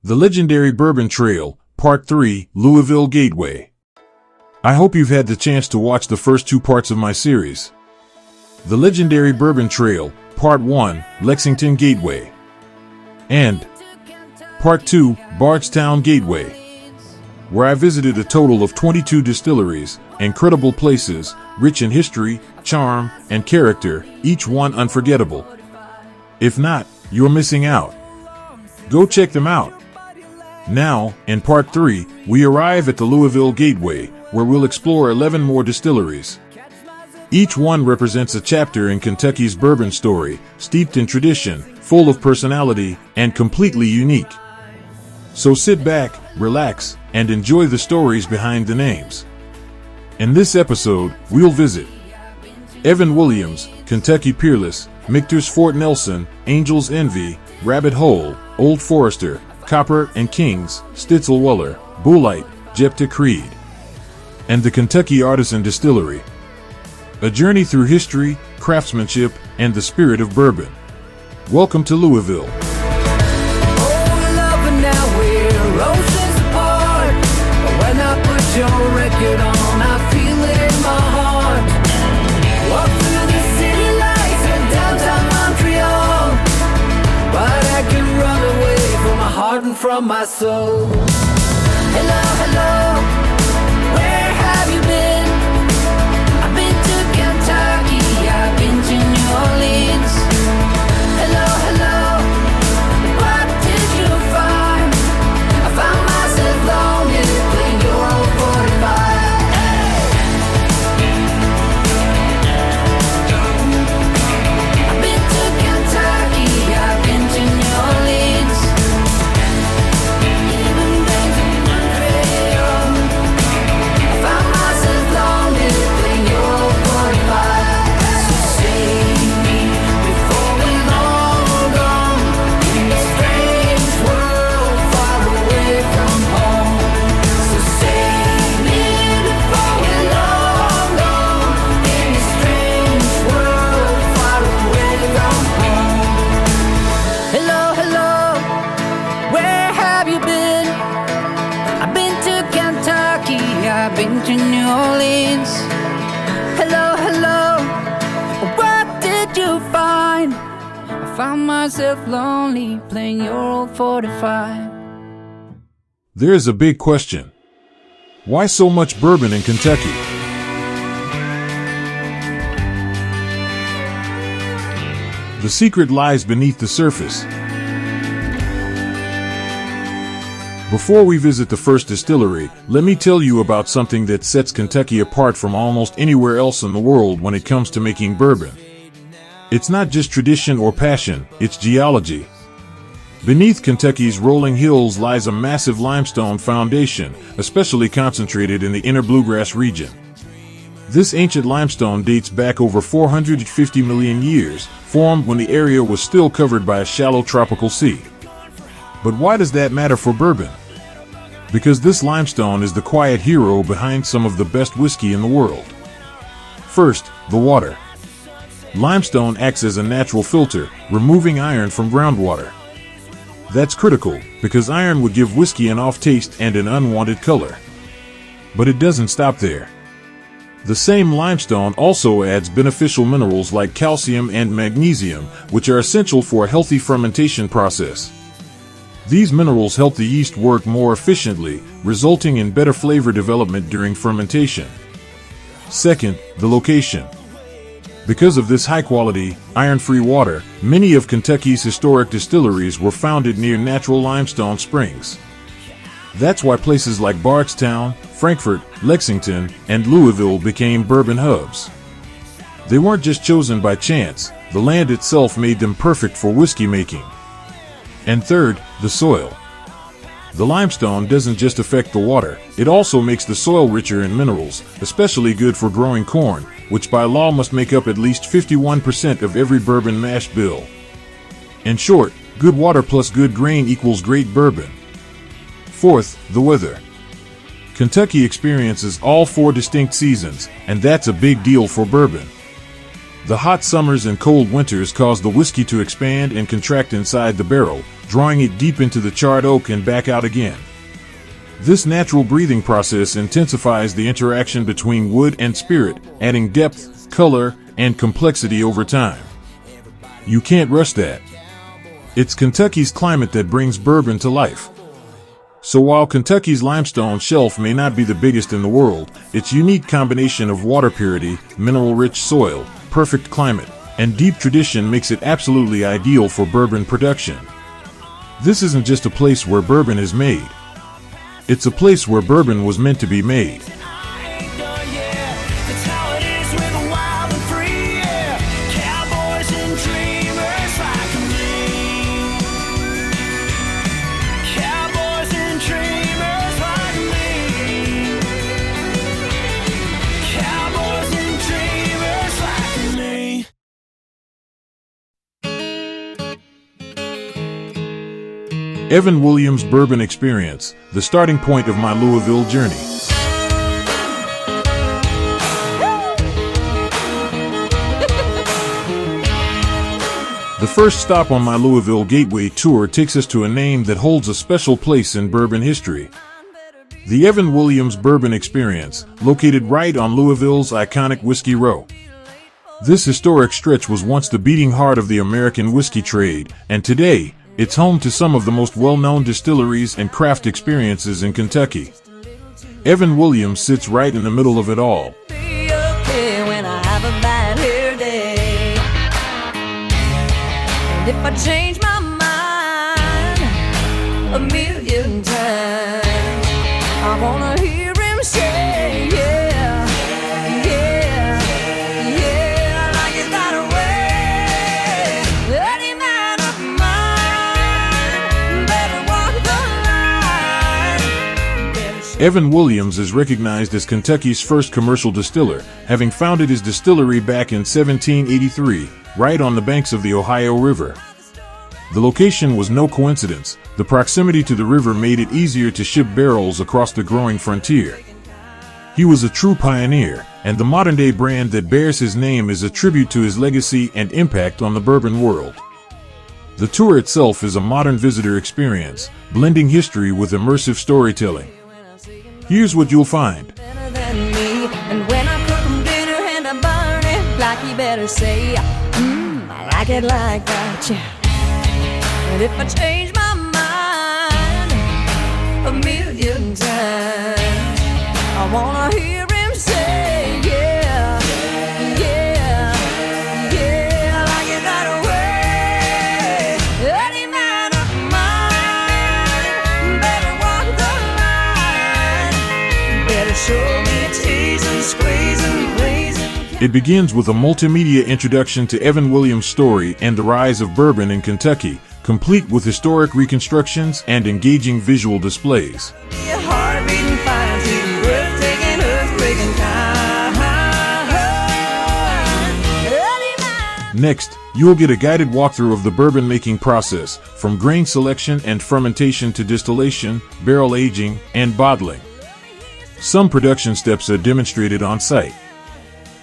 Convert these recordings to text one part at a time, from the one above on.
The legendary Bourbon Trail, Part 3, Louisville Gateway. I hope you've had the chance to watch the first two parts of my series. The legendary Bourbon Trail, Part 1, Lexington Gateway. And Part 2, Bardstown Gateway, where I visited a total of 22 distilleries, incredible places, rich in history, charm, and character, each one unforgettable. If not, you're missing out. Go check them out. Now, in Part 3, we arrive at the Louisville Gateway, where we'll explore 11 more distilleries. Each one represents a chapter in Kentucky's bourbon story, steeped in tradition, full of personality, and completely unique. So sit back, relax, and enjoy the stories behind the names. In this episode, we'll visit Evan Williams, Kentucky Peerless, Michter's Fort Nelson, Angel's Envy, Rabbit Hole, Old Forester, Copper and Kings, Stitzel-Weller, Bulleit, Jeptha Creed, and the Kentucky Artisan Distillery. A journey through history, craftsmanship, and the spirit of bourbon. Welcome to Louisville. From my soul. Hello, hello, where have you been? I've been to Kentucky, I've been to New Orleans. Hello, hello, what did you find? I found myself longing to play your old 45. I've been to Kentucky, I've been to New Orleans. Been to New Orleans. Hello, hello, what did you find? I found myself lonely playing your old 45. There is a big question. Why so much bourbon in Kentucky? The secret lies beneath the surface. Before we visit the first distillery, let me tell you about something that sets Kentucky apart from almost anywhere else in the world when it comes to making bourbon. It's not just tradition or passion, it's geology. Beneath Kentucky's rolling hills lies a massive limestone foundation, especially concentrated in the inner bluegrass region. This ancient limestone dates back over 450 million years, formed when the area was still covered by a shallow tropical sea. But why does that matter for bourbon? Because this limestone is the quiet hero behind some of the best whiskey in the world. First, the water. Limestone acts as a natural filter, removing iron from groundwater. That's critical, because iron would give whiskey an off taste and an unwanted color. But it doesn't stop there. The same limestone also adds beneficial minerals like calcium and magnesium, which are essential for a healthy fermentation process. These minerals help the yeast work more efficiently, resulting in better flavor development during fermentation. Second, the location. Because of this high-quality, iron-free water, many of Kentucky's historic distilleries were founded near natural limestone springs. That's why places like Bardstown, Frankfort, Lexington, and Louisville became bourbon hubs. They weren't just chosen by chance, the land itself made them perfect for whiskey making. And third, the soil. The limestone doesn't just affect the water, it also makes the soil richer in minerals, especially good for growing corn, which by law must make up at least 51% of every bourbon mash bill. In short, good water plus good grain equals great bourbon. Fourth, the weather. Kentucky experiences all 4 distinct seasons, and that's a big deal for bourbon. The hot summers and cold winters cause the whiskey to expand and contract inside the barrel, drawing it deep into the charred oak and back out again. This natural breathing process intensifies the interaction between wood and spirit, adding depth, color, and complexity over time. You can't rush that. It's Kentucky's climate that brings bourbon to life. So while Kentucky's limestone shelf may not be the biggest in the world, its unique combination of water purity, mineral-rich soil, perfect climate, and deep tradition makes it absolutely ideal for bourbon production. This isn't just a place where bourbon is made. It's a place where bourbon was meant to be made. Evan Williams Bourbon Experience, the starting point of my Louisville journey. The first stop on my Louisville Gateway tour takes us to a name that holds a special place in bourbon history. The Evan Williams Bourbon Experience, located right on Louisville's iconic Whiskey Row. This historic stretch was once the beating heart of the American whiskey trade, and today, it's home to some of the most well-known distilleries and craft experiences in Kentucky. Evan Williams sits right in the middle of it all. And if I change my mind a million times, I wanna hear him say, yeah, yeah, yeah, like it that way. Any man of mine better walk the line. Evan Williams is recognized as Kentucky's first commercial distiller, having founded his distillery back in 1783. Right on the banks of the Ohio River. The location was no coincidence. The proximity to the river made it easier to ship barrels across the growing frontier. He was a true pioneer, and the modern-day brand that bears his name is a tribute to his legacy and impact on the bourbon world. The tour itself is a modern visitor experience, blending history with immersive storytelling. Here's what you'll find. Like you better say, I like it like that, yeah. And if I change my mind a million times, I wanna hear him say, yeah, yeah, yeah, I like it that way. Any man of mine better walk the line, better show me a tease and squeeze and please. It begins with a multimedia introduction to Evan Williams' story and the rise of bourbon in Kentucky, complete with historic reconstructions and engaging visual displays. Next, you'll get a guided walkthrough of the bourbon making process, from grain selection and fermentation to distillation, barrel aging, and bottling. Some production steps are demonstrated on site.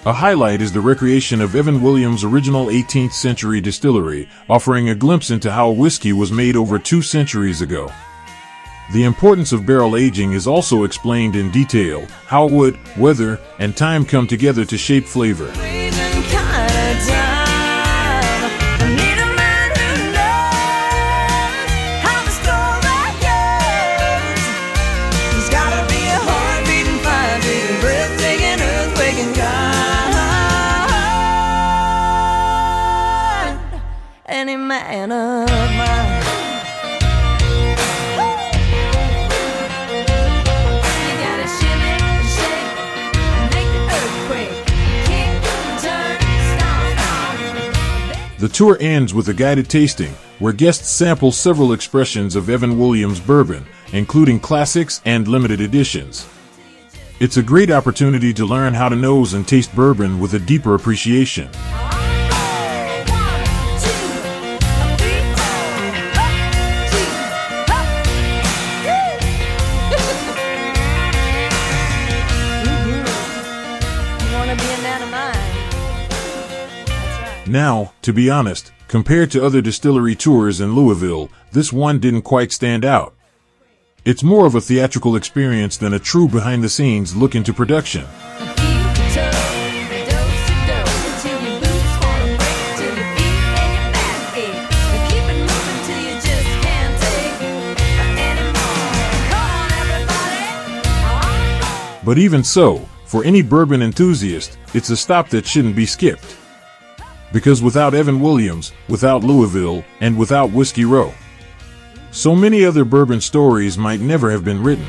A highlight is the recreation of Evan Williams' original 18th century distillery, offering a glimpse into how whiskey was made over 2 centuries ago. The importance of barrel aging is also explained in detail, how wood, weather, and time come together to shape flavor. Any man of mine. You gotta shimmy, shake, make the earthquake, kick, turn, stomp. The tour ends with a guided tasting, where guests sample several expressions of Evan Williams bourbon, including classics and limited editions. It's a great opportunity to learn how to nose and taste bourbon with a deeper appreciation. Now, to be honest, compared to other distillery tours in Louisville, this one didn't quite stand out. It's more of a theatrical experience than a true behind-the-scenes look into production. But even so, for any bourbon enthusiast, it's a stop that shouldn't be skipped. Because without Evan Williams, without Louisville, and without Whiskey Row, so many other bourbon stories might never have been written.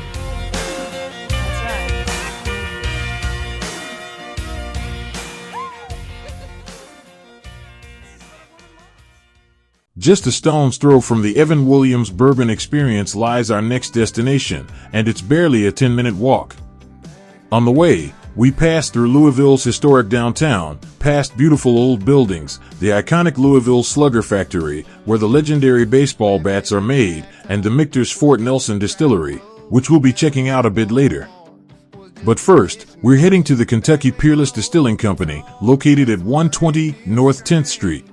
Just a stone's throw from the Evan Williams bourbon experience lies our next destination, and it's barely a 10-minute walk. On the way, we passed through Louisville's historic downtown, past beautiful old buildings, the iconic Louisville Slugger Factory, where the legendary baseball bats are made, and the Michter's Fort Nelson Distillery, which we'll be checking out a bit later. But first, we're heading to the Kentucky Peerless Distilling Company, located at 120 North 10th Street.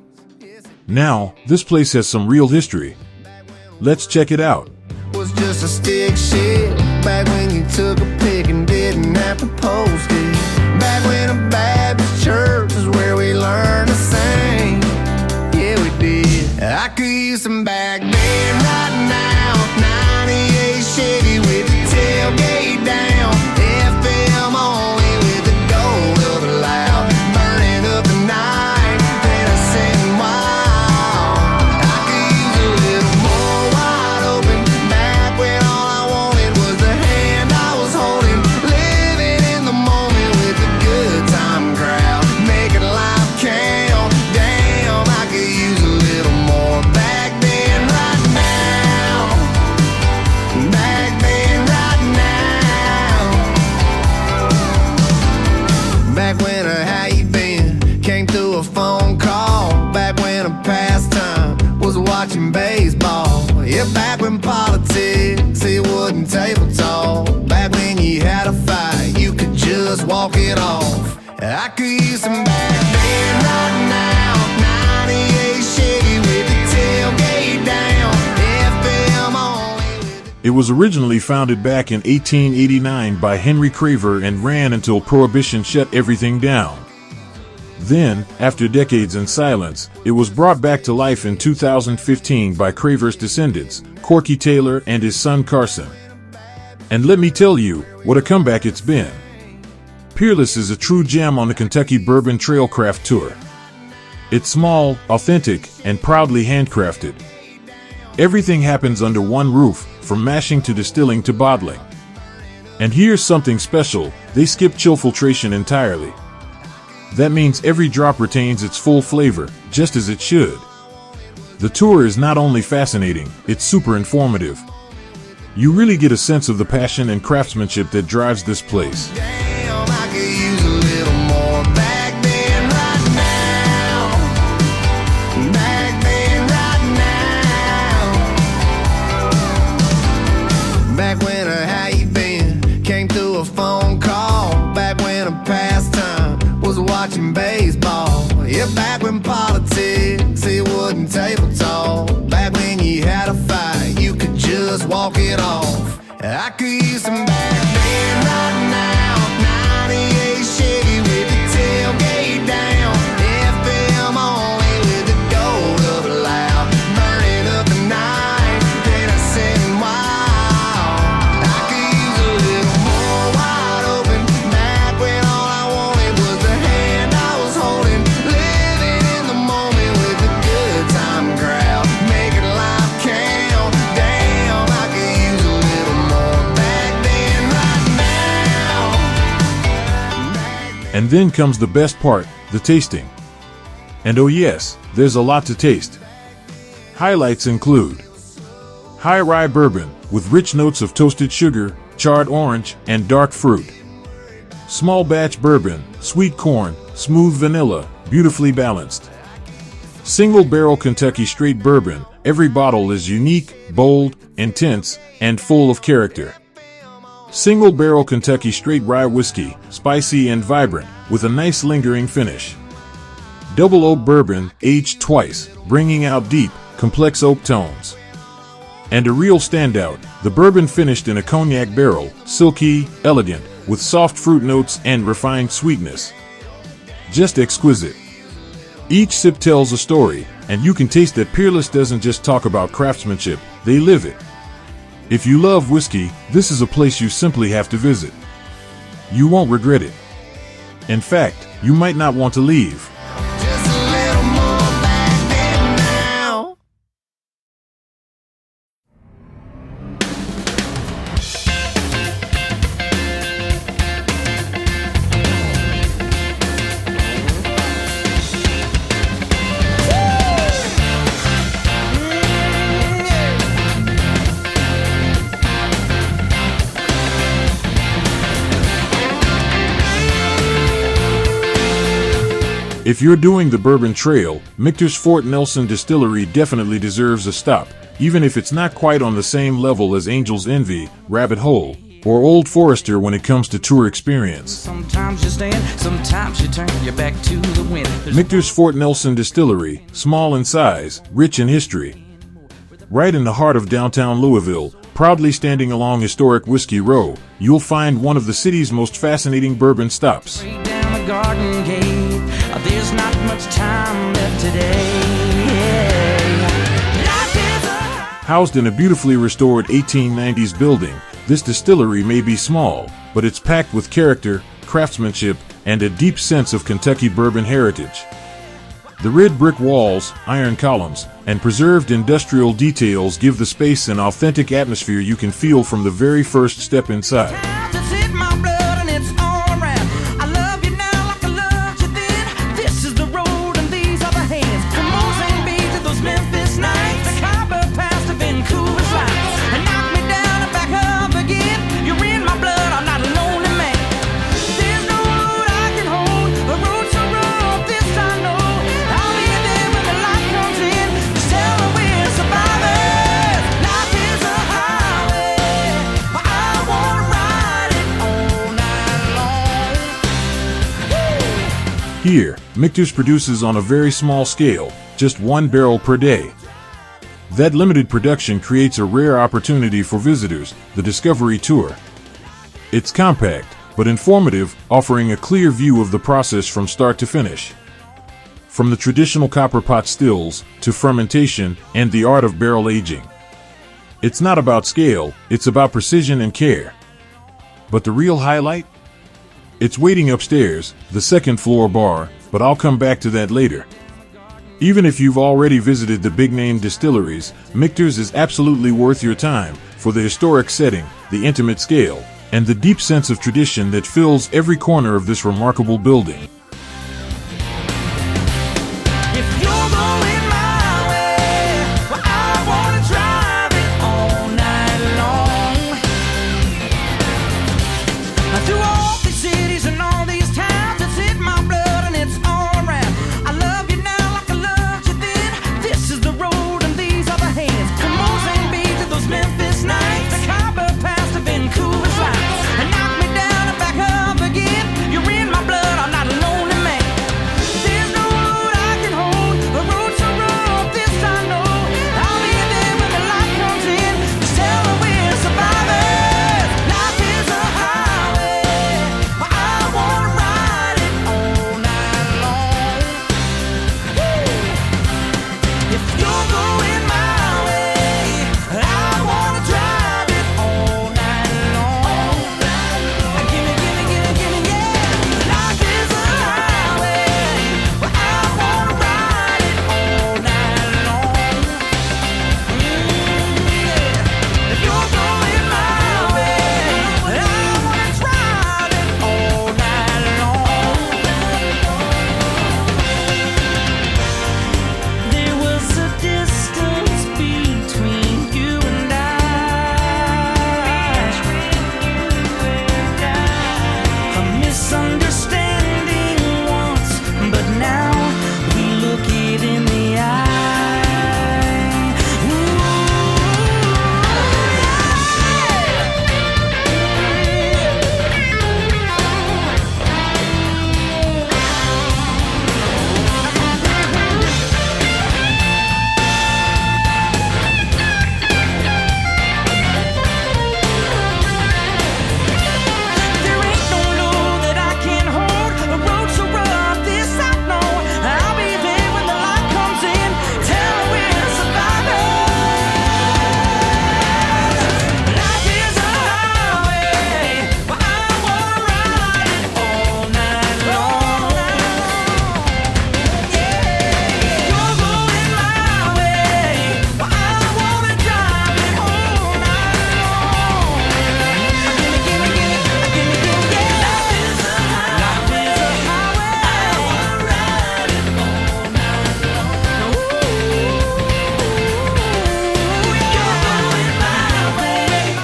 Now, this place has some real history. Let's check it out. Was just a stick shit back when you took a pic and didn't have to post it. Back when a Baptist church was where we learned to sing. Yeah, we did. I could use some back then right now. 98 Chevy with the tailgate down. FM only with the gold of a loud. Burning up the night, then I said wow. I could use a little more wide open. Back when all I wanted was the hand I was holding. Living in the moment with a good time crowd. Making life count. Damn, I could use a little more back then right now. Back then right now. Back when a how you been came through a phone call. Back when a pastime was watching baseball. Yeah, back when politics, it wasn't table talk. Back when you had a fight, you could just walk it off. I could use some back then right now. 98 Chevy with the tailgate down. FM only with the It was originally founded back in 1889 by Henry Craver and ran until Prohibition shut everything down. Then, after decades in silence, it was brought back to life in 2015 by Craver's descendants, Corky Taylor and his son Carson. And let me tell you, what a comeback it's been. Peerless is a true gem on the Kentucky Bourbon Trail craft tour. It's small, authentic, and proudly handcrafted. Everything happens under one roof, from mashing to distilling to bottling. And here's something special, they skip chill filtration entirely. That means every drop retains its full flavor, just as it should. The tour is not only fascinating, it's super informative. You really get a sense of the passion and craftsmanship that drives this place. damn, I could use a little more back then right now. Back then right now. Back when a how you been came through a phone call. Back when a pastime was watching baseball. Yeah, back when politics, it wasn't table talk. Back when you had a fight, you could just walk it off. I could use some back then right now. 98 Chevy with the tailgate down. FM only with the gold of a loud. Burning up the night, then I said wow. I could use a little more wide open. Back when all I wanted was the hand I was holding. Living in the moment with a good time crowd. Making life count. Damn, I could use a little more back then right now. And then comes the best part, the tasting. And oh yes, there's a lot to taste. Highlights include high rye bourbon with rich notes of toasted sugar, charred orange, and dark fruit. Small batch bourbon, sweet corn, smooth vanilla, beautifully balanced. Single barrel Kentucky straight bourbon, every bottle is unique, bold, intense, and full of character. Single barrel Kentucky straight rye whiskey, spicy and vibrant, with a nice lingering finish. double oak bourbon aged twice, bringing out deep, complex oak tones. And a real standout, the bourbon finished in a cognac barrel, silky, elegant, with soft fruit notes and refined sweetness. Just exquisite. Each sip tells a story, and you can taste that Peerless doesn't just talk about craftsmanship, they live it. If you love whiskey, this is a place you simply have to visit. You won't regret it. In fact, you might not want to leave. Just a little more back then now. If you're doing the Bourbon Trail, Michter's Fort Nelson Distillery definitely deserves a stop, even if it's not quite on the same level as Angel's Envy, Rabbit Hole, or Old Forester when it comes to tour experience. Sometimes you stand, sometimes you turn your back to the wind. Michter's Fort Nelson Distillery, small in size, rich in history. Right in the heart of downtown Louisville, proudly standing along historic Whiskey Row, you'll find one of the city's most fascinating bourbon stops. Straight down the garden gate, there's not much time left today. Life is a Housed in a beautifully restored 1890s building, this distillery may be small, but it's packed with character, craftsmanship, and a deep sense of Kentucky bourbon heritage. The red brick walls, iron columns, and preserved industrial details give the space an authentic atmosphere you can feel from the very first step inside. time that's in my blood and it's all around. I love you now like I loved you then. This is the road and these are the hands. From Mozambique to those Memphis nights, the copper pass to Vancouver's lights. And knock me down and back up again. You're in my blood, I'm not a lonely man. There's no road I can hold, a road so rough, this I know. I'll be there when the light comes in. Just tell her we're survivors. Life is a highway, but I wanna ride it all night long. Here, Michter's produces on a very small scale, just 1 barrel per day. That limited production creates a rare opportunity for visitors, the Discovery Tour. It's compact, but informative, offering a clear view of the process from start to finish. From the traditional copper pot stills, to fermentation, and the art of barrel aging. It's not about scale, it's about precision and care. But the real highlight? It's waiting upstairs, the second floor bar, but I'll come back to that later. Even if you've already visited the big-name distilleries, Michter's is absolutely worth your time for the historic setting, the intimate scale, and the deep sense of tradition that fills every corner of this remarkable building. If you're going my way, well, I wanna drive it all night long. Through all these cities and all these towns, it's in my blood and it's all around. I love you now like I loved you then. This is the road and these are the hands. From Mozambique to those Memphis nights, the copper pass to Vancouver's lights. And knock me down and back up again. You're in my blood, I'm not alone.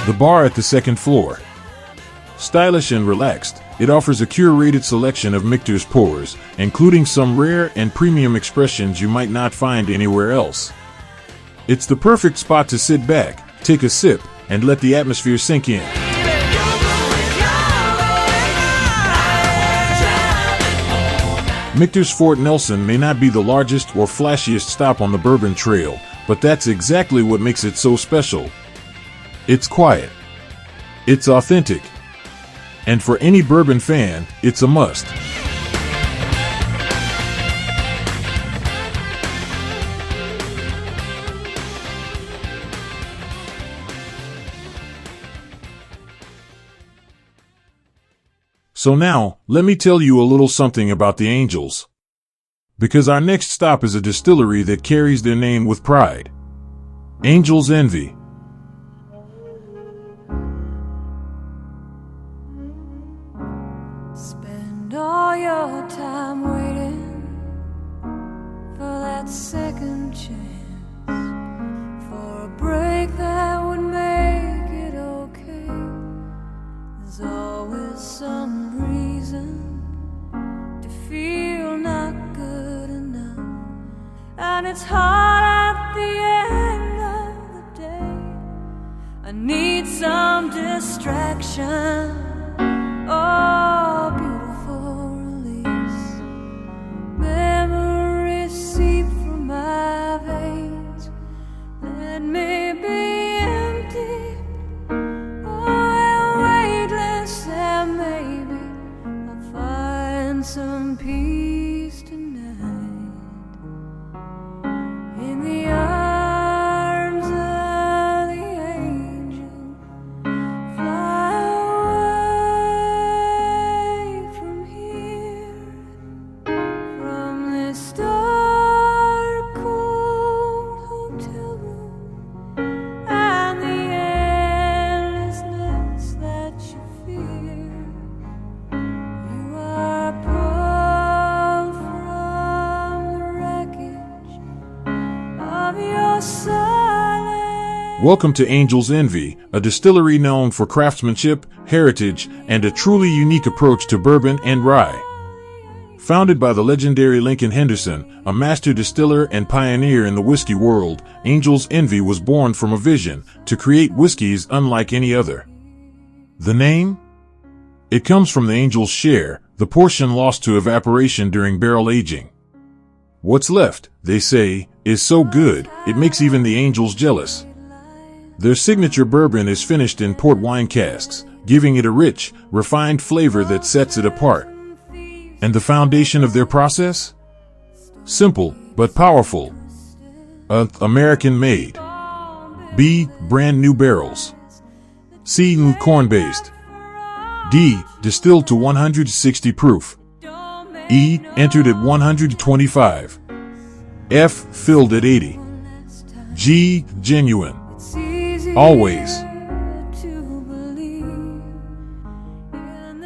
The bar at the second floor. Stylish and relaxed, it offers a curated selection of Michter's pours, including some rare and premium expressions you might not find anywhere else. It's the perfect spot to sit back, take a sip, and let the atmosphere sink in. Michter's Fort Nelson may not be the largest or flashiest stop on the Bourbon Trail, but that's exactly what makes it so special. It's quiet. It's authentic. And for any bourbon fan, it's a must. So now, let me tell you a little something about the Angels. Because our next stop is a distillery that carries their name with pride. Angels Envy. Spend all your time waiting for that second chance, for a break that would make it okay. There's always some reason to feel not good enough, and it's hard at the end of the day. I need some distraction. Oh, beautiful release. Memories seep from my veins. Let me be empty. Oh, weightless, and maybe I'll find some peace tonight. In the arms of the angel, fly away from here, from this dark, cold hotel room, and the endlessness that you fear. You are pulled from the wreckage of your silence. Welcome to Angels Envy, a distillery known for craftsmanship, heritage, and a truly unique approach to bourbon and rye. Founded by the legendary Lincoln Henderson, a master distiller and pioneer in the whiskey world, Angels Envy was born from a vision to create whiskeys unlike any other. The name? It comes from the angel's share, the portion lost to evaporation during barrel aging. What's left, they say, is so good, it makes even the angels jealous. Their signature bourbon is finished in port wine casks, giving it a rich, refined flavor that sets it apart. And the foundation of their process? Simple, but powerful. A. American made. B. Brand new barrels. C. Corn-based. D. Distilled to 160 proof. E. Entered at 125. F. Filled at 80. G. Genuine. Always.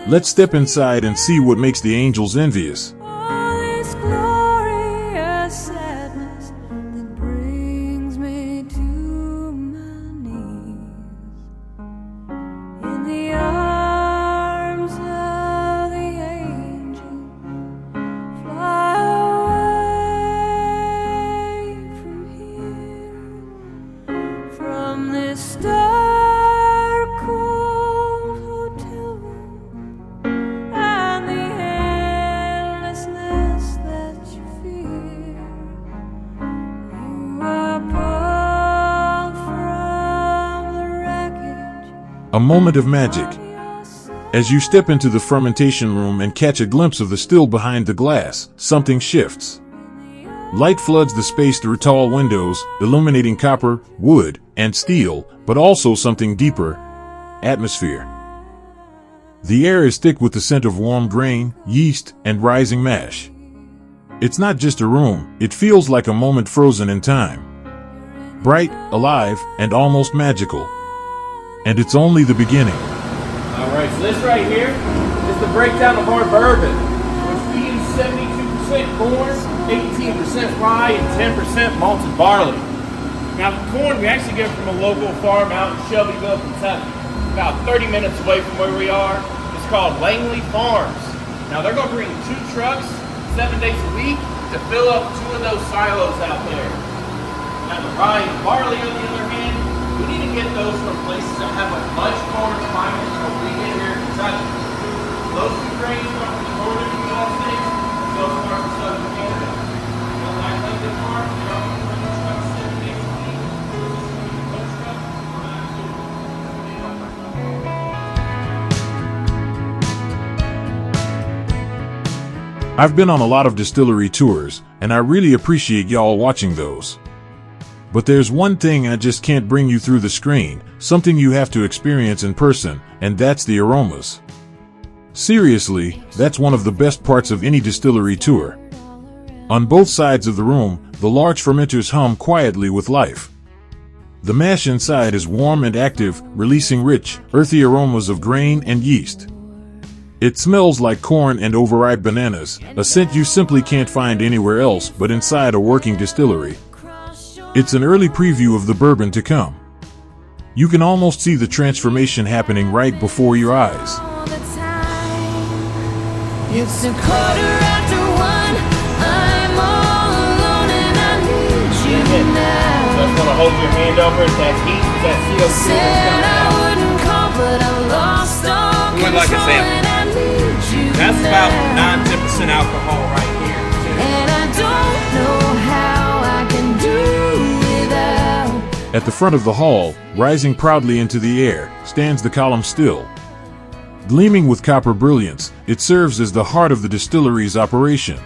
Let's step inside and see what makes the angels envious. All this glorious sadness that brings me to my knees. In the arms of the angel, fly away from here, from this dark, cold hotel room, and the endlessness that you fear. You are pulled from the wreckage A moment of magic. of your soul. As you step into the fermentation room and catch a glimpse of the still behind the glass, something shifts. Light floods the space through tall windows, illuminating copper, wood, and steel, but also something deeper: atmosphere. The air is thick with the scent of warm grain, yeast, and rising mash. It's not just a room, it feels like a moment frozen in time. Bright, alive, and almost magical. And it's only the beginning. All right, so this right here is the breakdown of our bourbon, which we use 72% corn, 18% rye, and 10% malted barley. Now the corn, we actually get it from a local farm out in Shelbyville, Kentucky, about 30 minutes away from where we are. It's called Langley Farms. Now they're going to bring 2 trucks 7 days a week to fill up 2 of those silos out there. Now the rye and barley, on the other hand, we need to get those from places that have a much colder climate than what we get here in Kentucky. Those 2 grains come from the northern United States, those come from southern Canada. Now, like Langley Farm, they're all going to bring trucks 7 days a week. I've been on a lot of distillery tours, and I really appreciate y'all watching those. But there's one thing I just can't bring you through the screen, something you have to experience in person, and that's the aromas. Seriously, that's one of the best parts of any distillery tour. On both sides of the room, the large fermenters hum quietly with life. The mash inside is warm and active, releasing rich, earthy aromas of grain and yeast. It smells like corn and overripe bananas, a scent you simply can't find anywhere else but inside a working distillery. It's an early preview of the bourbon to come. You can almost see the transformation happening right before your eyes. It's 1:15. I'm all alone and I need you now. Just want to hold your hand over it, that heat, that CO2 is Said coming I out. wouldn't call, but I lost all We would like a control sample. and I need you That's now. about 9-10% alcohol right here. And I don't know how I can do without. At the front of the hall, rising proudly into the air, stands the column still. Gleaming with copper brilliance, it serves as the heart of the distillery's operation.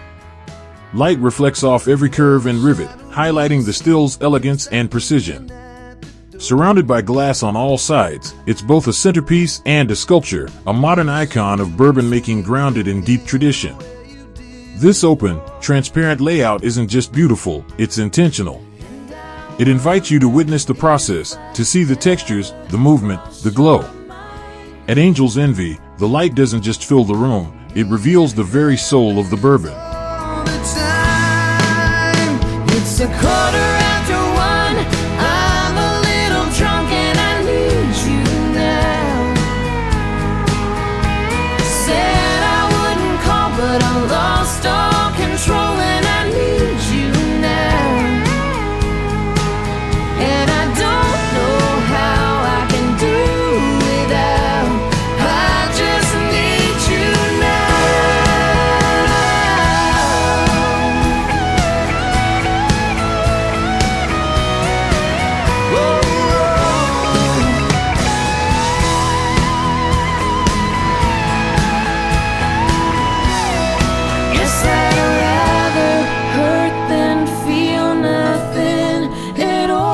Light reflects off every curve and rivet, highlighting the still's elegance and precision. Surrounded by glass on all sides, it's both a centerpiece and a sculpture, a modern icon of bourbon making grounded in deep tradition. This open, transparent layout isn't just beautiful, it's intentional. It invites you to witness the process, to see the textures, the movement, the glow. At Angel's Envy, the light doesn't just fill the room, it reveals the very soul of the bourbon. All the time. It's 1:15. I'm a little drunk and I need you now. Said I wouldn't call, but I lost all control and I need you now. And I don't know how I can do without. I just need you now. Guess I'd rather hurt than feel nothing at all.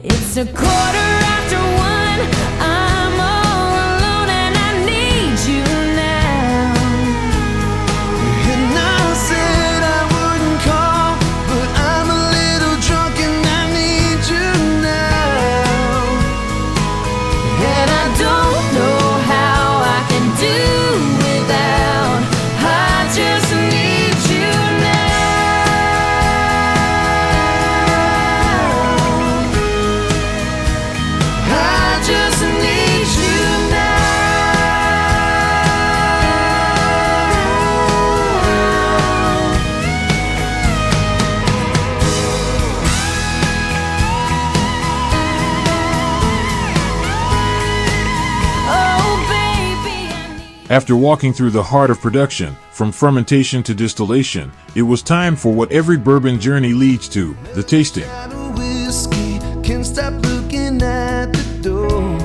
It's 1:15. I'm all alone and I need you now. And I said I wouldn't call, but I'm a little drunk and I need you now. And I don't know how I can do without. I just need you now. I just need you now. Oh, baby, I need. After walking through the heart of production, from fermentation to distillation, it was time for what every bourbon journey leads to, the tasting. Got a whiskey, can't stop looking at the door.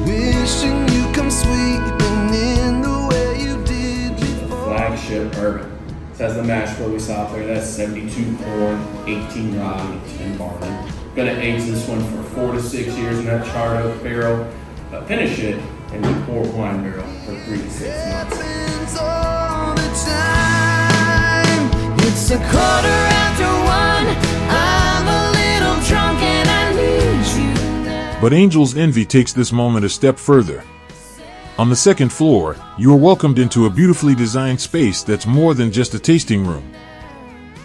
Wishing you come sweeping in the way you did before. Flagship bourbon. This has the mash bill we saw out there. That's 72 corn, 18 rye, 10 barley. Gonna age this one for 4 to 6 years in that charred oak barrel. Finish it in the port wine barrel for 3 to 6 months. Happens all the time. It's 1:15. I'm a little drunk and I need you now. But Angel's Envy takes this moment a step further. On the second floor, you are welcomed into a beautifully designed space that's more than just a tasting room.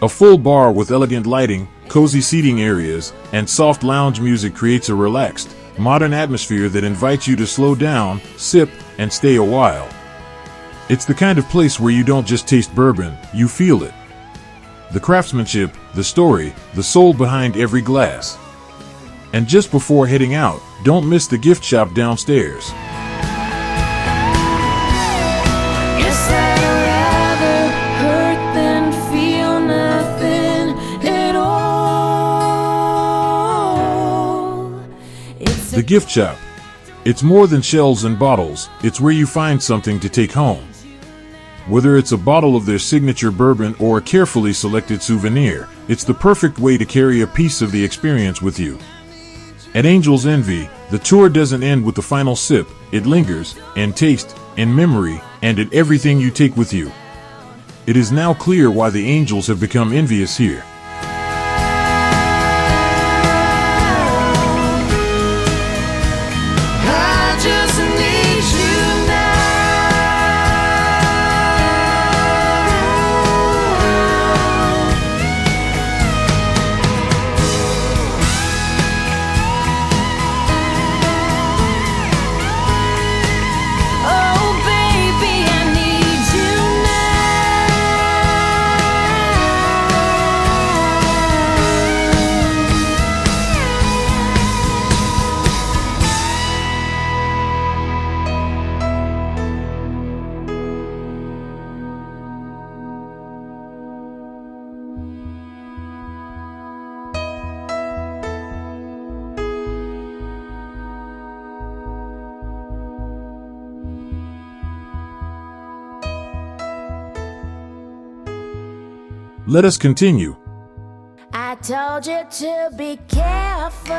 A full bar with elegant lighting, cozy seating areas, and soft lounge music creates a relaxed, modern atmosphere that invites you to slow down, sip, and stay a while. It's the kind of place where you don't just taste bourbon, you feel it. The craftsmanship, the story, the soul behind every glass. And just before heading out, don't miss the gift shop downstairs. Guess I'd rather hurt than feel nothing at all. It's The gift shop. It's more than shelves and bottles, it's where you find something to take home. Whether it's a bottle of their signature bourbon or a carefully selected souvenir, it's the perfect way to carry a piece of the experience with you. At Angel's Envy, the tour doesn't end with the final sip, it lingers, in taste, in memory, and in everything you take with you. It is now clear why the Angels have become envious here. I just need you oh baby, I need you Let us continue. I told you to be careful.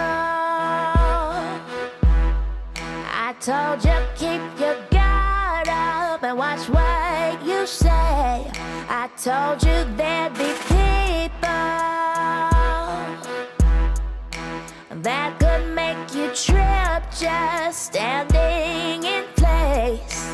I told you keep your guard up and watch what you say. I told you there'd be people that could make you trip just standing in place.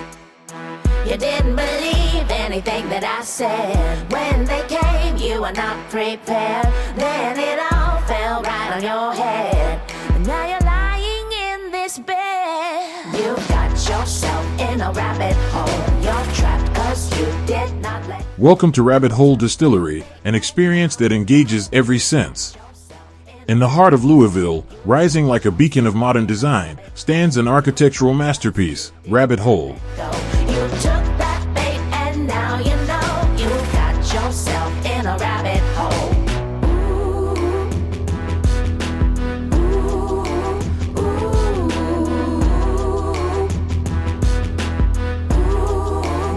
You didn't believe anything that I said. When they came, you were not prepared. Then it all fell right on your head. And now you're lying in this bed. You've got yourself in a rabbit hole. You're trapped 'cause you did not let. Welcome to Rabbit Hole Distillery, an experience that engages every sense. In the heart of Louisville, rising like a beacon of modern design, stands an architectural masterpiece, Rabbit Hole. Go. You took that bait and now you know you've got yourself in a rabbit hole.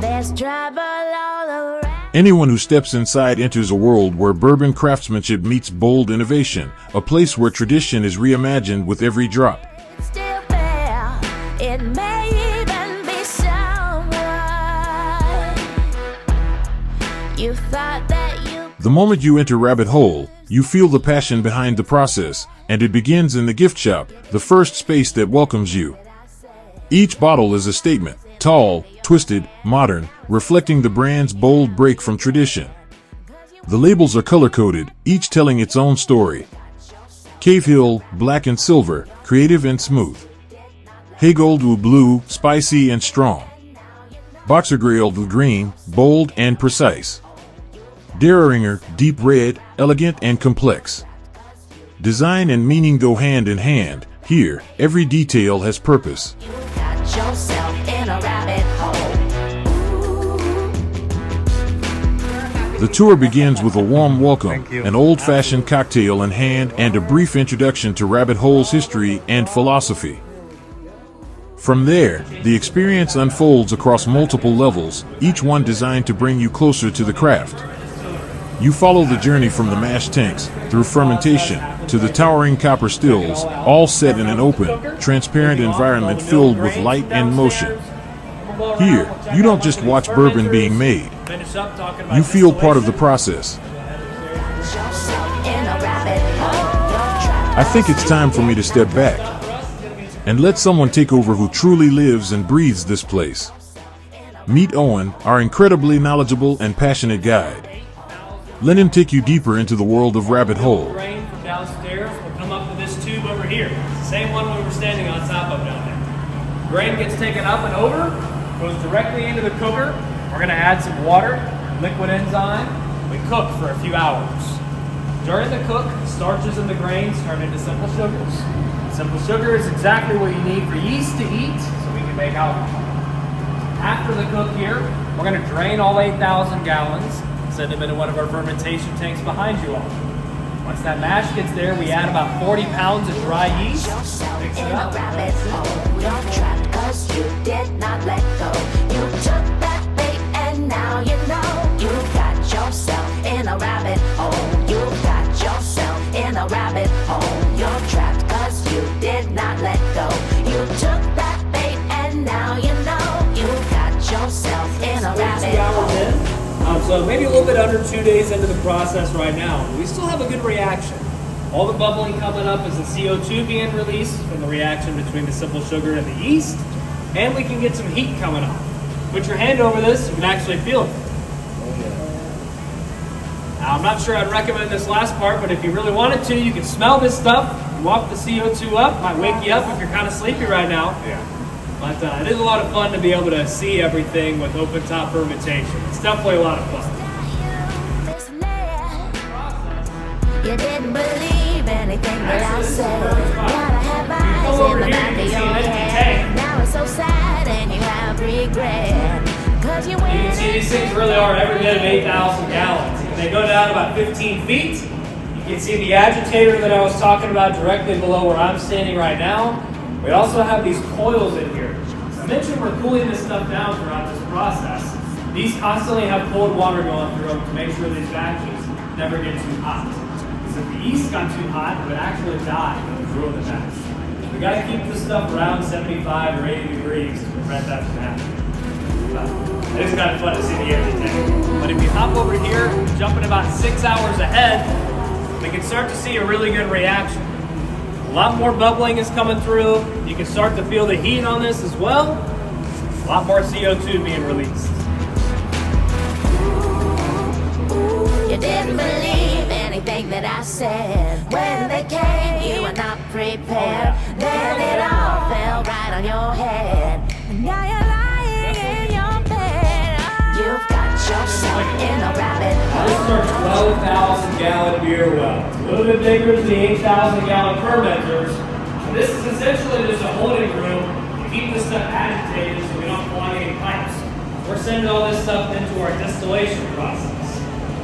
There's trouble all around. Anyone who steps inside enters a world where bourbon craftsmanship meets bold innovation, a place where tradition is reimagined with every drop. It's still there. It may even be someone you thought that you. The moment you enter Rabbit Hole, you feel the passion behind the process, and it begins in the gift shop, the first space that welcomes you. Each bottle is a statement, tall, twisted, modern, reflecting the brand's bold break from tradition. The labels are color-coded, each telling its own story. Cave Hill, black and silver, creative and smooth. Haygold blue, spicy and strong. Boxer Grail green, bold and precise. Darringer, deep red, elegant and complex. Design and meaning go hand in hand. Here, every detail has purpose. You got yourself in a rabbit hole. The tour begins with a warm welcome, an old-fashioned cocktail in hand, and a brief introduction to Rabbit Hole's history and philosophy. From there, the experience unfolds across multiple levels, each one designed to bring you closer to the craft. You follow the journey from the mash tanks, through fermentation, to the towering copper stills, all set in an open, transparent environment filled with light and motion. Here, you don't just watch bourbon being made. You feel part of the process. Yourself in a rabbit hole. You're trapped. I think it's time for me to step back. And let someone take over who truly lives and breathes this place. Meet Owen, our incredibly knowledgeable and passionate guide. Let him take you deeper into the world of Rabbit Hole. Grain from downstairs will come up to this tube over here. It's the same one we were standing on top of down there. Grain gets taken up and over, goes directly into the cooker. We're going to add some water, liquid enzyme. We cook for a few hours. During the cook, starches in the grains turn into simple sugars. Simple sugar is exactly what you need for yeast to eat so we can make alcohol. After the cook here, we're going to drain all 8,000 gallons, send them into one of our fermentation tanks behind you all. Once that mash gets there, we add about 40 pounds of dry yeast. Mix it up. You're trapped 'cause you did not let go. You took that bait and now you know you've got yourself in a rabbit hole. You've got yourself in a rabbit hole. You're trapped 'cause you did not let go. You took that bait and now you know you've got yourself in a rabbit hole. So maybe a little bit under 2 days into the process right now. We still have a good reaction. All the bubbling coming up is the CO2 being released from the reaction between the simple sugar and the yeast. And we can get some heat coming up. Put your hand over this, you can actually feel it. Now, I'm not sure I'd recommend this last part, but if you really wanted to, you can smell this stuff, walk the CO2 up, might wake you up if you're kind of sleepy right now. Yeah. But it is a lot of fun to be able to see everything with open top fermentation. It's definitely a lot of fun. You didn't believe anything that I said. Gotta have eyes in the back of your head. Now it's so sad and you have regret. 'Cause you You can see these things really are every bit of 8,000 gallons. When they go down about 15 feet, you can see the agitator that I was talking about directly below where I'm standing right now. We also have these coils in here. I mentioned we're cooling this stuff down throughout this process. These constantly have cold water going through them to make sure these batches never get too hot. Because if the yeast got too hot, it would actually die and it would ruin the batch. We gotta keep this stuff around 75 or 80 degrees to prevent that from happening. It is kind of fun to see the agitator. But if you hop over here, jumping about 6 hours ahead, we can start to see a really good reaction. A lot more bubbling is coming through. You can start to feel the heat on this as well. A lot more CO2 being released. You didn't believe anything that I said. When they came, you were not prepared. Then it all fell right on your head. And now you're lying in your bed. You've got yourself in a rabbit This is our 12,000 gallon beer well. It's a little bit bigger than the 8,000 gallon fermenters. And this is essentially just a holding room to keep this stuff agitated so we don't clog any pipes. We're sending all this stuff into our distillation process.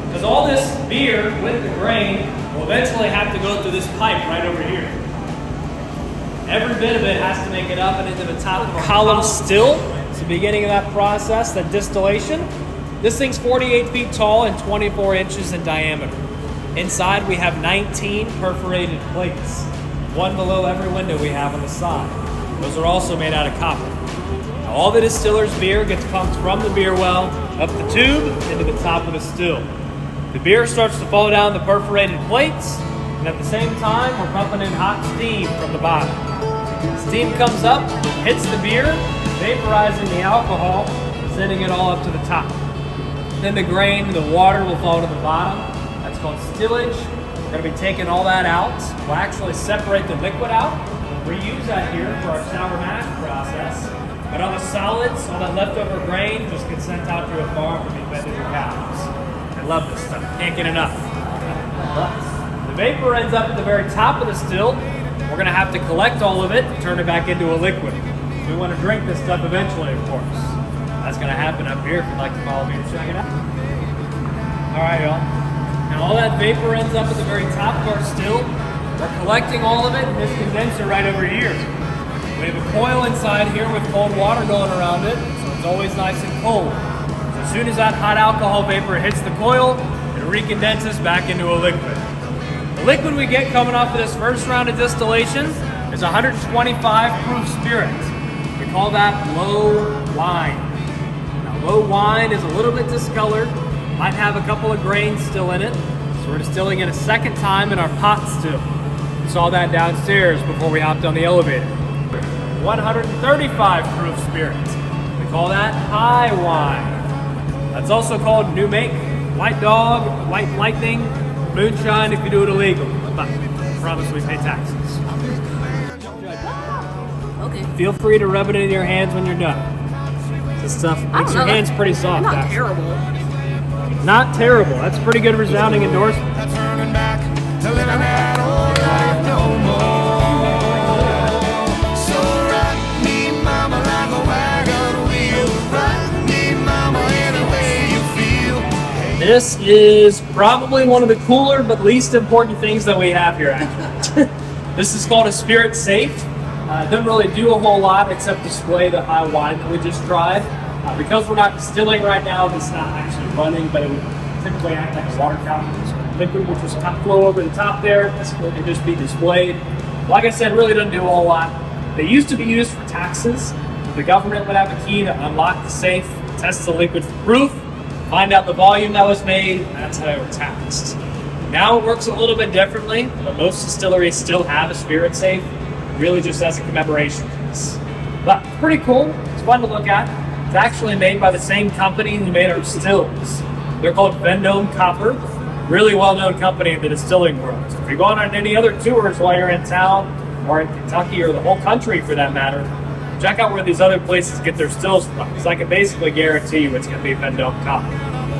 Because all this beer with the grain will eventually have to go through this pipe right over here. Every bit of it has to make it up and into the top of a column still. It's the beginning of that process, that distillation. This thing's 48 feet tall and 24 inches in diameter. Inside we have 19 perforated plates, one below every window we have on the side. Those are also made out of copper. Now, all the distiller's beer gets pumped from the beer well, up the tube, into the top of the still. The beer starts to fall down the perforated plates, and at the same time, we're pumping in hot steam from the bottom. Steam comes up, hits the beer, vaporizing the alcohol, sending it all up to the top. Then the grain, the water will fall to the bottom. That's called stillage. We're going to be taking all that out. We'll actually separate the liquid out, reuse that here for our sour mash process. But on the solids, all that leftover grain just gets sent out to a farm to be fed to the cows. I love this stuff. Can't get enough. The vapor ends up at the very top of the still. We're going to have to collect all of it and turn it back into a liquid. We want to drink this stuff eventually, of course. That's going to happen up here if you'd like to follow me to check it out. All right, y'all. Now all that vapor ends up at the very top of our still. We're collecting all of it in this condenser right over here. We have a coil inside here with cold water going around it, so it's always nice and cold. So as soon as that hot alcohol vapor hits the coil, it recondenses back into a liquid. The liquid we get coming off of this first round of distillation is 125 proof spirit. We call that low wine. Now, low wine is a little bit discolored, might have a couple of grains still in it, so we're distilling it a second time in our pot still. We saw that downstairs before we hopped on the elevator. 135 proof spirit. We call that high wine. That's also called new make, white dog, white lightning, moonshine if you do it illegal. But I promise we pay taxes. Okay. Feel free to rub it in your hands when you're done. This stuff makes your hands pretty soft. Not actually. terrible. Not terrible. That's a pretty good resounding endorsement. Turning back to living that old life no more. So rock me, mama, like a wagon wheel. Rock me, mama, any way you feel. This is probably one of the cooler but least important things that we have here, actually. This is called a spirit safe. It doesn't really do a whole lot except display the high wine that we just tried. Because we're not distilling right now, it's not actually running, but it would typically act like a water fountain. So liquid would just kind of flow over the top there. This could just be displayed. Like I said, really doesn't do a whole lot. They used to be used for taxes. The government would have a key to unlock the safe, test the liquid for proof, find out the volume that was made, and that's how they were taxed. Now it works a little bit differently, but most distilleries still have a spirit safe, really just as a commemoration piece. But pretty cool. It's fun to look at. It's actually made by the same company who made our stills. They're called Vendome Copper. Really well-known company in the distilling world. So if you're going on any other tours while you're in town, or in Kentucky, or the whole country for that matter, check out where these other places get their stills from, because I can basically guarantee you it's going to be Vendome Copper.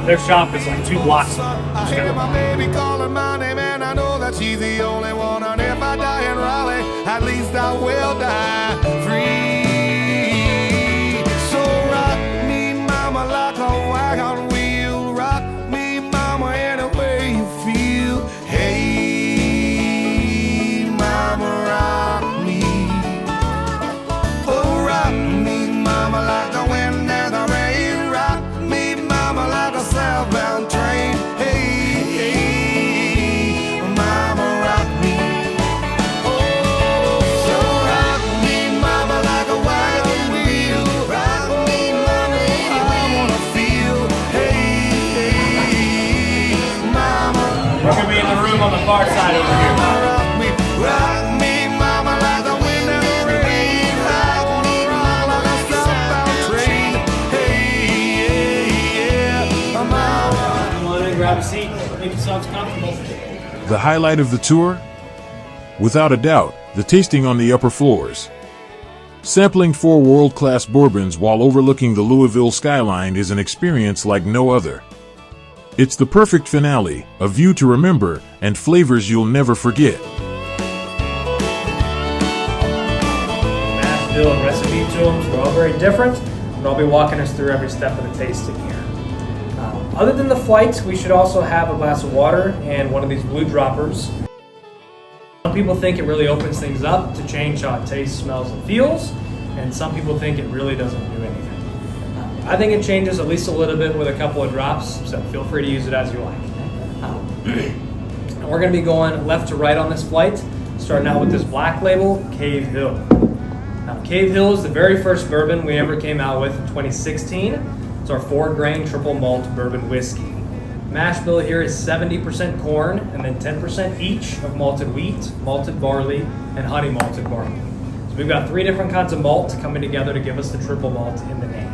Their shop is like 2 blocks. I hear my baby calling my name, and I know that she's the only one. And if I die in Raleigh, at least I will die free. So rock me, mama, like a wagon wheel. Rock me, mama, any way you feel. Hey, mama, rock me. Oh, rock me, mama, like the wind and the rain. Rock me, mama, like a southbound train. Hey, hey, mama, rock me. Oh, so rock me, mama, like a wagon wheel. Rock me, mama, I wanna feel. Hey, hey, mama. We're going to be in the room on the far side over here. Rock me, mama, like the wind and the rain. I wanna rock like a southbound train. Hey, yeah, mama. Come on in, grab a seat, make yourselves comfortable. The highlight of the tour? Without a doubt, the tasting on the upper floors. Sampling 4 world-class bourbons while overlooking the Louisville skyline is an experience like no other. It's the perfect finale, a view to remember, and flavors you'll never forget. Mash bill and recipe to them, so they're all very different, but I'll be walking us through every step of the tasting here. Other than the flights, we should also have a glass of water and one of these blue droppers. Some people think it really opens things up to change how it tastes, smells, and feels, and some people think it really doesn't do anything. I think it changes at least a little bit with a couple of drops, so feel free to use it as you like. We're going to be going left to right on this flight, starting out with this black label, Cave Hill. Now, Cave Hill is the very first bourbon we ever came out with in 2016. It's our 4-grain triple malt bourbon whiskey. Mash bill here is 70% corn and then 10% each of malted wheat, malted barley, and honey malted barley. So we've got 3 different kinds of malt coming together to give us the triple malt in the name.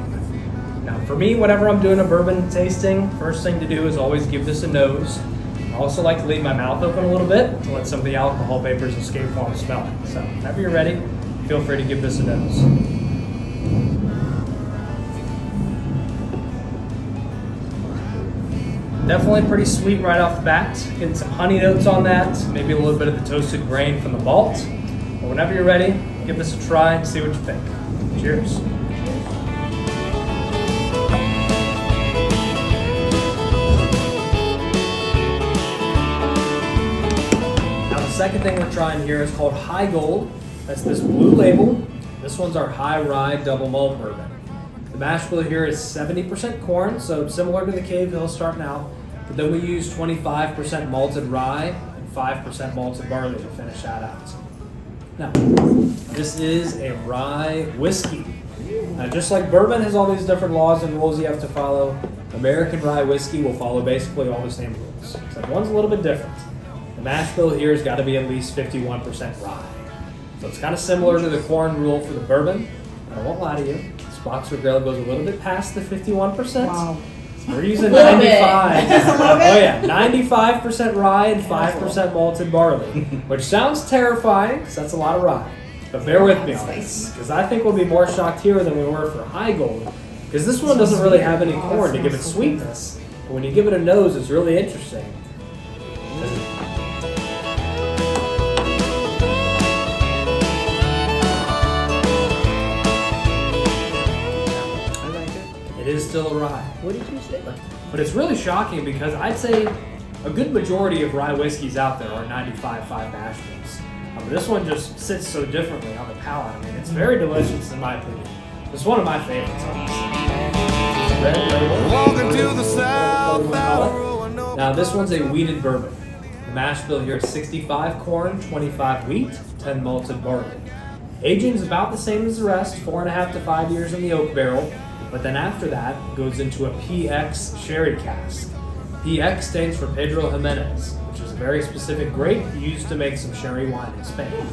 Now for me, whenever I'm doing a bourbon tasting, first thing to do is always give this a nose. I also like to leave my mouth open a little bit to let some of the alcohol vapors escape while I'm smelling. So whenever you're ready, feel free to give this a nose. Definitely pretty sweet right off the bat. Getting some honey notes on that, maybe a little bit of the toasted grain from the malt. But whenever you're ready, give this a try and see what you think. Cheers. Now the second thing we're trying here is called High Gold. That's this blue label. This one's our high rye double malt bourbon. The mash bill here is 70% corn, so similar to the Cave Hill starting out, but then we use 25% malted rye and 5% malted barley to finish that out. Now, this is a rye whiskey. Now, just like bourbon has all these different laws and rules you have to follow, American rye whiskey will follow basically all the same rules. Except one's a little bit different. The mash bill here has got to be at least 51% rye. So it's kind of similar to the corn rule for the bourbon. I won't lie to you. Boxer Grill goes a little bit past the 51%. Wow. We're using A little bit. 95. Just a little bit? Oh yeah, 95% rye and 5% malted barley, which sounds terrifying because that's a lot of rye. But bear with me on this, because I think we'll be more shocked here than we were for High Gold, because this one doesn't really have any corn to give it sweetness. But when you give it a nose, it's really interesting. It is still a rye. What did you say? But it's really shocking because I'd say a good majority of rye whiskeys out there are 95.5 mash bills. But this one just sits so differently on the palate. I mean, it's very delicious in my opinion. It's one of my favorites, honestly. Red label. Walking to the south. Now this one's a wheated bourbon. The mash bill here is 65 corn, 25 wheat, 10 malted barley. Aging's about the same as the rest, 4.5 to 5 years in the oak barrel. But then after that, goes into a PX sherry cask. PX stands for Pedro Jimenez, which is a very specific grape used to make some sherry wine in Spain.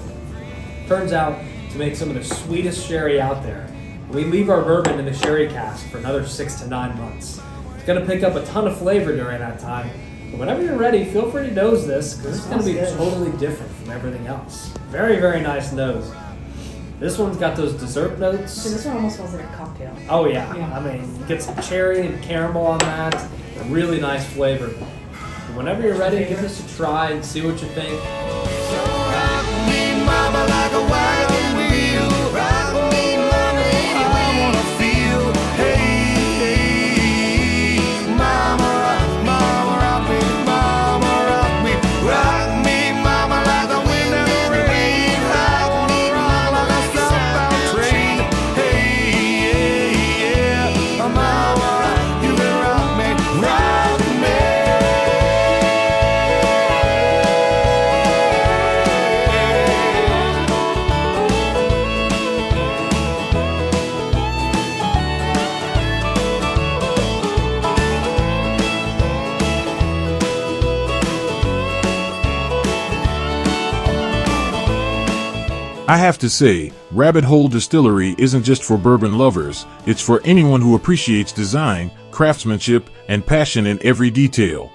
Turns out, to make some of the sweetest sherry out there, we leave our bourbon in the sherry cask for another 6 to 9 months. It's going to pick up a ton of flavor during that time. But whenever you're ready, feel free to nose this, because it's going to be totally different from everything else. Very, very nice nose. This one's got those dessert notes. So this one almost smells like a cocktail. Oh yeah. I mean, you get some cherry and caramel on that. A really nice flavor. But whenever you're ready, give this a try and see what you think. Rock me, mama, like a wagon wheel. Rock me, mama, I wanna feel. Hey, mama, rock me, mama, rock me. Rock me, mama, like the wind and the rain. I wanna rock like a southbound train. Hey, yeah, mama, you can rock me, rock me. I have to say, Rabbit Hole Distillery isn't just for bourbon lovers, it's for anyone who appreciates design, craftsmanship, and passion in every detail.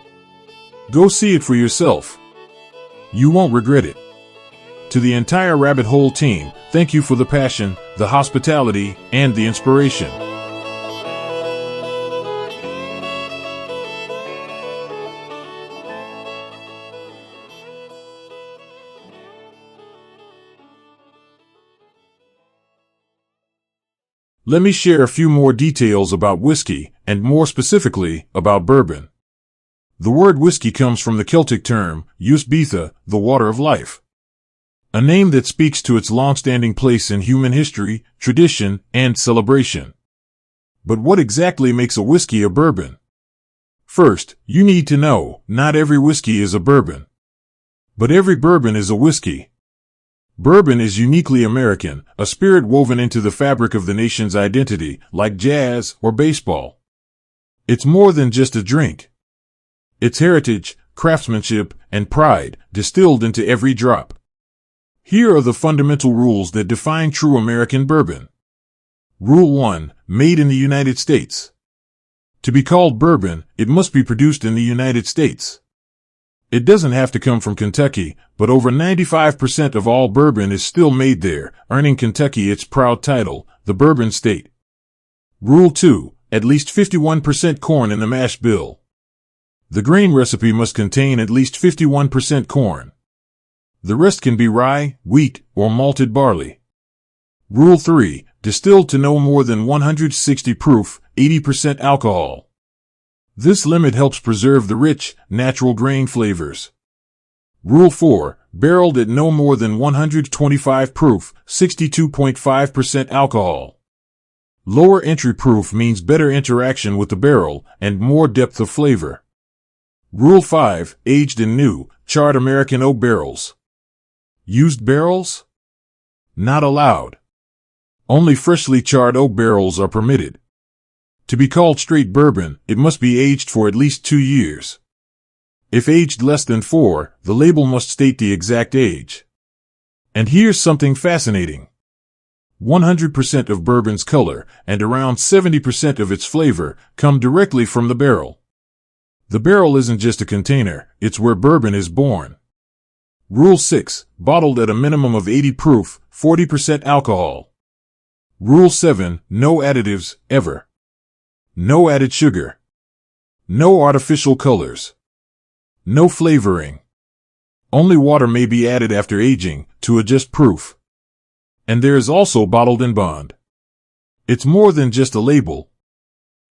Go see it for yourself. You won't regret it. To the entire Rabbit Hole team, thank you for the passion, the hospitality, and the inspiration. Let me share a few more details about whiskey, and more specifically, about bourbon. The word whiskey comes from the Celtic term, Jeptha, the water of life. A name that speaks to its long-standing place in human history, tradition, and celebration. But what exactly makes a whiskey a bourbon? First, you need to know, not every whiskey is a bourbon. But every bourbon is a whiskey. Bourbon is uniquely American, a spirit woven into the fabric of the nation's identity, like jazz or baseball. It's more than just a drink. It's heritage, craftsmanship, and pride, distilled into every drop. Here are the fundamental rules that define true American bourbon. Rule 1, made in the United States. To be called bourbon, it must be produced in the United States. It doesn't have to come from Kentucky, but over 95% of all bourbon is still made there, earning Kentucky its proud title, the Bourbon State. Rule 2, at least 51% corn in the mash bill. The grain recipe must contain at least 51% corn. The rest can be rye, wheat, or malted barley. Rule 3, distilled to no more than 160 proof, 80% alcohol. This limit helps preserve the rich, natural grain flavors. Rule 4, barreled at no more than 125 proof, 62.5% alcohol. Lower entry proof means better interaction with the barrel and more depth of flavor. Rule 5, aged in new, charred American oak barrels. Used barrels? Not allowed. Only freshly charred oak barrels are permitted. To be called straight bourbon, it must be aged for at least 2 years. If aged less than 4, the label must state the exact age. And here's something fascinating. 100% of bourbon's color and around 70% of its flavor come directly from the barrel. The barrel isn't just a container, it's where bourbon is born. Rule 6, bottled at a minimum of 80 proof, 40% alcohol. Rule 7, no additives, ever. No added sugar. No artificial colors. No flavoring. Only water may be added after aging to adjust proof. And there is also bottled in bond. It's more than just a label.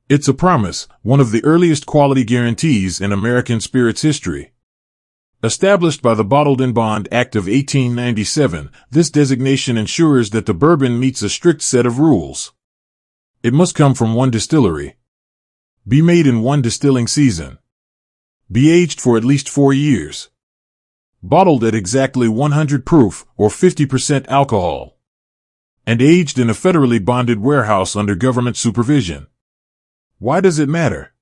It's a promise, one of the earliest quality guarantees in American spirits history. Established by the Bottled in Bond Act of 1897, this designation ensures that the bourbon meets a strict set of rules. It must come from one distillery. Be made in one distilling season. Be aged for at least 4 years. Bottled at exactly 100 proof or 50% alcohol. And aged in a federally bonded warehouse under government supervision. Why does it matter?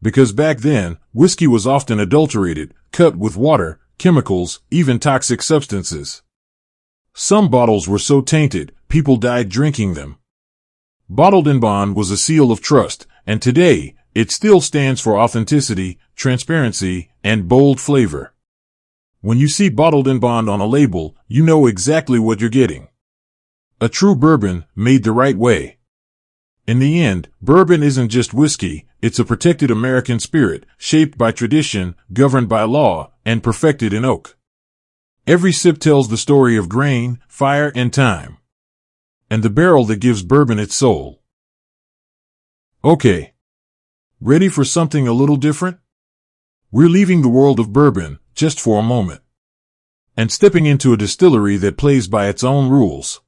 Because back then, whiskey was often adulterated, cut with water, chemicals, even toxic substances. Some bottles were so tainted, people died drinking them. Bottled in Bond was a seal of trust, and today, it still stands for authenticity, transparency, and bold flavor. When you see Bottled in Bond on a label, you know exactly what you're getting. A true bourbon, made the right way. In the end, bourbon isn't just whiskey, it's a protected American spirit, shaped by tradition, governed by law, and perfected in oak. Every sip tells the story of grain, fire, and time. And the barrel that gives bourbon its soul. Okay. Ready for something a little different? We're leaving the world of bourbon, just for a moment. And stepping into a distillery that plays by its own rules.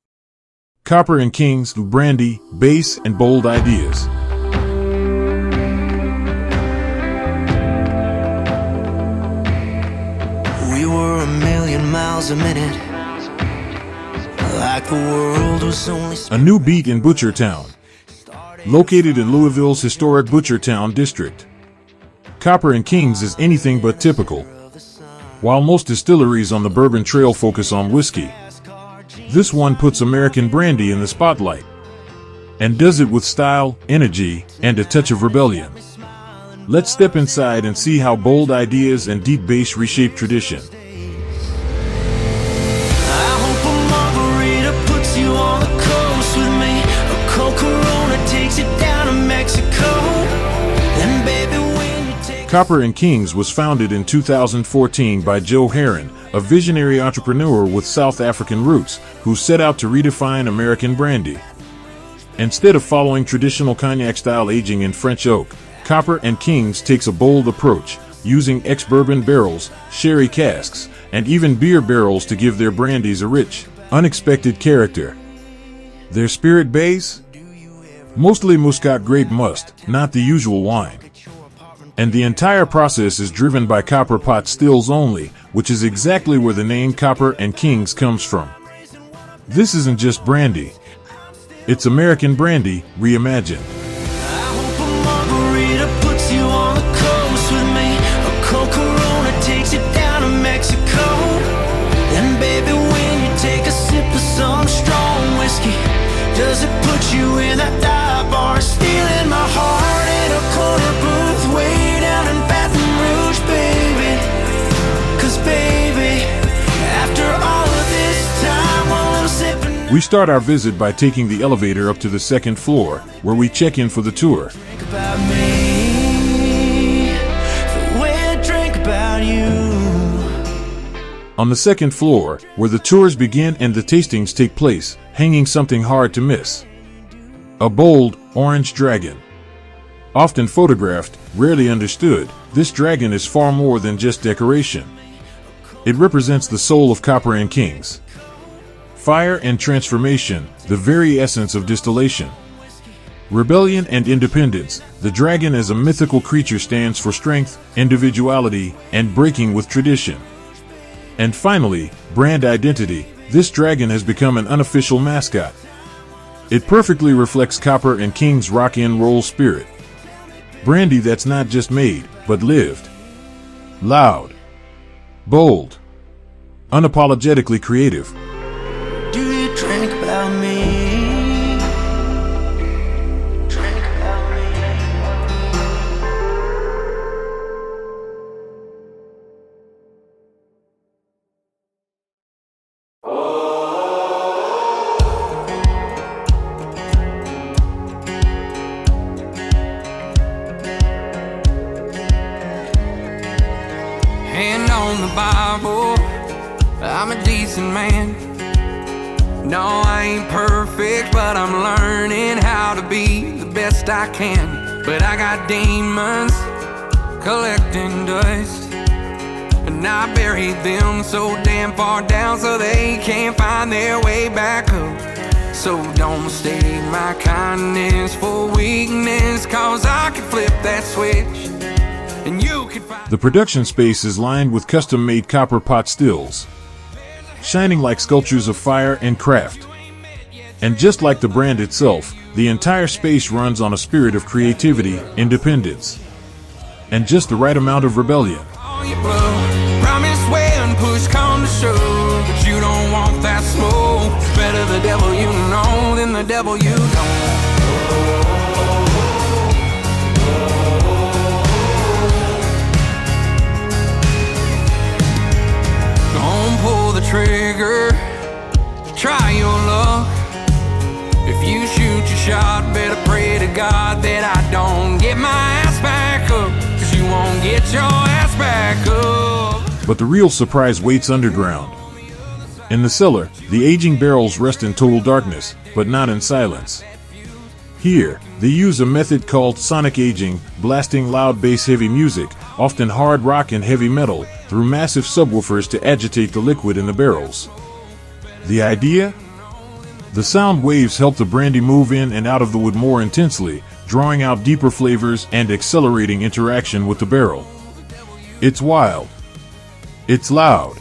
Copper and Kings, brandy, bass, and bold ideas. We were a million miles a minute, like the world was only... A new beat in Butchertown. Located in Louisville's historic Butchertown district. Copper and Kings is anything but typical. While most distilleries on the Bourbon Trail focus on whiskey, this one puts American brandy in the spotlight. And does it with style, energy, and a touch of rebellion. Let's step inside and see how bold ideas and deep bass reshape tradition. I hope a margarita puts you on the coast with me. A cold Corona takes you down to Mexico. And baby, when you take... Copper and Kings was founded in 2014 by Joe Heron, a visionary entrepreneur with South African roots, who set out to redefine American brandy. Instead of following traditional cognac-style aging in French oak, Copper and Kings takes a bold approach, using ex-bourbon barrels, sherry casks, and even beer barrels to give their brandies a rich, unexpected character. Their spirit base? Mostly Muscat grape must, not the usual wine. And the entire process is driven by copper pot stills only, which is exactly where the name Copper and Kings comes from. This isn't just brandy. It's American brandy, reimagined. I hope a margarita puts you on the coast with me. A cold Corona takes you down to Mexico. And baby, when you take a sip of some strong whiskey, does it put you in that dive bar, stealing my heart in a corner booth way down in Baton Rouge, baby? 'Cause baby, after all of this time, while I'm sipping... We start our visit by taking the elevator up to the second floor, where we check in for the tour. Think about me, the way I drink about you. On the second floor, where the tours begin and the tastings take place, hanging something hard to miss. A bold, orange dragon. Often photographed, rarely understood, this dragon is far more than just decoration. It represents the soul of Copper and Kings. Fire and transformation, the very essence of distillation. Rebellion and independence, the dragon as a mythical creature stands for strength, individuality, and breaking with tradition. And finally, brand identity, this dragon has become an unofficial mascot. It perfectly reflects Copper and King's rock and roll spirit. Brandy that's not just made, but lived. Loud. Bold. unapologetically creative. Do you drink about me? Drink about me. Hand on the Bible, I'm a decent man. No, I ain't perfect, but I'm learning how to be the best I can. But I got demons collecting dust, and I buried them so damn far down so they can't find their way back up. So don't mistake my kindness for weakness, cause I can flip that switch. And you can find The production space is lined with custom-made copper pot stills, shining like sculptures of fire and craft. And just like the brand itself, the entire space runs on a spirit of creativity, independence, and just the right amount of rebellion. all your blood. Promise when push come to shove, but you don't want that smoke. Better the devil you know than the devil you don't. Don't pull the trigger, try your luck. If you shoot your shot, better pray to God that I don't get my ass back up, 'cause you won't get your ass back up. But the real surprise waits underground. In the cellar, the aging barrels rest in total darkness, but not in silence. Here, they use a method called sonic aging, blasting loud bass-heavy music, often hard rock and heavy metal, through massive subwoofers to agitate the liquid in the barrels. The idea? The sound waves help the brandy move in and out of the wood more intensely, drawing out deeper flavors and accelerating interaction with the barrel. It's wild. It's loud.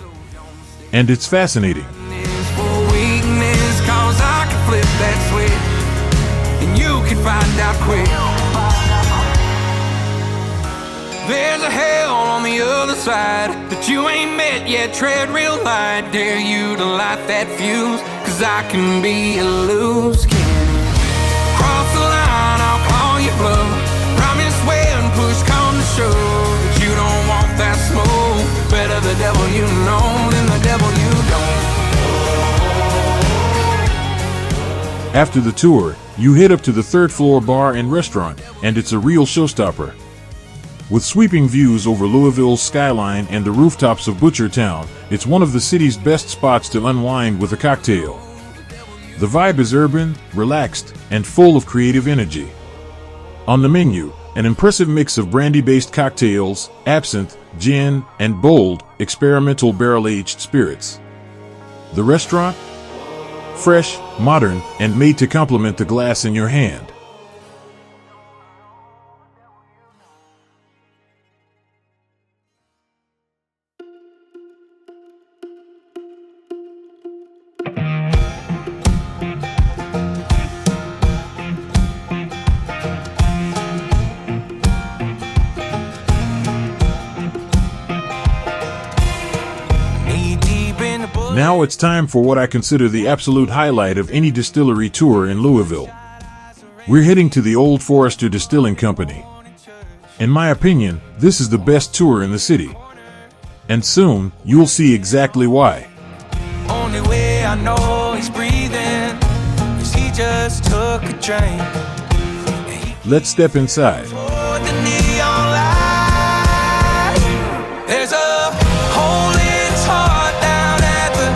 And it's fascinating. Is for weakness, 'cause I can flip that switch, and you can find out quick. There's a hell on the other side that you ain't met yet. Tread real light, dare you to light that fuse, 'cause I can be a loose cannon. Cross the line, I'll call you bluff. Promise when push come to shove, that you don't want that smoke. Better the devil you know than the devil you don't. After the tour, you head up to the third floor bar and restaurant, and it's a real showstopper. With sweeping views over Louisville's skyline and the rooftops of Butchertown, it's one of the city's best spots to unwind with a cocktail. The vibe is urban, relaxed, and full of creative energy. On the menu, an impressive mix of brandy-based cocktails, absinthe, gin, and bold, experimental barrel-aged spirits. The restaurant? Fresh, modern, and made to complement the glass in your hand. Now it's time for what I consider the absolute highlight of any distillery tour in Louisville. We're heading to the Old Forester Distilling Company. In my opinion, this is the best tour in the city. And soon, you'll see exactly why. Only way I know he's breathing is he just took a train. Let's step inside. Toward the neon light. There's a hole in his heart down at the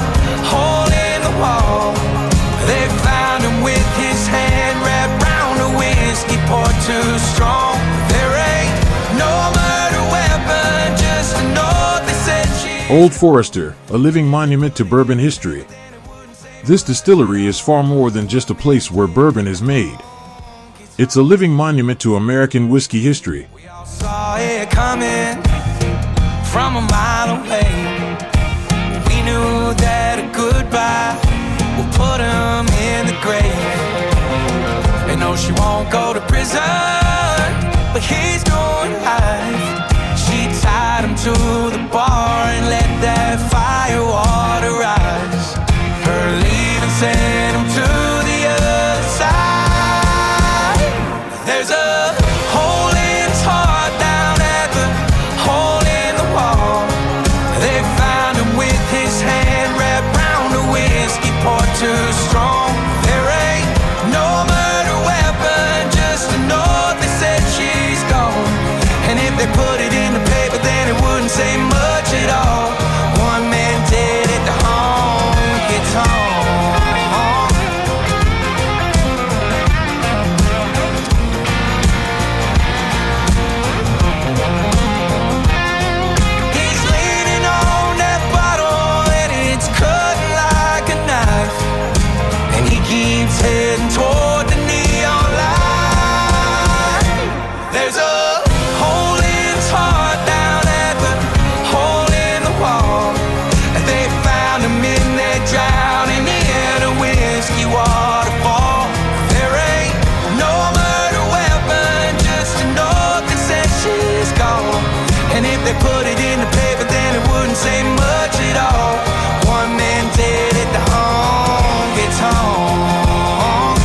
hole in the wall. They found him with his hand wrapped round a whiskey poured too strong. There ain't no murder weapon, just a note that said she. Old Forester, a living monument to bourbon history. This distillery is far more than just a place where bourbon is made. It's a living monument to American whiskey history. We all saw it coming from a mile away. We knew that a goodbye would put him in the grave. And no, she won't go to prison, but he's doing life. She tied him to the bar and let that fire water They put it in the paper, then it wouldn't say much at all. One man dead at the honky tonk.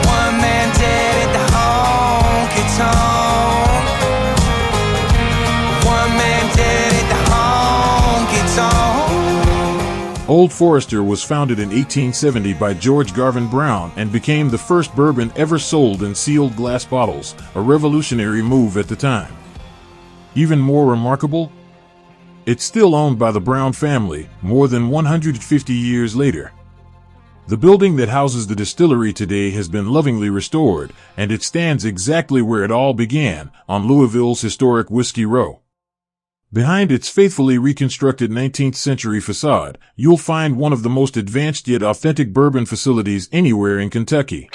One man dead at the honky tonk. One man dead at the honky tonk. Old Forester was founded in 1870 by George Garvin Brown and became the first bourbon ever sold in sealed glass bottles, a revolutionary move at the time. Even more remarkable, it's still owned by the Brown family more than 150 years later. The building that houses the distillery today has been lovingly restored, and it stands exactly where it all began, on Louisville's historic Whiskey Row. Behind its faithfully reconstructed 19th century facade, you'll find one of the most advanced yet authentic bourbon facilities anywhere in Kentucky.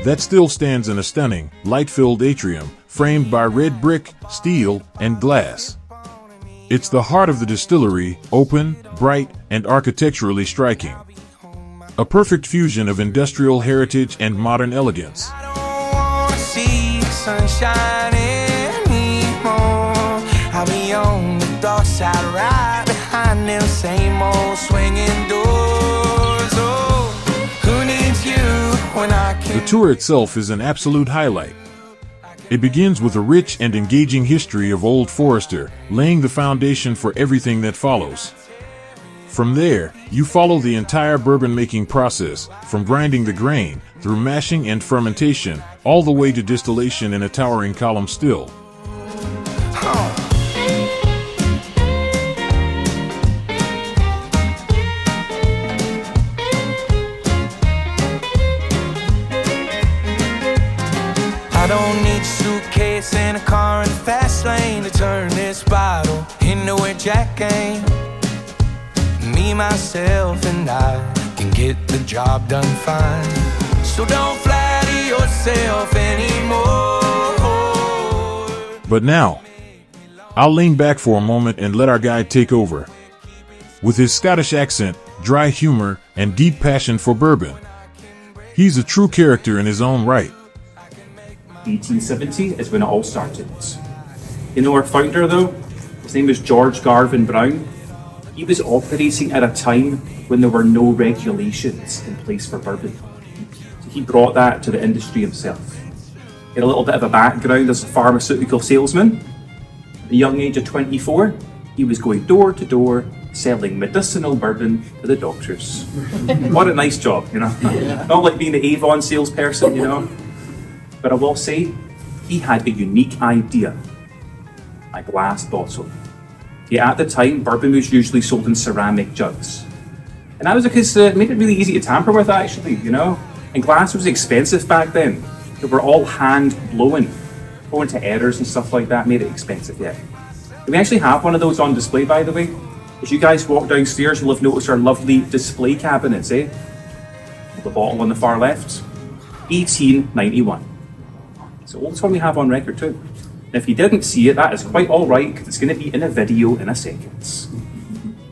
That still stands in a stunning, light-filled atrium, framed by red brick, steel, and glass. It's the heart of the distillery, open, bright, and architecturally striking. A perfect fusion of industrial heritage and modern elegance. I don't wanna see the sunshine anymore. I'll be on the dark side right behind them same old swinging doors. Oh, who needs you when I can? The tour itself is an absolute highlight. It begins with a rich and engaging history of Old Forester, laying the foundation for everything that follows. From there, you follow the entire bourbon-making process, from grinding the grain, through mashing and fermentation, all the way to distillation in a towering column still. I don't need a suitcase and a car in the fast lane to turn this bottle into a jack game. Me, myself, and I can get the job done fine. So don't flatter yourself anymore. But now, I'll lean back for a moment and let our guide take over. With his Scottish accent, dry humor, and deep passion for bourbon, he's a true character in his own right. 1870 is when it all started. You know our founder though? His name was George Garvin Brown. He was operating at a time when there were no regulations in place for bourbon. So he brought that to the industry himself. He had a little bit of a background as a pharmaceutical salesman. At the young age of 24, he was going door to door selling medicinal bourbon to the doctors. What a nice job, you know? Not like being the Avon salesperson, you know? But I will say, he had a unique idea. A glass bottle. Yeah, at the time, bourbon was usually sold in ceramic jugs. And that was because it made it really easy to tamper with, actually, you know? And glass was expensive back then. They were all hand blown. Going to errors and stuff like that made it expensive, yeah. And we actually have one of those on display, by the way. As you guys walk downstairs, you'll have noticed our lovely display cabinets, eh? The bottle on the far left, 1891. It's the oldest one we have on record too. And if you didn't see it, that is quite alright, because it's going to be in a video in a second.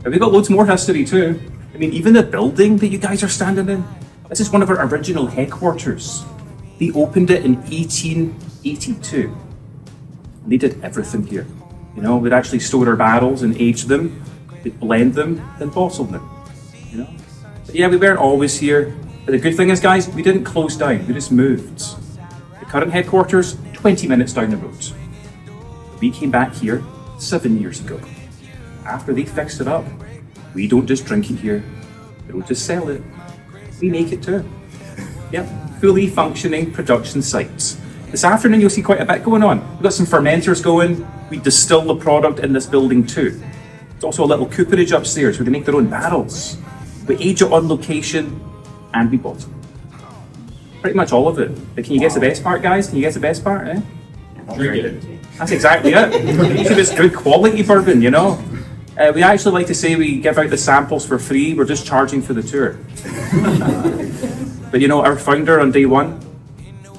And we've got loads more history too. I mean, even the building that you guys are standing in, this is one of our original headquarters. They opened it in 1882. And they did everything here. You know, we'd actually store our barrels and age them, we'd blend them, then bottle them. You know? But yeah, we weren't always here. But the good thing is, guys, we didn't close down, we just moved. The current headquarters, 20 minutes down the road. We came back here 7 years ago. After they fixed it up, we don't just drink it here, we don't just sell it, we make it too. Yep, fully functioning production sites. This afternoon you'll see quite a bit going on. We've got some fermenters going, we distill the product in this building too. There's also a little cooperage upstairs where they make their own barrels. We age it on location and we bottle. Pretty much all of it. But can you guess the best part, guys? Can you guess the best part, eh? Drink it. That's exactly it. It's good quality bourbon, you know. We actually like to say we give out the samples for free. We're just charging for the tour. But you know, our founder on day one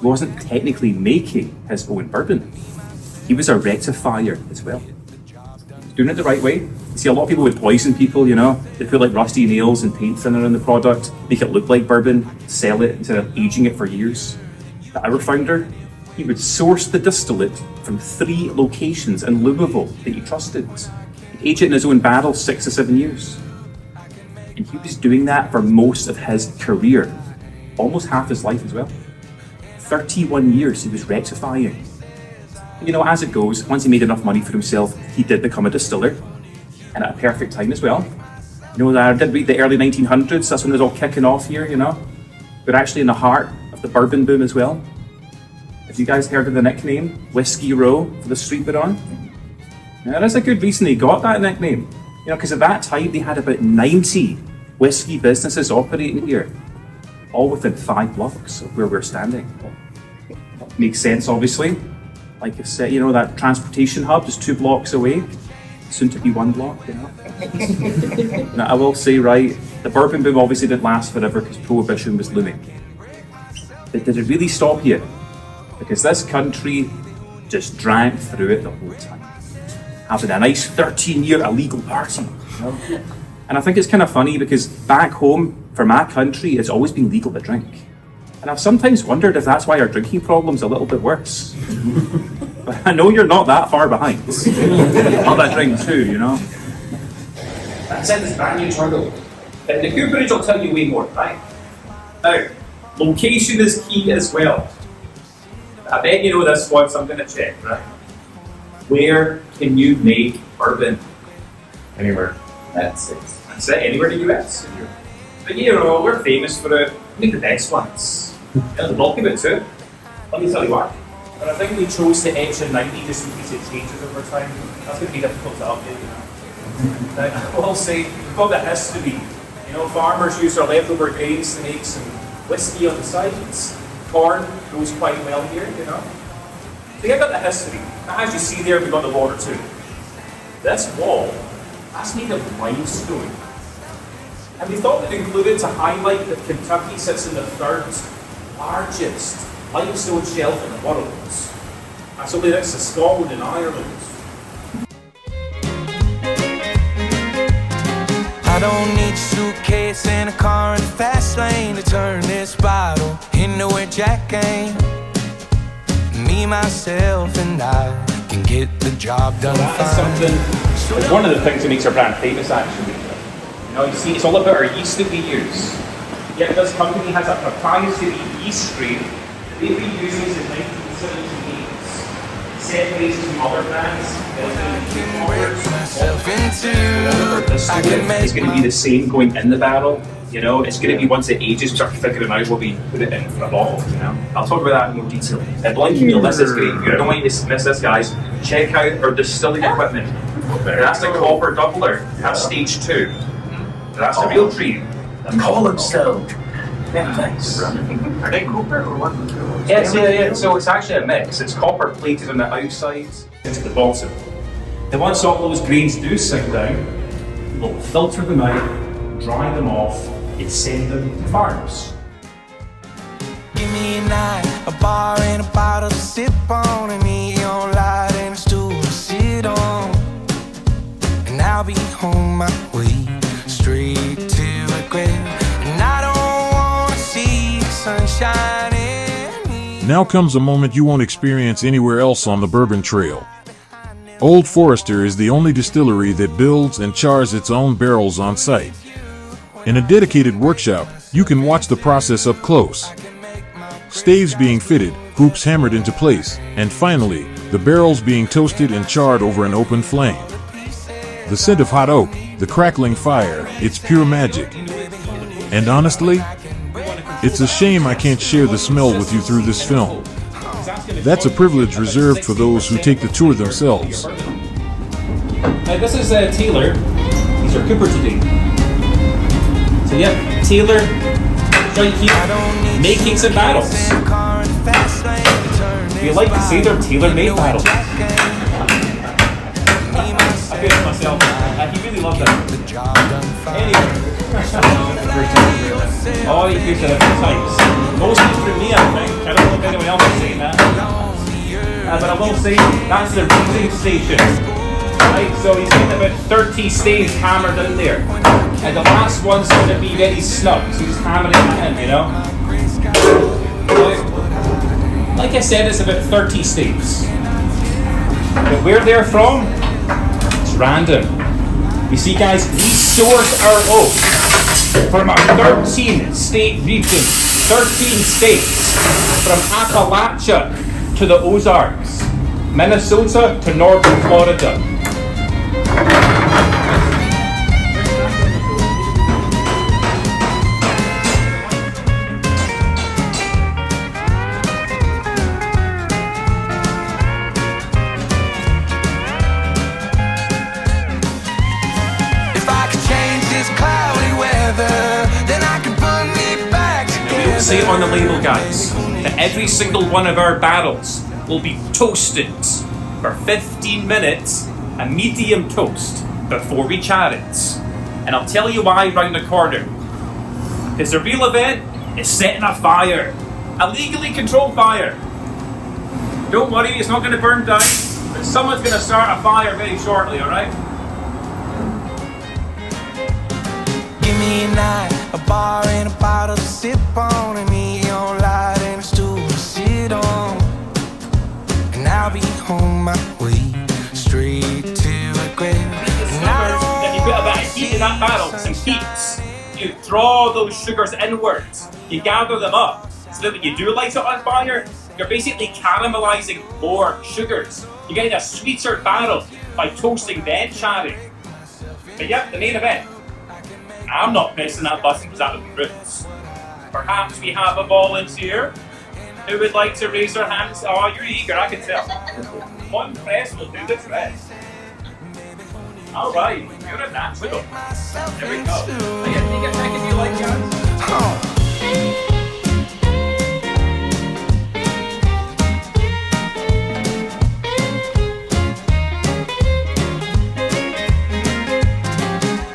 wasn't technically making his own bourbon. He was a rectifier as well. Doing it the right way, See, a lot of people would poison people, you know. They put like rusty nails and paint thinner in the product, make it look like bourbon, sell it instead of aging it for years. But our founder, he would source the distillate from 3 locations in Louisville that he trusted. He'd age it in his own barrel 6 to 7 years. And he was doing that for most of his career, almost half his life as well. 31 years he was rectifying. You know, as it goes, once he made enough money for himself, he did become a distiller. And at a perfect time as well. You know, I did read the early 1900s, that's when it was all kicking off here, you know. We're actually in the heart of the bourbon boom as well. Have you guys heard of the nickname Whiskey Row for the street we're on? Now, there's a good reason they got that nickname. You know, because at that time they had about 90 whiskey businesses operating here, all within 5 blocks of where we're standing. Makes sense, obviously. Like I said, you know, that transportation hub is 2 blocks away. Soon to be 1 block, you know. Now, I will say, right, the bourbon boom obviously didn't last forever because prohibition was looming. But did it really stop yet? Because this country just drank through it the whole time, having a nice 13-year illegal party. You know? And I think it's kind of funny because back home, for my country, it's always been legal to drink. And I've sometimes wondered if that's why our drinking problem's a little bit worse. But I know you're not that far behind. Not that drink too, you know. That's it, this brand new turtle. The cooperage will tell you way more, right? Now, location is key as well. I bet you know this one, so I'm going to check, right? Where can you make bourbon? Anywhere. That's it. That's it, anywhere in the US. But you know, we're famous for it. We make the best ones. There's a lot of it too. Let me tell you why. But I think we chose to etch in 90 just in case it changes over time. That's going to be difficult to update, you know. I will say, we've got the history. You know, farmers use their leftover grains to make some whiskey on the sides. Corn goes quite well here, you know. So you've got the history. Now, as you see there, we've got the water too. This wall, that's made of limestone. And we thought we'd include it to highlight that Kentucky sits in the 3rd largest limestone shelf in the world. That's only next to Scotland and Ireland. I don't need a suitcase and a car in the fast lane to turn this bottle into a Jack game. Me, myself, and I can get the job done. That's something. It's one of the things that makes our brand famous, actually. You know, you see, it's all about our yeast that we use. Yet this company has a proprietary yeast strain that they've been using since 1978. Separates from other brands. It's going to be the same going in the barrel. You know, it's going to be once it ages, we start figuring out what we put it in for a bottle. You know, I'll talk about that in more detail. Blind meal, this is great. I don't want you to miss this, guys. Check out our distilling equipment. That's the copper doubler. That's stage 2. That's the real treat. Column stone. Yeah, nice. Are they copper or what? Yeah. So it's actually a mix. It's copper plated on the outside into the bottom. And once all those grains do sink down, we'll filter them out, dry them off, and send them to farms. Give me a night, a bar and a bottle to sip on, a neon light and a stool to sit on, and I'll be on my way straight to a grave. And I don't want to see the sunshine in. Now comes a moment you won't experience anywhere else on the Bourbon Trail. Old Forester is the only distillery that builds and chars its own barrels on site. In a dedicated workshop, you can watch the process up close. Staves being fitted, hoops hammered into place, and finally, the barrels being toasted and charred over an open flame. The scent of hot oak, the crackling fire, it's pure magic. And honestly, it's a shame I can't share the smell with you through this film. That's a privilege reserved for those who take the tour themselves. This is Taylor. He's our cooper today. So yeah, Taylor, right here, making some barrels. We like to say they're tailor-made barrels. I feel it myself. He really loved that. Anyway. Oh, he used it a few times. Mostly for me, I think. I don't know if anyone else is saying that. But I will say, that's the reading station. Right, so he's getting about 30 staves hammered in there. And the last one's going to be very snug, so he's hammering that in, you know? Like I said, it's about 30 staves. But where they're from, it's random. You see, guys, these stores are owned from a 13-state region, 13 states, from Appalachia to the Ozarks, Minnesota to northern Florida. Say on the label, guys, that every single one of our barrels will be toasted for 15 minutes, a medium toast, before we char it. And I'll tell you why round the corner. Because the real event is setting a fire, a legally controlled fire. Don't worry, it's not going to burn down, but someone's going to start a fire very shortly, alright? Give me a night, a bar and a bottle to sip on, and me on light and a stool to sit on. And I'll be on my way straight to a grave. That you put a bit of heat in that barrel, some heat. You draw those sugars inwards. You gather them up, so that when you do light it on fire, you're basically caramelizing more sugars. You're getting a sweeter barrel by toasting then charring. But yep, the main event. I'm not pressing that button because that would be rude. Perhaps we have a volunteer who would like to raise their hands. Oh, you're eager, I can tell. One press will do the rest. Alright, you're a natural. There we go. Take it back if you like, guys.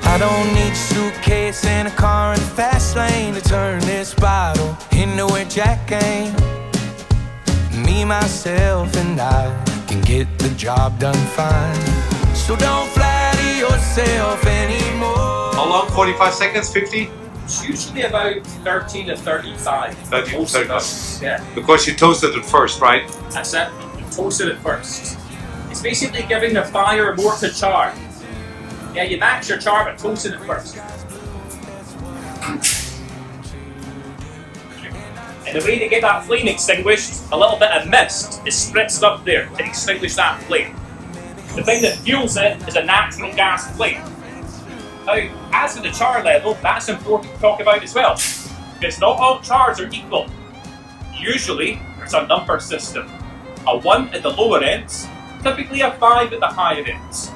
I don't need a suitcase and a car in the fast lane to turn this bottle into a jack game. Me, myself, and I can get the job done fine. So don't flatter yourself anymore. How long? 45 seconds? 50? It's usually about 30 to 35. 30 to 35. Yeah, Because you toasted it first, right? that's it. You toasted it first. It's basically giving the fire more to char. Yeah, you max your char, but toasted it first. And the way to get that flame extinguished, a little bit of mist is spritzed up there to extinguish that flame. The thing that fuels it is a natural gas flame. Now, as for the char level, that's important to talk about as well. Because not all chars are equal. Usually, there's a number system. A 1 at the lower ends, typically a 5 at the higher ends.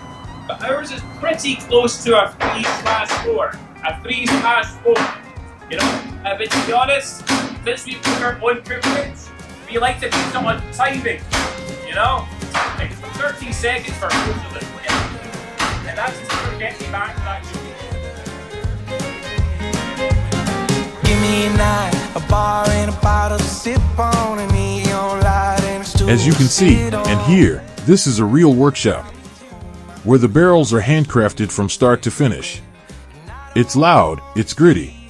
But ours is pretty close to a 3/4. A 3/4. You know, but to be honest, since we put our own privilege, we like to put it on timing. You know? Like 30 seconds for most of it. And that's just to get me back to that. Give me a night, a bar and a bottle to sip on, and me on light and a stool. As you can see and hear, this is a real workshop, where the barrels are handcrafted from start to finish. It's loud, it's gritty,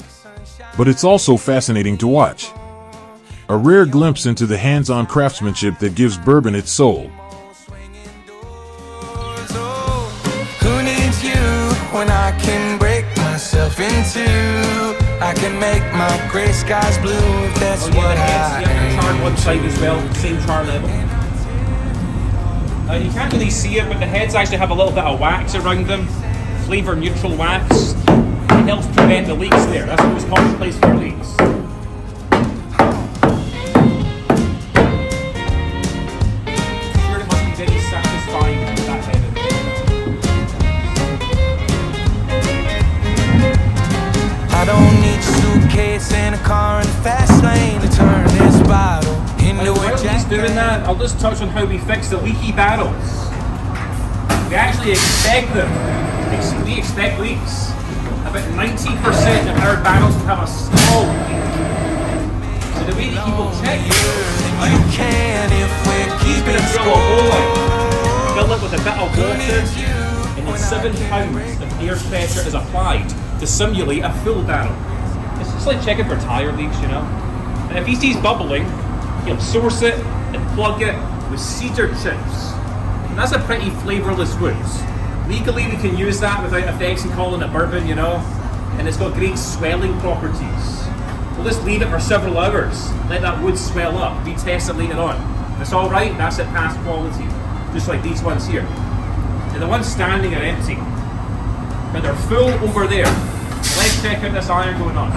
but it's also fascinating to watch. A rare glimpse into the hands-on craftsmanship that gives bourbon its soul. Who needs you when I can break myself in two? I can make my gray skies blue if that's what I You have am. charred one side as well, same char level. You can't really see it, but the heads actually have a little bit of wax around them. Flavor neutral wax. It helps prevent the leaks there. That's what was commonplace for leaks. Sure, it must be very satisfying with that head in there. I don't need a suitcase and a car in the fast lane to turn this bottle into a While jack. he's doing that, I'll just touch on how we fix the leaky barrels. We actually expect them. We expect leaks. About 90% of our barrels will have a small leak. So the way that people check You can if we're he's going keeping to drill a hole out, fill it with a bit of water, and then 7 pounds of air pressure is applied to simulate a full barrel. It's just like checking for tire leaks, you know. And if he sees bubbling, he'll source it and plug it with cedar chips. And that's a pretty flavourless wood. Legally, we can use that without effects and calling it bourbon, you know. And it's got great swelling properties. We'll just leave it for several hours, let that wood swell up, retest it later on. If it's alright, that's at past quality, just like these ones here. And the ones standing are empty, but they're full over there. Let's check out this iron going on.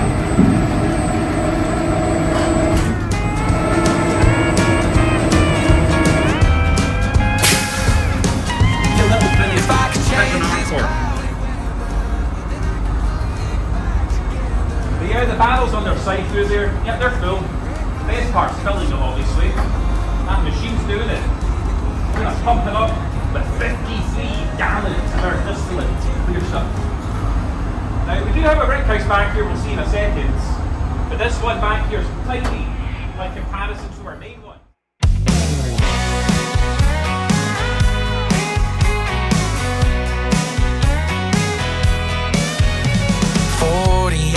A little tiny bit of an encore. But yeah, the barrels on their side through there, yeah, they're full. The best part's filling them, obviously. That machine's doing it. We're going to pump it up with 53 gallons of our distillate. Clear stuff. Now, we do have a rickhouse back here, we'll see in a second. But this one back here is tiny by comparison to our main one.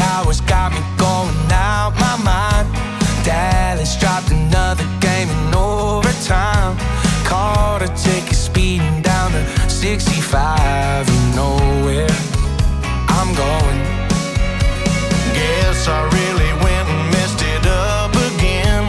Hours got me going out my mind. Dallas dropped another game in overtime. Caught a ticket speeding down to 65. You know where I'm going. Guess I really went and messed it up again.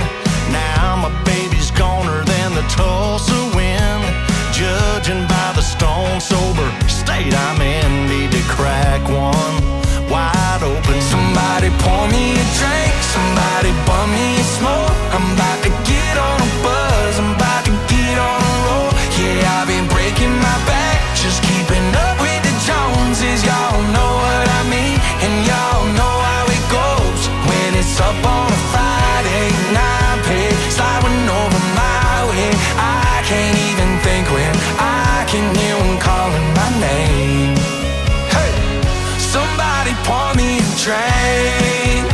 Now my baby's goner than the Tulsa wind. Judging by the stone sober state I'm in, need to crack one wide open. Somebody pour me a drink, somebody bum me a smoke. I'm about to get on a buzz, I'm about to get on a roll. Yeah, I've been breaking my back, just keeping up with the Joneses. Y'all know what I mean, and y'all know how it goes. When it's up on a Friday, 9 pay, sliding over my way. I can't even think when I can hear them calling my name. Hey, somebody pour me a drink,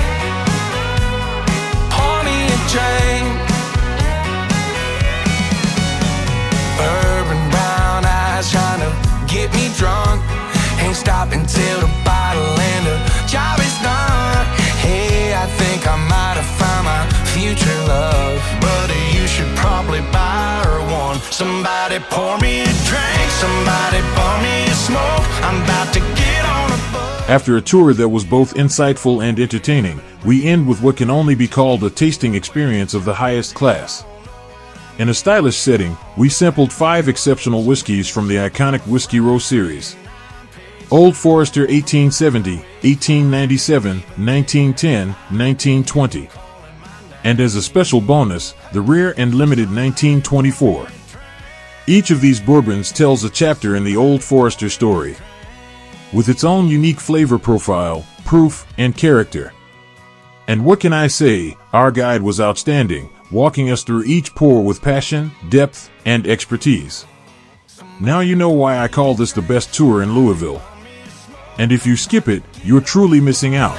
pour me a drink. Bourbon brown eyes trying to get me drunk. Ain't stopping till the bottle and the job is done. Hey, I think I might have found my future love. Buddy, you should probably buy her one. Somebody pour me a drink, somebody pour me a smoke. I'm about to get on a bus. After a tour that was both insightful and entertaining, we end with what can only be called a tasting experience of the highest class. In a stylish setting, we sampled 5 exceptional whiskeys from the iconic Whiskey Row series. Old Forester 1870, 1897, 1910, 1920. And as a special bonus, the rare and limited 1924. Each of these bourbons tells a chapter in the Old Forester story, with its own unique flavor profile, proof, and character. And what can I say, our guide was outstanding, walking us through each pour with passion, depth, and expertise. Now you know why I call this the best tour in Louisville. And if you skip it, you're truly missing out.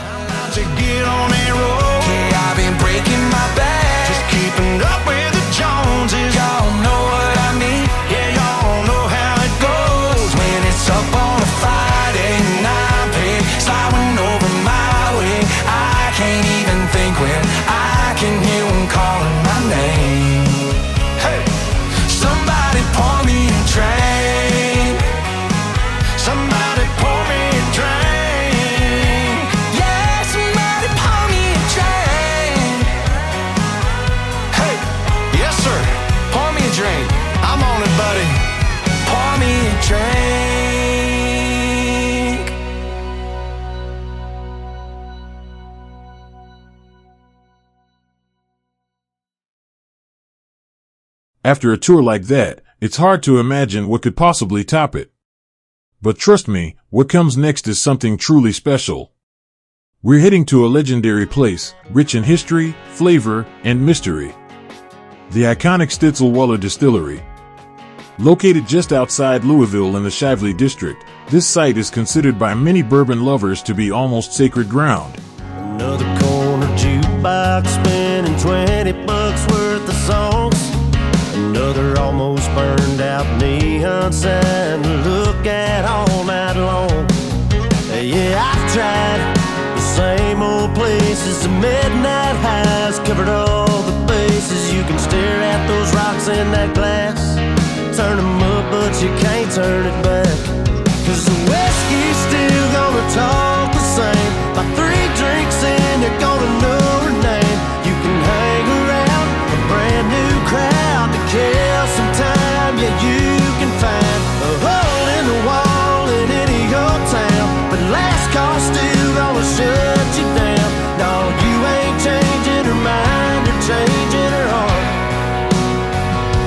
To get on a roll. Yeah, I've been breaking my back, Just keeping up with the Joneses. y'all know what I mean. Yeah, y'all know how it goes. When it's up on a Friday, 9 pay, sliding over my way. I can't even think when I can hear them calling my name. Hey, somebody pour me a drink, Somebody pour me a drink. yeah, somebody pour me a drink. Hey, yes sir, Pour me a drink, I'm on it, buddy. pour me a drink. After a tour like that, it's hard to imagine what could possibly top it. But trust me, what comes next is something truly special. We're heading to a legendary place, rich in history, flavor, and mystery. The iconic Stitzel-Weller Distillery. Located just outside Louisville in the Shively district, this site is considered by many bourbon lovers to be almost sacred ground. Another corner jukebox spinning $20 worth of songs. Another almost burned out neon neon sign to look at all night long. Yeah, I've tried the same old places, the midnight highs, covered all the bases. You can stare at those rocks in that glass, turn them up, but you can't turn it back. 'Cause the whiskey's still gonna talk the same. By 3 drinks in, you're gonna know her name. You can hang around a brand new crowd to kill some time. Yeah, you can find a hole in the wall in any old town, but last call still gonna shut you down. No, you ain't changing her mind or changing her heart.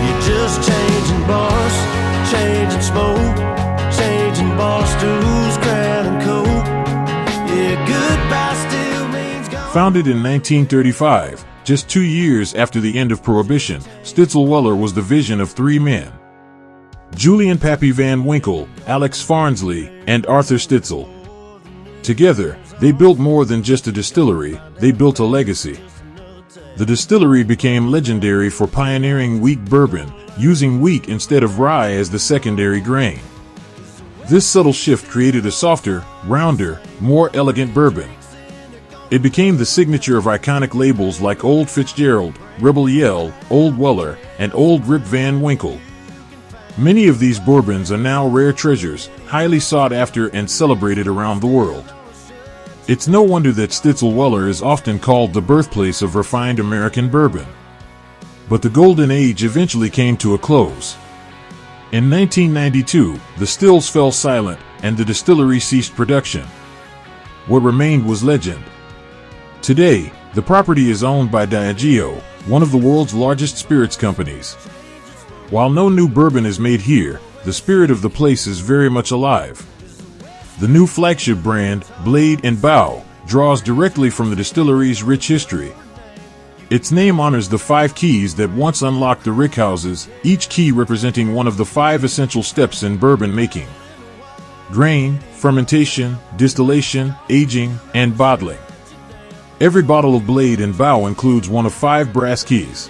You're just changing bars, changing smoke, changing bar stools, crown and coat. Yeah, goodbye still means gone. Founded in 1935, just 2 years after the end of Prohibition, Stitzel-Weller was the vision of 3 men: Julian Pappy Van Winkle, Alex Farnsley, and Arthur Stitzel. Together, they built more than just a distillery, they built a legacy. The distillery became legendary for pioneering wheat bourbon, using wheat instead of rye as the secondary grain. This subtle shift created a softer, rounder, more elegant bourbon. It became the signature of iconic labels like Old Fitzgerald, Rebel Yell, Old Weller, and Old Rip Van Winkle. Many of these bourbons are now rare treasures, highly sought after and celebrated around the world. It's no wonder that Stitzel-Weller is often called the birthplace of refined American bourbon. But the golden age eventually came to a close. In 1992, the stills fell silent and the distillery ceased production. What remained was legend. Today, the property is owned by Diageo, one of the world's largest spirits companies. While no new bourbon is made here, the spirit of the place is very much alive. The new flagship brand, Bulleit and Bow, draws directly from the distillery's rich history. Its name honors the 5 keys that once unlocked the Rickhouses, each key representing one of the 5 essential steps in bourbon making: grain, fermentation, distillation, aging, and bottling. Every bottle of Bulleit and Bow includes one of 5 brass keys.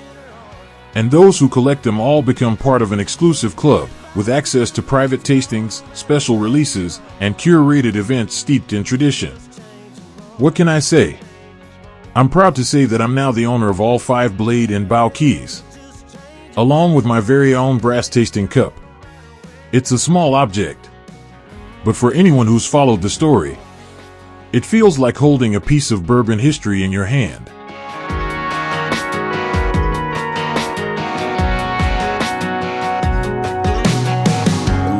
And those who collect them all become part of an exclusive club, with access to private tastings, special releases, and curated events steeped in tradition. What can I say? I'm proud to say that I'm now the owner of all 5 Bulleit and Bow keys, along with my very own brass tasting cup. It's a small object, but for anyone who's followed the story, it feels like holding a piece of bourbon history in your hand.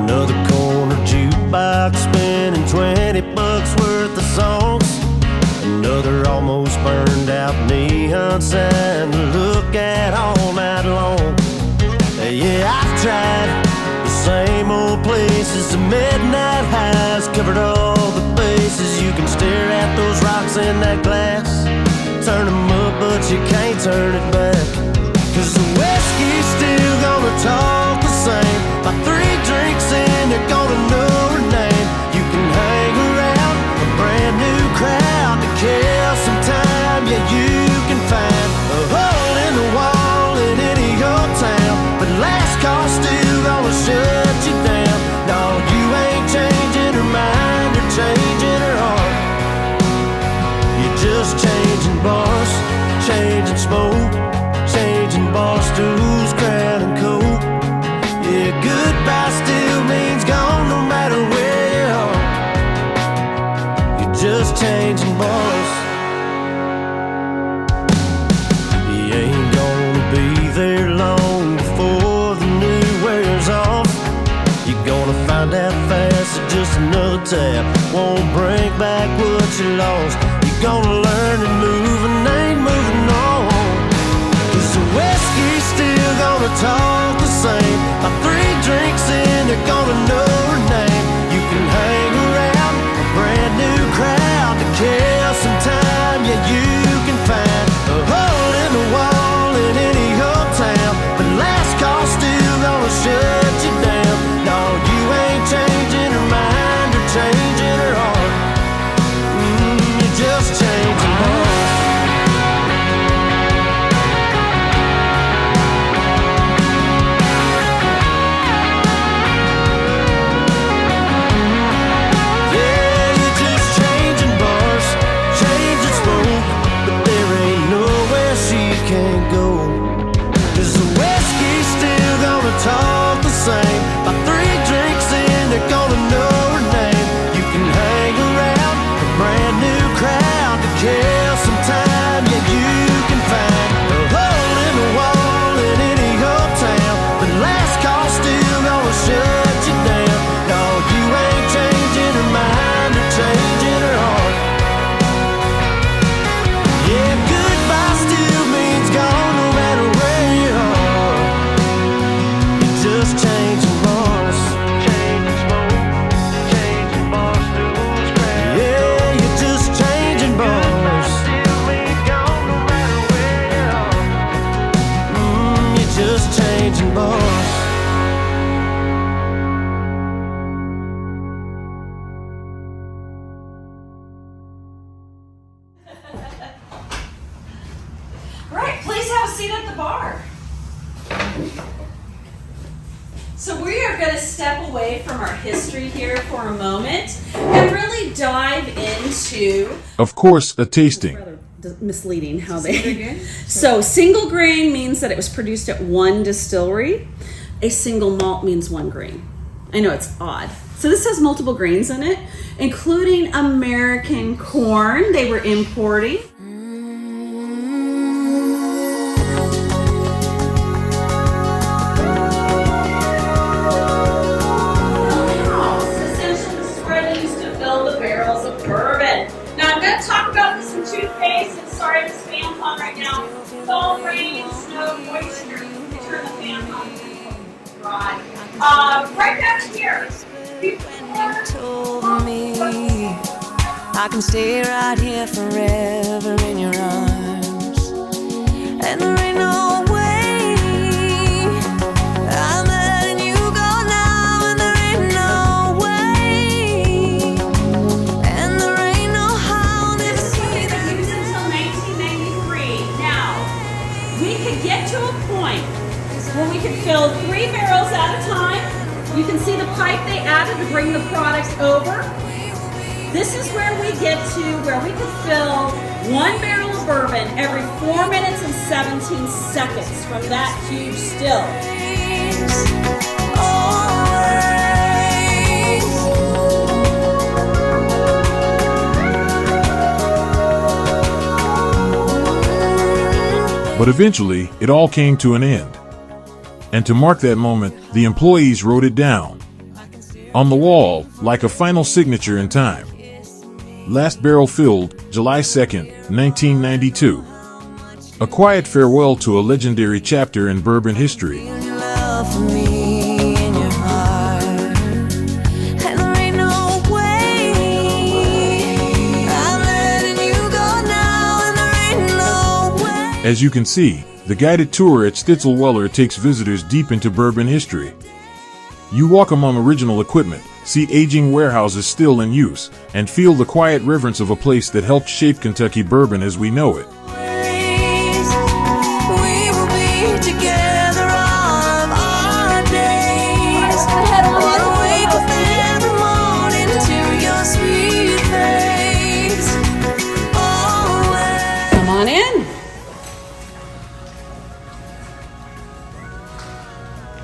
Another corner jukebox spinning $20 worth of songs. Another almost burned out neon sign to look at all night long. Yeah, I've tried the same old places, the midnight highs, covered all the bases. You can stare at those rocks in that glass, turn them up, but you can't turn it back. 'Cause the whiskey's still gonna talk the same. By 3 drinks in, you're gonna know her name. You can hang around a brand new crowd to kill some time. Yeah, you can find a hole in the wall in any old town, but last call still gonna shut you down. No, you ain't changing her mind or changing her heart. You're just changing bars, changing smoke, changing bar stools, crown and coat. Yeah, goodbye still means gone no matter where you are. You're just changing bars. You ain't gonna be there long before the new wears off. You're gonna find out fast that just another tap won't bring back what you lost. You're gonna learn to move and ain't moving on. 'Cause the whiskey's still gonna talk the same. By 3 drinks in, you're gonna know her name. You can hang around a brand new crowd to kill some time. Yeah, you can find a hole in the wall in any old town, but last call still gonna shut you down. No, you ain't changing her mind or changing her heart. You're just changing boss. Right, please have a seat at the bar. So we are going to step away from our history here for a moment and really dive into, Of course, a tasting. rather misleading how they. So single grain means that it was produced at one distillery. A single malt means one grain. I know it's odd. So this has multiple grains in it, including American corn they were importing. Essentially, this is where they used to fill the barrels of bourbon. Now I'm going to talk about this in toothpaste. And sorry, this fan's on right now. Fall, rain, snow, moisture. Turn the fan on. Right. Right back here. Told me I can stay right here forever in your arms, and there ain't no way I'm letting you go now, and there ain't no way, and there ain't no how to This is what see they that. used until 1993. Now, we could get to a point where we could fill 3 barrels at a time. You can see the pipe they added to bring the products over. This is where we get to where we could fill 1 barrel of bourbon every 4 minutes and 17 seconds from that huge still. But eventually, it all came to an end. And to mark that moment, the employees wrote it down on the wall like a final signature in time. Last barrel filled, July 2nd, 1992. A quiet farewell to a legendary chapter in bourbon history. Your love for me in your heart, and there ain't no way I'm letting you go now, and there ain't no way. As you can see, the guided tour at Stitzel-Weller takes visitors deep into bourbon history. You walk among original equipment, see aging warehouses still in use, and feel the quiet reverence of a place that helped shape Kentucky bourbon as we know it. We will be together all of our days. Wanna wake up every morning to your sweet face. Always. Come on in.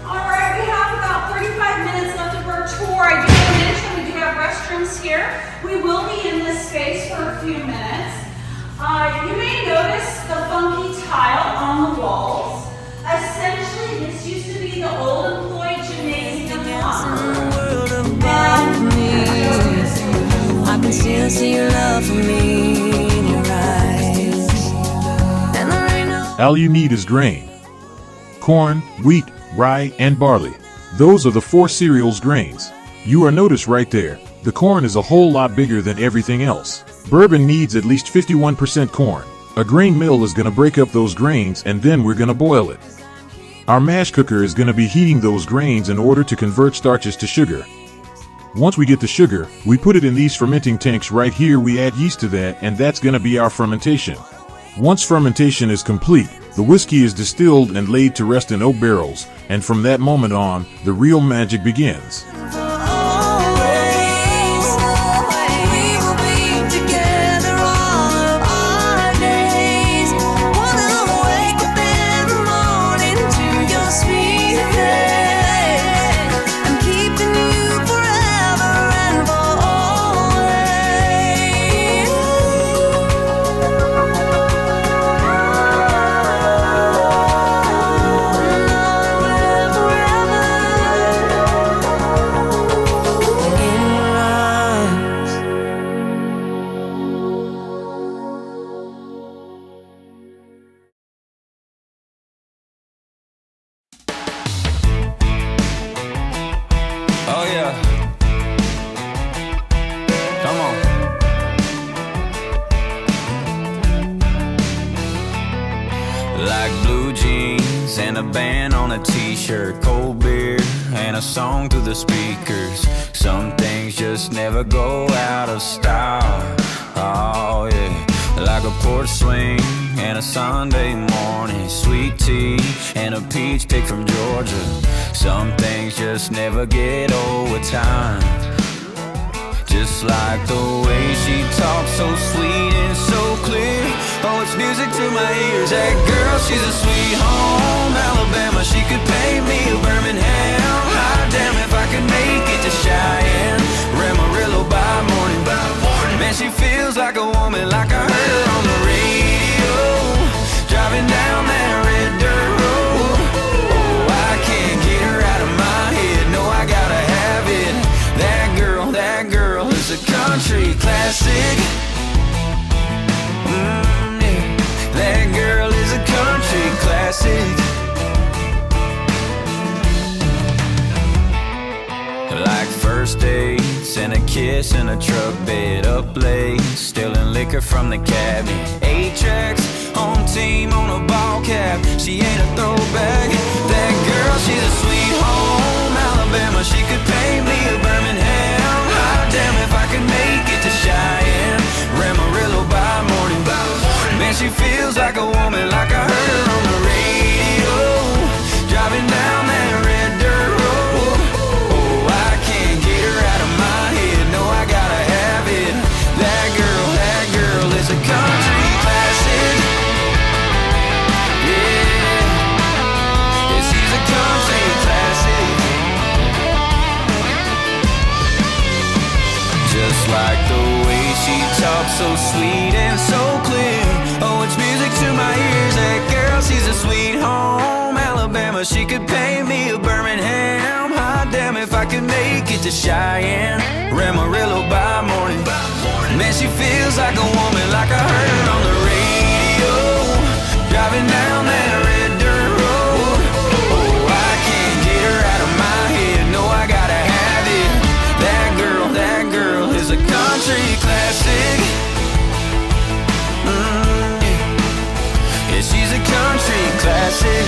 All right, we have about 35 minutes left of our tour. I do want to mention we do have restrooms here. We will be in this space for a few minutes. You may notice the funky tile on the walls. Essentially, this used to be the old employee gymnasium World above me, I can still see your love for me in your eyes, and there ain't no. All you need is grain. Corn, wheat, rye, and barley. Those are the 4 cereals grains. You are notice right there, the corn is a whole lot bigger than everything else. Bourbon needs at least 51% corn. A grain mill is going to break up those grains and then we're going to boil it. Our mash cooker is going to be heating those grains in order to convert starches to sugar. Once we get the sugar, we put it in these fermenting tanks right here. We add yeast to that, and that's going to be our fermentation. Once fermentation is complete, the whiskey is distilled and laid to rest in oak barrels, and from that moment on, the real magic begins. Oh yeah. Come on. Like blue jeans jeans and a band on a t-shirt, cold beer and a song through the speakers. Some things just never go out of style. Oh yeah, like a porch swing and a Sunday morning, sweet tea and a peach pick from Georgia. Some things just never get old with time. Just like the way she talks, so sweet and so clear. Oh, it's music to my ears. That girl, she's a sweet home Alabama. She could pay me a Birmingham. Hot damn if I could make it to Cheyenne. Ramarillo by morning. Man, she feels like a woman, like I heard her on the radio. Driving down that red dirt road. Oh, I can't get her out of my head. No, I gotta have it. That girl is a country classic. Yeah. That girl is a country classic. Like first dates and a kiss in a truck bed, up late, stealing liquor from the cabinet. 8 tracks, home team on a ball cap. She ain't a throwback. That girl, she's a sweet home Alabama. She could pay me a Birmingham. Hot damn if I could make it to Cheyenne. Ramarillo by morning. Man, she feels like a woman, like I heard her on the radio. Driving down that red dirt road. Oh, I can't get her out of my head. No, I gotta have it. That girl is a country classic. Yeah, she's a country classic. Just like the way she talks, so sweet and so clear. Oh, it's music to my ears. That girl, she's a sweet home Alabama. She could pay me a Birmingham. Hot damn if I could make it to Cheyenne. Ramarillo by morning. Man, she feels like a woman, like I heard her on the radio. Driving down that red dirt road. Oh, I can't get her out of my head. No, I gotta have it. That girl is a country classic. Yeah, she's a country classic.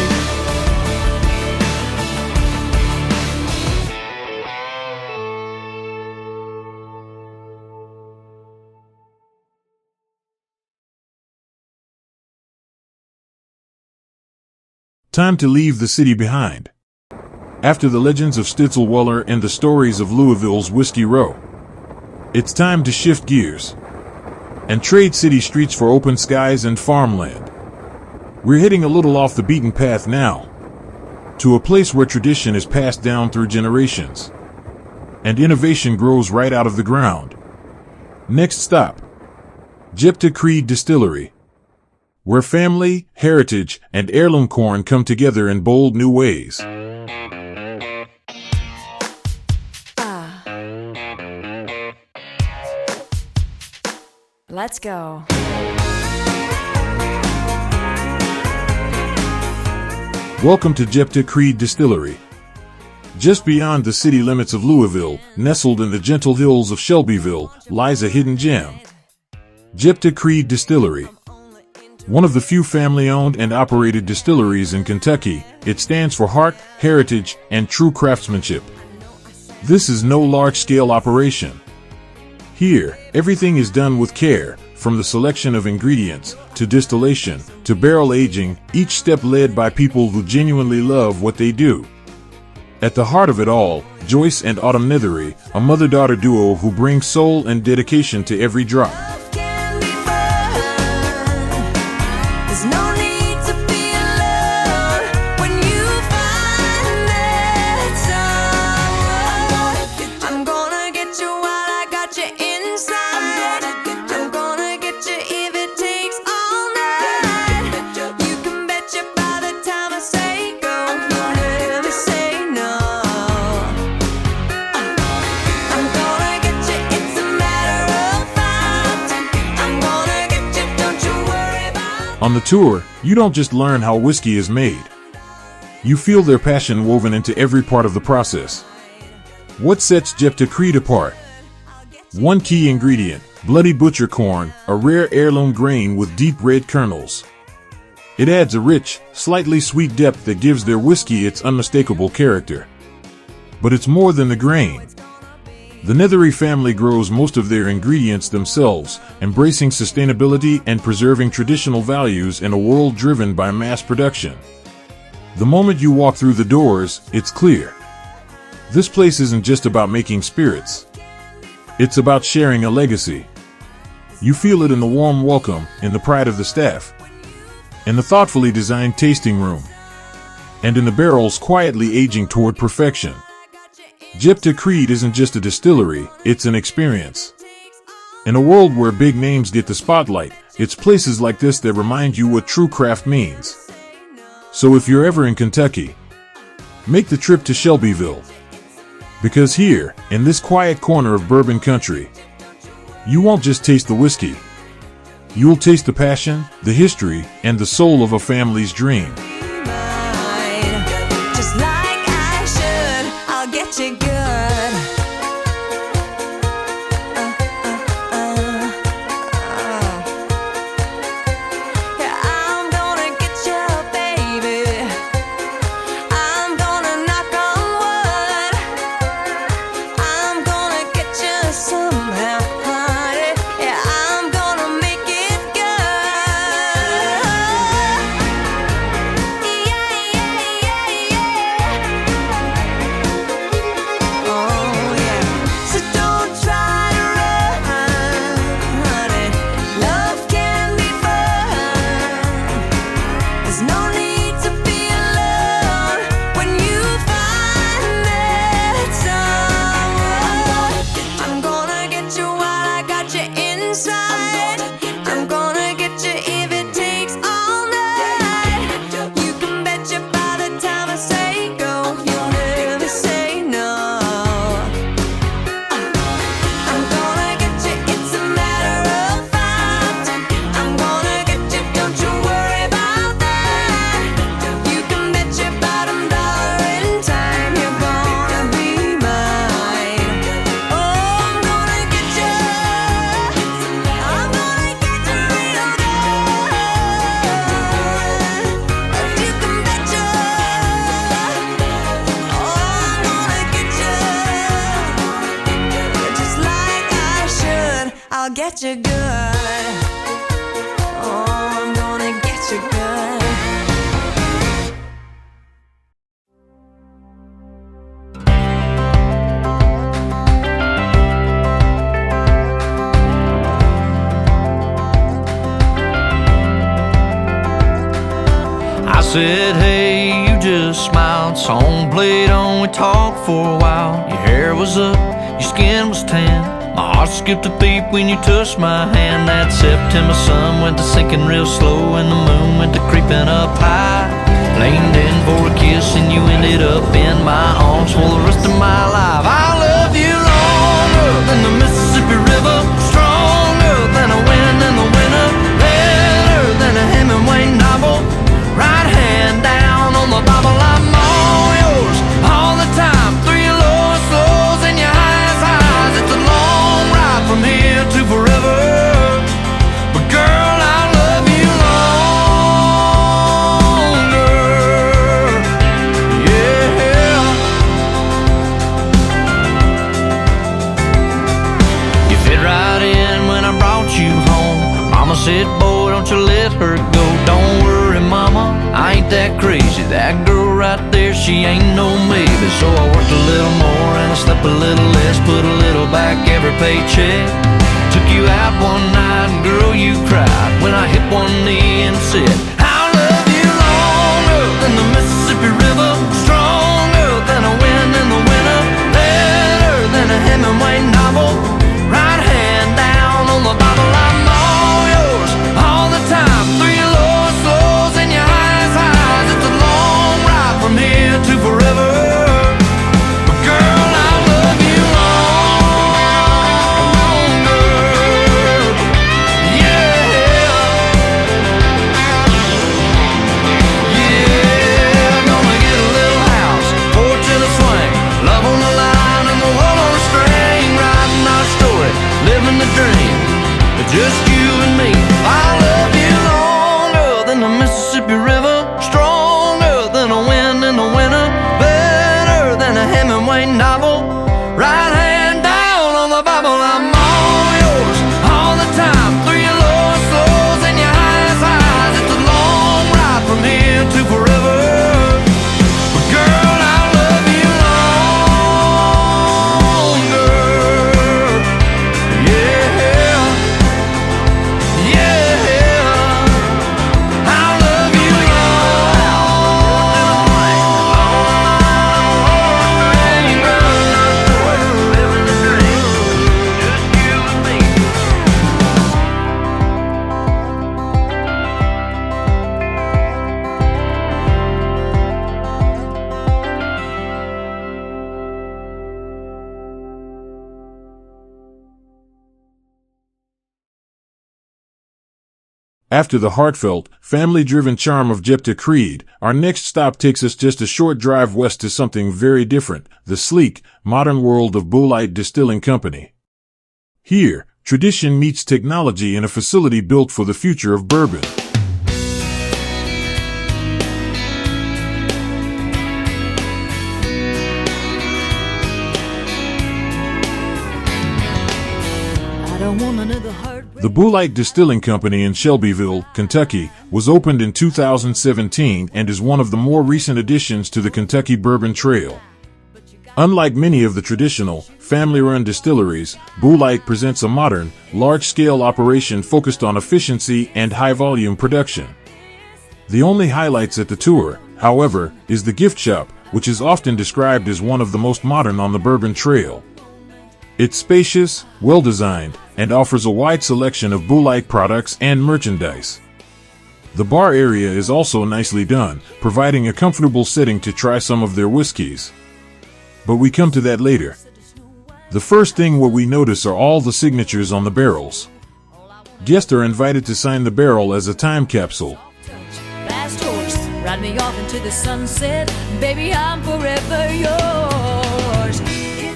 Time to leave the city behind. After the legends of Stitzel-Weller and the stories of Louisville's Whiskey Row, it's time to shift gears and trade city streets for open skies and farmland. We're heading a little off the beaten path now, to a place where tradition is passed down through generations, and innovation grows right out of the ground. Next stop, Jeptha Creed Distillery, where family, heritage, and heirloom corn come together in bold new ways. Let's go. Welcome to Jeptha Creed Distillery. Just beyond the city limits of Louisville, nestled in the gentle hills of Shelbyville, lies a hidden gem. Jeptha Creed Distillery. One of the few family-owned and operated distilleries in Kentucky, it stands for heart, heritage, and true craftsmanship. This is no large-scale operation. Here, everything is done with care, from the selection of ingredients, to distillation, to barrel aging, each step led by people who genuinely love what they do. At the heart of it all, Joyce and Autumn Nethery, a mother-daughter duo who bring soul and dedication to every drop. On the tour, you don't just learn how whiskey is made. You feel their passion woven into every part of the process. What sets Jeptha Creed apart? One key ingredient, bloody butcher corn, a rare heirloom grain with deep red kernels. It adds a rich, slightly sweet depth that gives their whiskey its unmistakable character. But it's more than the grain. The Nethery family grows most of their ingredients themselves, embracing sustainability and preserving traditional values in a world driven by mass production. The moment you walk through the doors, it's clear. This place isn't just about making spirits. It's about sharing a legacy. You feel it in the warm welcome, in the pride of the staff, in the thoughtfully designed tasting room, and in the barrels quietly aging toward perfection. Jeptha Creed isn't just a distillery, it's an experience. In a world where big names get the spotlight, it's places like this that remind you what true craft means. So if you're ever in Kentucky, make the trip to Shelbyville. Because here, in this quiet corner of bourbon country, you won't just taste the whiskey. You'll taste the passion, the history, and the soul of a family's dream. Just like I should, I'll get you good. Yeah, I'm gonna get you, baby. I'm gonna knock on wood. I'm gonna get you somehow, honey. Yeah, I'm gonna make it good. Yeah, yeah, yeah, yeah. Oh, yeah. So don't try to run, honey. Love can be fun. There's no need to be alone when you find that someone. I'm gonna get you while I got you inside. I'm gonna get you if it takes all night. You can bet you by the time I say go, you'll never say no. I'm gonna get you, it's a matter of fact. I'm gonna get you, don't you worry about that. You can bet your bottom dollar in time you're gonna be mine. Oh, I'm gonna get you. I'm gonna get you real good. You can bet you. Oh, I'm gonna get you. Just like I should, I'll get you good. Oh, I'm gonna get you good. I said, hey, you just smiled. Song played on, we talked for a while. Your hair was up, your skin was tan. My heart skipped a beat when you touched my hand. That September sun went to sinking real slow, and the moon went to creeping up high. Leaned in for a kiss, and you ended up in my arms for the rest of my life. I love you longer than the Mississippi River, stronger than a wind in the winter, better than a Hemingway novel. Right hand down on the Bible, I'm all yours all the time. Through your lowest lows and your highest highs. It's a long ride from here to forever. But girl, I love you longer. Yeah. You fit right in when I brought you home. Mama said, boy, don't you let her go. Don't worry, mama, I ain't that crazy. That girl right there, she ain't no maybe. So I worked a little more and I slept a little less, put a little back every paycheck. Took you out one night and girl, you cried when I hit one knee and said, I love you longer than the Mississippi River, stronger than a wind in the winter, better than a Hemingway novel. Right hand down on the Bible, I'm all yours all the time. Through your lowest lows and your highest highs. It's a long ride from here to forever. But girl, I love you longer. Yeah. After the heartfelt, family-driven charm of Jeptha Creed, our next stop takes us just a short drive west to something very different, the sleek, modern world of Bulleit Distilling Company. Here, tradition meets technology in a facility built for the future of bourbon. The Bulleit Distilling Company in Shelbyville, Kentucky, was opened in 2017 and is one of the more recent additions to the Kentucky Bourbon Trail. Unlike many of the traditional, family-run distilleries, Bulleit presents a modern, large-scale operation focused on efficiency and high-volume production. The only highlights at the tour, however, is the gift shop, which is often described as one of the most modern on the Bourbon Trail. It's spacious, well-designed, and offers a wide selection of Bulleit products and merchandise. The bar area is also nicely done, providing a comfortable setting to try some of their whiskeys. But we come to that later. The first thing what we notice are all the signatures on the barrels. Guests are invited to sign the barrel as a time capsule. Fast horse, ride me off into the sunset, baby, I'm forever yours.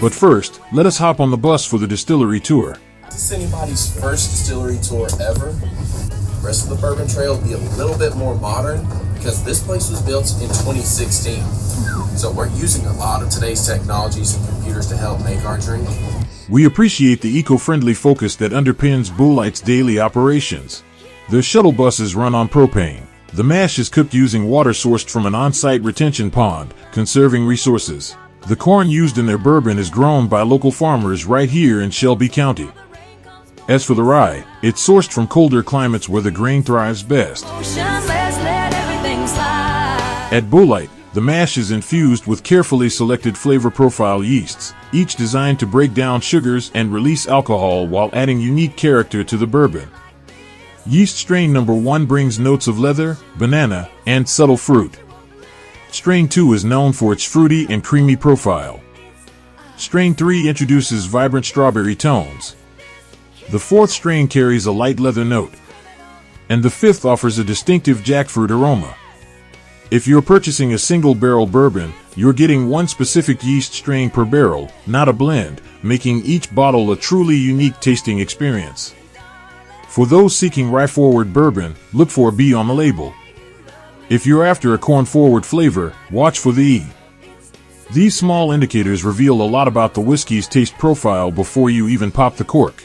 But first, let us hop on the bus for the distillery tour. This is anybody's first distillery tour ever. The rest of the Bourbon Trail will be a little bit more modern because this place was built in 2016. So we're using a lot of today's technologies and computers to help make our drink. We appreciate the eco-friendly focus that underpins Bulleit's daily operations. Their shuttle buses run on propane. The mash is cooked using water sourced from an on-site retention pond, conserving resources. The corn used in their bourbon is grown by local farmers right here in Shelby County. As for the rye, it's sourced from colder climates where the grain thrives best. At Bulleit, the mash is infused with carefully selected flavor profile yeasts, each designed to break down sugars and release alcohol while adding unique character to the bourbon. Yeast strain number 1 brings notes of leather, banana, and subtle fruit. Strain 2 is known for its fruity and creamy profile. Strain 3 introduces vibrant strawberry tones. The 4th strain carries a light leather note. And the 5th offers a distinctive jackfruit aroma. If you're purchasing a single barrel bourbon, you're getting one specific yeast strain per barrel, not a blend, making each bottle a truly unique tasting experience. For those seeking rye-forward bourbon, look for a B on the label. If you're after a corn-forward flavor, watch for the E. These small indicators reveal a lot about the whiskey's taste profile before you even pop the cork.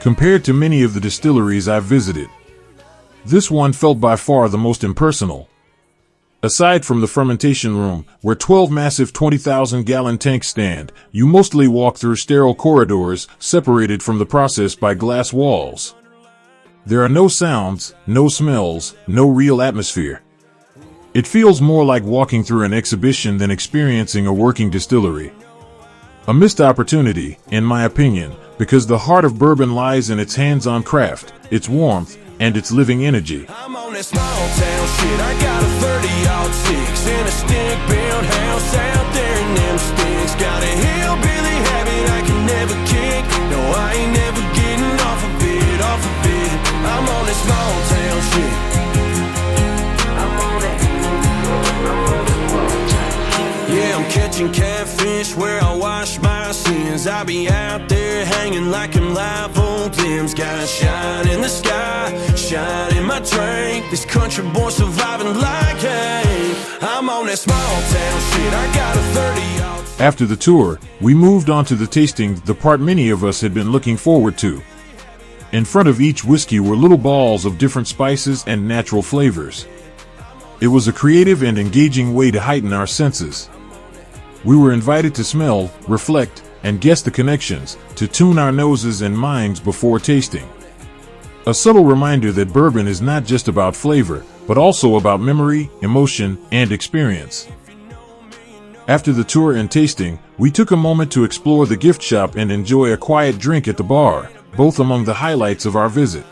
Compared to many of the distilleries I've visited, this one felt by far the most impersonal. Aside from the fermentation room, where 12 massive 20,000-gallon tanks stand, you mostly walk through sterile corridors, separated from the process by glass walls. There are no sounds, no smells, no real atmosphere. It feels more like walking through an exhibition than experiencing a working distillery. A missed opportunity, in my opinion, because the heart of bourbon lies in its hands-on craft, its warmth, and its living energy. I'm on that small town shit. I got a 30-06 in a stick-built house out there in them sticks. Got a hillbilly habit I can never kick. No, I ain't never getting off of it, off of it. I'm on that small town shit. I'm on that. Yeah, I'm catching catfish where I wash my sins. I be out there hanging like I'm live on limbs. Got a shine in the sky, shine in my drink. This country boy surviving like hey. I'm on that small town shit. I got a 30. After the tour, we moved on to the tasting, the part many of us had been looking forward to. In front of each whiskey were little balls of different spices and natural flavors. It was a creative and engaging way to heighten our senses. We were invited to smell, reflect, and guess the connections, to tune our noses and minds before tasting. A subtle reminder that bourbon is not just about flavor, but also about memory, emotion, and experience. After the tour and tasting, we took a moment to explore the gift shop and enjoy a quiet drink at the bar, both among the highlights of our visit.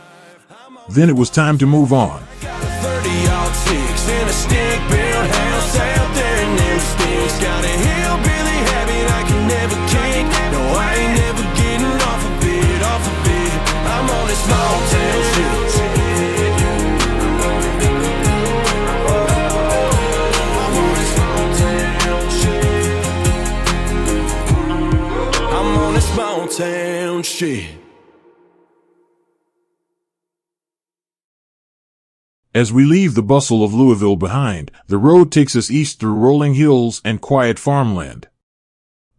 Then it was time to move on. 30-06 and a stick-built house out there in them sticks. Got a hillbilly habit I can never kick. No, I ain't never getting off of it, off of it. I'm on this small town shit. I'm on this small town shit. I'm on this small town shit. As we leave the bustle of Louisville behind, the road takes us east through rolling hills and quiet farmland.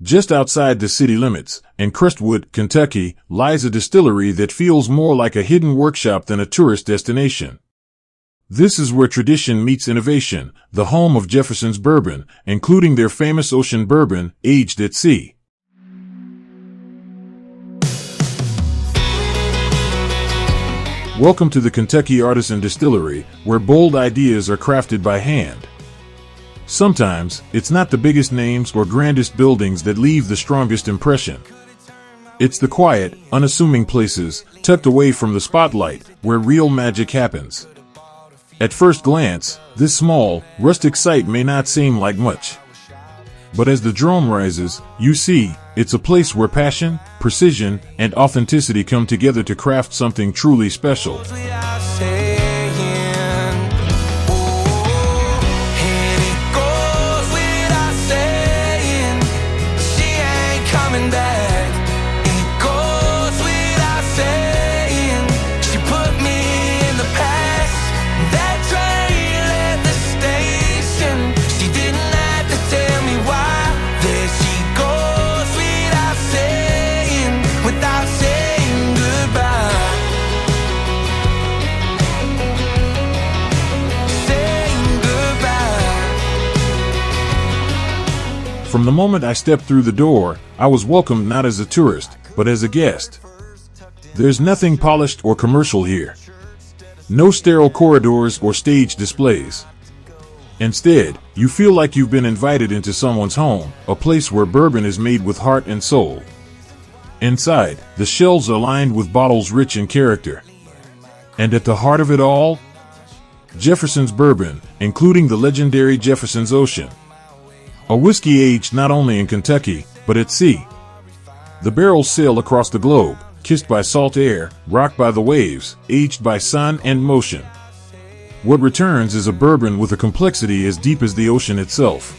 Just outside the city limits, in Crestwood, Kentucky, lies a distillery that feels more like a hidden workshop than a tourist destination. This is where tradition meets innovation, the home of Jefferson's bourbon, including their famous ocean bourbon, aged at sea. Welcome to the Kentucky Artisan Distillery, where bold ideas are crafted by hand. Sometimes, it's not the biggest names or grandest buildings that leave the strongest impression. It's the quiet, unassuming places, tucked away from the spotlight, where real magic happens. At first glance, this small, rustic site may not seem like much. But as the drone rises, you see, it's a place where passion, precision, and authenticity come together to craft something truly special. From the moment I stepped through the door, I was welcomed not as a tourist, but as a guest. There's nothing polished or commercial here. No sterile corridors or stage displays. Instead, you feel like you've been invited into someone's home, a place where bourbon is made with heart and soul. Inside, the shelves are lined with bottles rich in character. And at the heart of it all, Jefferson's bourbon, including the legendary Jefferson's Ocean. A whiskey aged not only in Kentucky, but at sea. The barrels sail across the globe, kissed by salt air, rocked by the waves, aged by sun and motion. What returns is a bourbon with a complexity as deep as the ocean itself.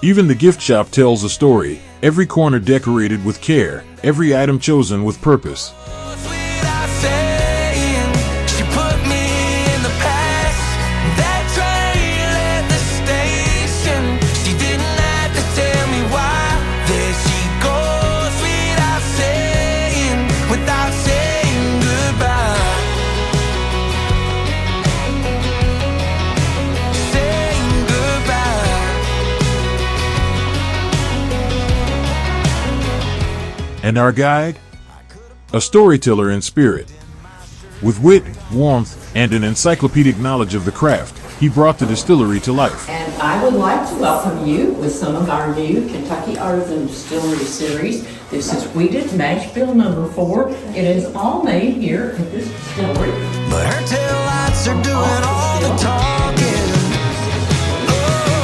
Even the gift shop tells a story, every corner decorated with care, every item chosen with purpose. And our guide? A storyteller in spirit. With wit, warmth, and an encyclopedic knowledge of the craft, he brought the distillery to life. And I would like to welcome you with some of our new Kentucky Artisan Distillery series. This is Wheated Mash Bill number 4. It is all made here at this distillery. But her taillights are doing all the talking. Oh,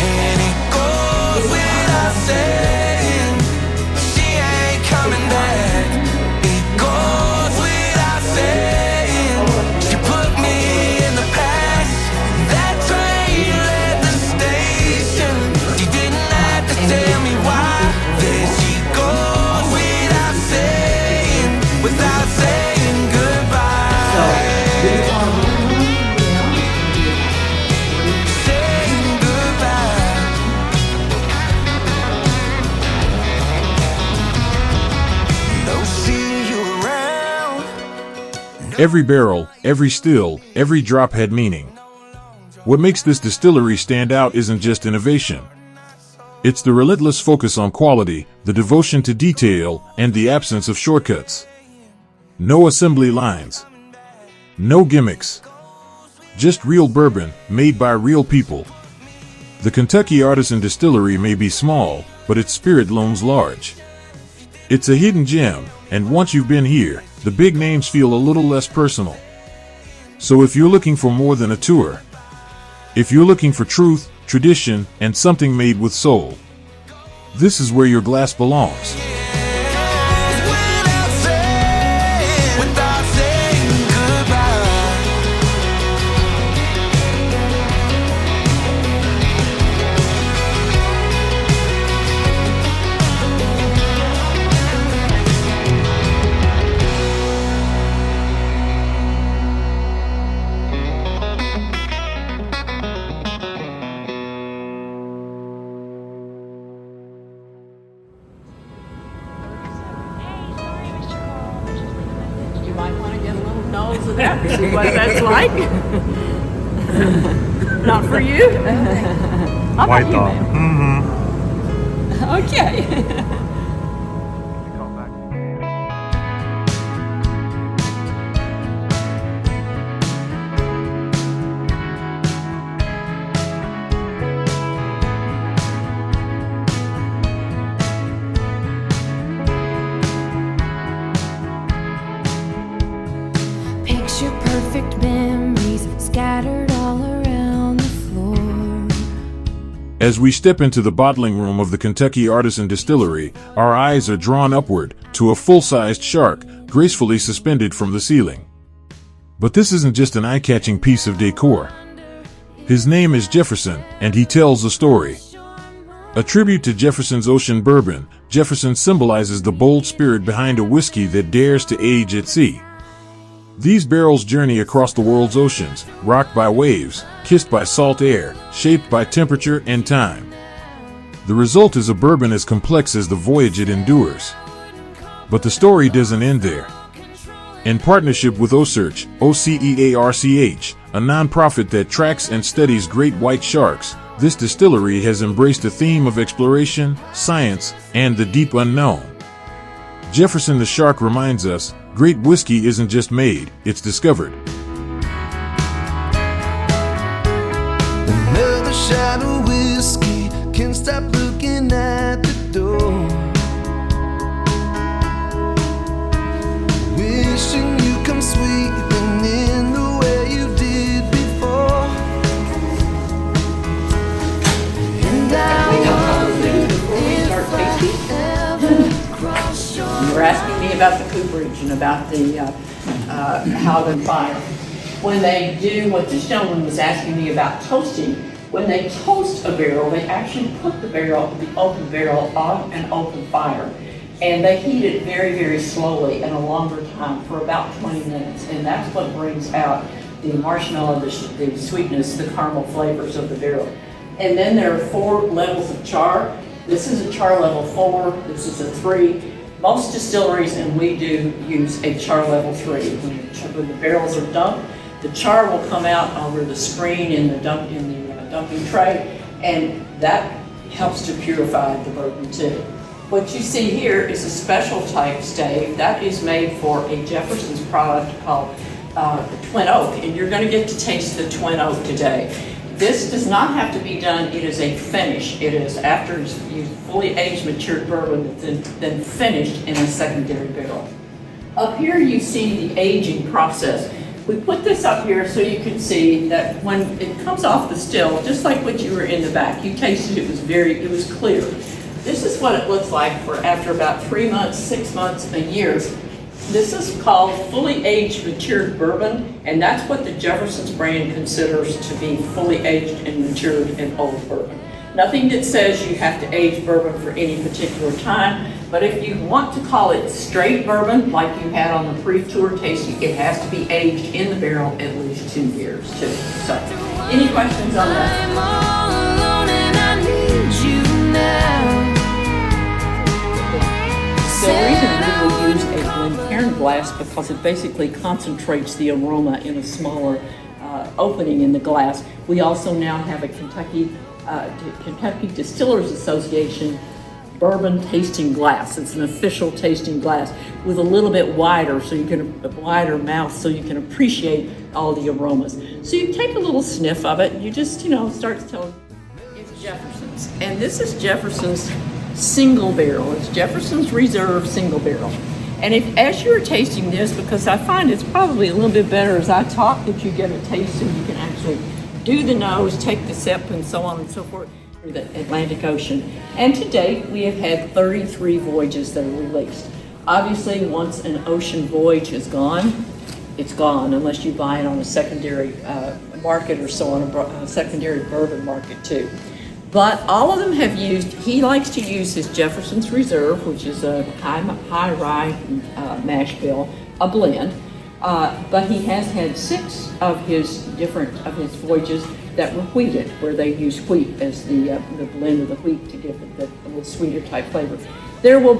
and it goes without saying. Coming back, it goes without saying. She put me in the past. That train left the station. She didn't have to tell me why. There she goes without saying goodbye. Saying goodbye. Every barrel, every still, every drop had meaning. What makes this distillery stand out isn't just innovation. It's the relentless focus on quality, the devotion to detail, and the absence of shortcuts. No assembly lines. No gimmicks. Just real bourbon, made by real people. The Kentucky Artisan Distillery may be small, but its spirit looms large. It's a hidden gem, and once you've been here, the big names feel a little less personal. So if you're looking for more than a tour, if you're looking for truth, tradition, and something made with soul, this is where your glass belongs. See what that's like? Not for you? White dog. Okay. Picture perfect memories scattered all around the floor. As we step into the bottling room of the Kentucky Artisan Distillery, our eyes are drawn upward to a full-sized shark gracefully suspended from the ceiling. But this isn't just an eye-catching piece of decor. His name is Jefferson, and he tells a story. A tribute to Jefferson's ocean bourbon, Jefferson symbolizes the bold spirit behind a whiskey that dares to age at sea. These barrels journey across the world's oceans, rocked by waves, kissed by salt air, shaped by temperature and time. The result is a bourbon as complex as the voyage it endures. But the story doesn't end there. In partnership with OCEARCH, OCEARCH, a nonprofit that tracks and studies great white sharks, this distillery has embraced a theme of exploration, science, and the deep unknown. Jefferson the Shark reminds us, great whiskey isn't just made, it's discovered. Another shot of whiskey, can't stop looking at the door. Wishing you come sweeping in the way you did before. And You were asking me about the cooperage and about the how to fire. When they do what this gentleman was asking me about toasting, when they toast a barrel, they actually put the open barrel on an open fire. And they heat it very, very slowly and a longer time for about 20 minutes. And that's what brings out the marshmallow, the sweetness, the caramel flavors of the barrel. And then there are 4 levels of char. This is a char level 4, this is a 3. Most distilleries, and we do, use a char level 3. When the barrels are dumped, the char will come out over the screen in the dumping tray, and that helps to purify the bourbon too. What you see here is a special type stave that is made for a Jefferson's product called Twin Oak, and you're going to get to taste the Twin Oak today. This does not have to be done. It is a finish. It is after you fully aged matured bourbon, then finished in a secondary barrel. Up here you see the aging process. We put this up here so you can see that when it comes off the still, just like what you were in the back, you tasted it was clear. This is what it looks like for after about 3 months, 6 months, a year. This is called fully aged matured bourbon, and that's what the Jefferson's brand considers to be fully aged and matured and old bourbon. Nothing that says you have to age bourbon for any particular time, but if you want to call it straight bourbon, like you had on the pre-tour tasting, it has to be aged in the barrel at least 2 years too. So, any questions on that? I'm all alone and I need you now. The reason we will use a Glencairn glass because it basically concentrates the aroma in a smaller opening in the glass. We also now have a Kentucky Distillers Association bourbon tasting glass. It's an official tasting glass with a little bit wider, so you can a wider mouth, so you can appreciate all the aromas. So you take a little sniff of it. You just start telling. Jefferson's, and this is Jefferson's single barrel. It's Jefferson's Reserve single barrel. And as you're tasting this, because I find it's probably a little bit better as I talk that you get a taste and you can actually do the nose, take the sip, and so on and so forth through the Atlantic Ocean. And to date, we have had 33 voyages that are released. Obviously, once an ocean voyage is gone, it's gone unless you buy it on a secondary market or so on, a secondary bourbon market too. But all of them have used, he likes to use his Jefferson's Reserve, which is a high rye mash bill, a blend. But he has had 6 of his voyages that were wheated, where they use wheat as the blend of the wheat to give it a little sweeter type flavor. There will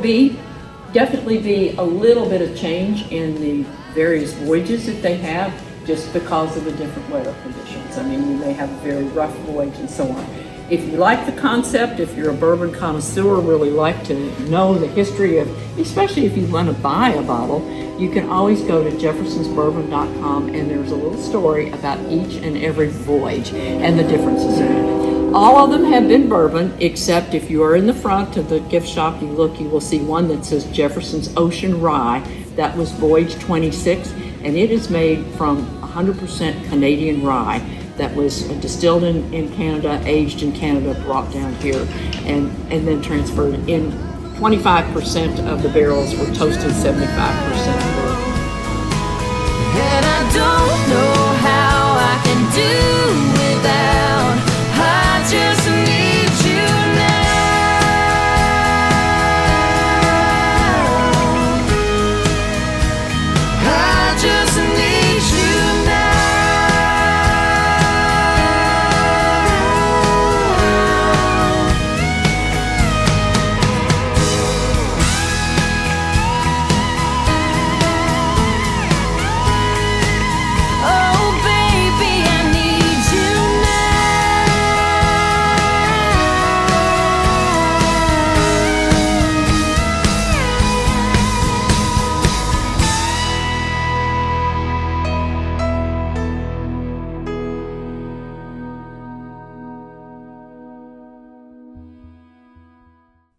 definitely be a little bit of change in the various voyages that they have, just because of the different weather conditions. I mean, you may have a very rough voyage and so on. If you like the concept, if you're a bourbon connoisseur, really like to know the history of, especially if you want to buy a bottle, you can always go to jeffersonsbourbon.com, and there's a little story about each and every voyage and the differences in it. All of them have been bourbon, except if you are in the front of the gift shop, you will see one that says Jefferson's Ocean Rye. That was voyage 26, and it is made from 100% Canadian rye that was distilled in Canada, aged in Canada, brought down here, and then transferred in. 25% of the barrels were toasted, 75% were. And I don't know how I can do without. I just need you now. I just need you now.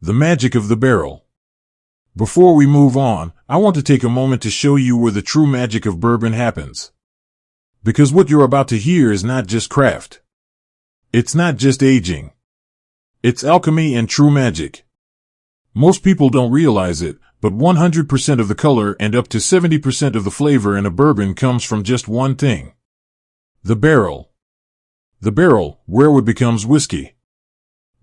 The magic of the barrel. Before we move on, I want to take a moment to show you where the true magic of bourbon happens. Because what you're about to hear is not just craft. It's not just aging. It's alchemy and true magic. Most people don't realize it, but 100% of the color and up to 70% of the flavor in a bourbon comes from just one thing. The barrel. The barrel, where it becomes whiskey.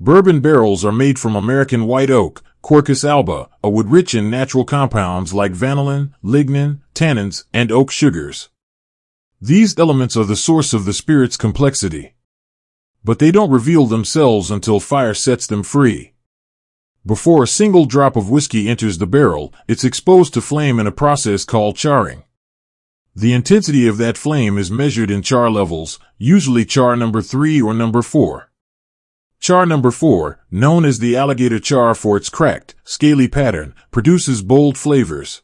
Bourbon barrels are made from American white oak, Quercus alba, a wood rich in natural compounds like vanillin, lignin, tannins, and oak sugars. These elements are the source of the spirit's complexity. But they don't reveal themselves until fire sets them free. Before a single drop of whiskey enters the barrel, it's exposed to flame in a process called charring. The intensity of that flame is measured in char levels, usually char number 3 or number 4. Char number 4, known as the alligator char for its cracked, scaly pattern, produces bold flavors.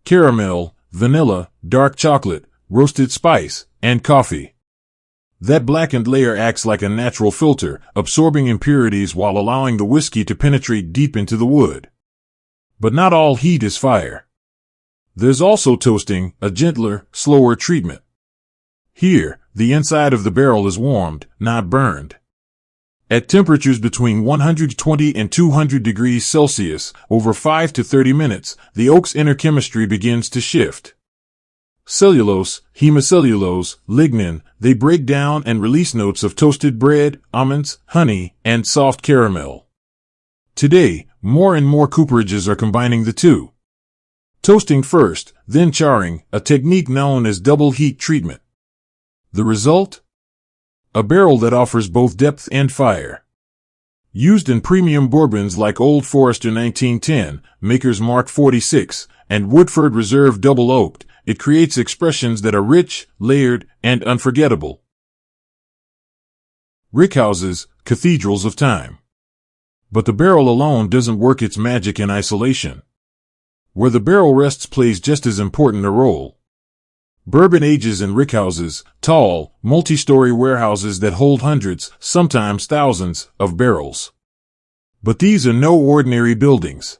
Caramel, vanilla, dark chocolate, roasted spice, and coffee. That blackened layer acts like a natural filter, absorbing impurities while allowing the whiskey to penetrate deep into the wood. But not all heat is fire. There's also toasting, a gentler, slower treatment. Here, the inside of the barrel is warmed, not burned. At temperatures between 120 and 200 degrees Celsius, over 5 to 30 minutes, the oak's inner chemistry begins to shift. Cellulose, hemicellulose, lignin, they break down and release notes of toasted bread, almonds, honey, and soft caramel. Today, more and more cooperages are combining the two. Toasting first, then charring, a technique known as double heat treatment. The result? A barrel that offers both depth and fire. Used in premium bourbons like Old Forester 1910, Maker's Mark 46, and Woodford Reserve Double Oaked, it creates expressions that are rich, layered, and unforgettable. Rickhouses, cathedrals of time. But the barrel alone doesn't work its magic in isolation. Where the barrel rests plays just as important a role. Bourbon ages in rickhouses, tall, multi-story warehouses that hold hundreds, sometimes thousands, of barrels. But these are no ordinary buildings.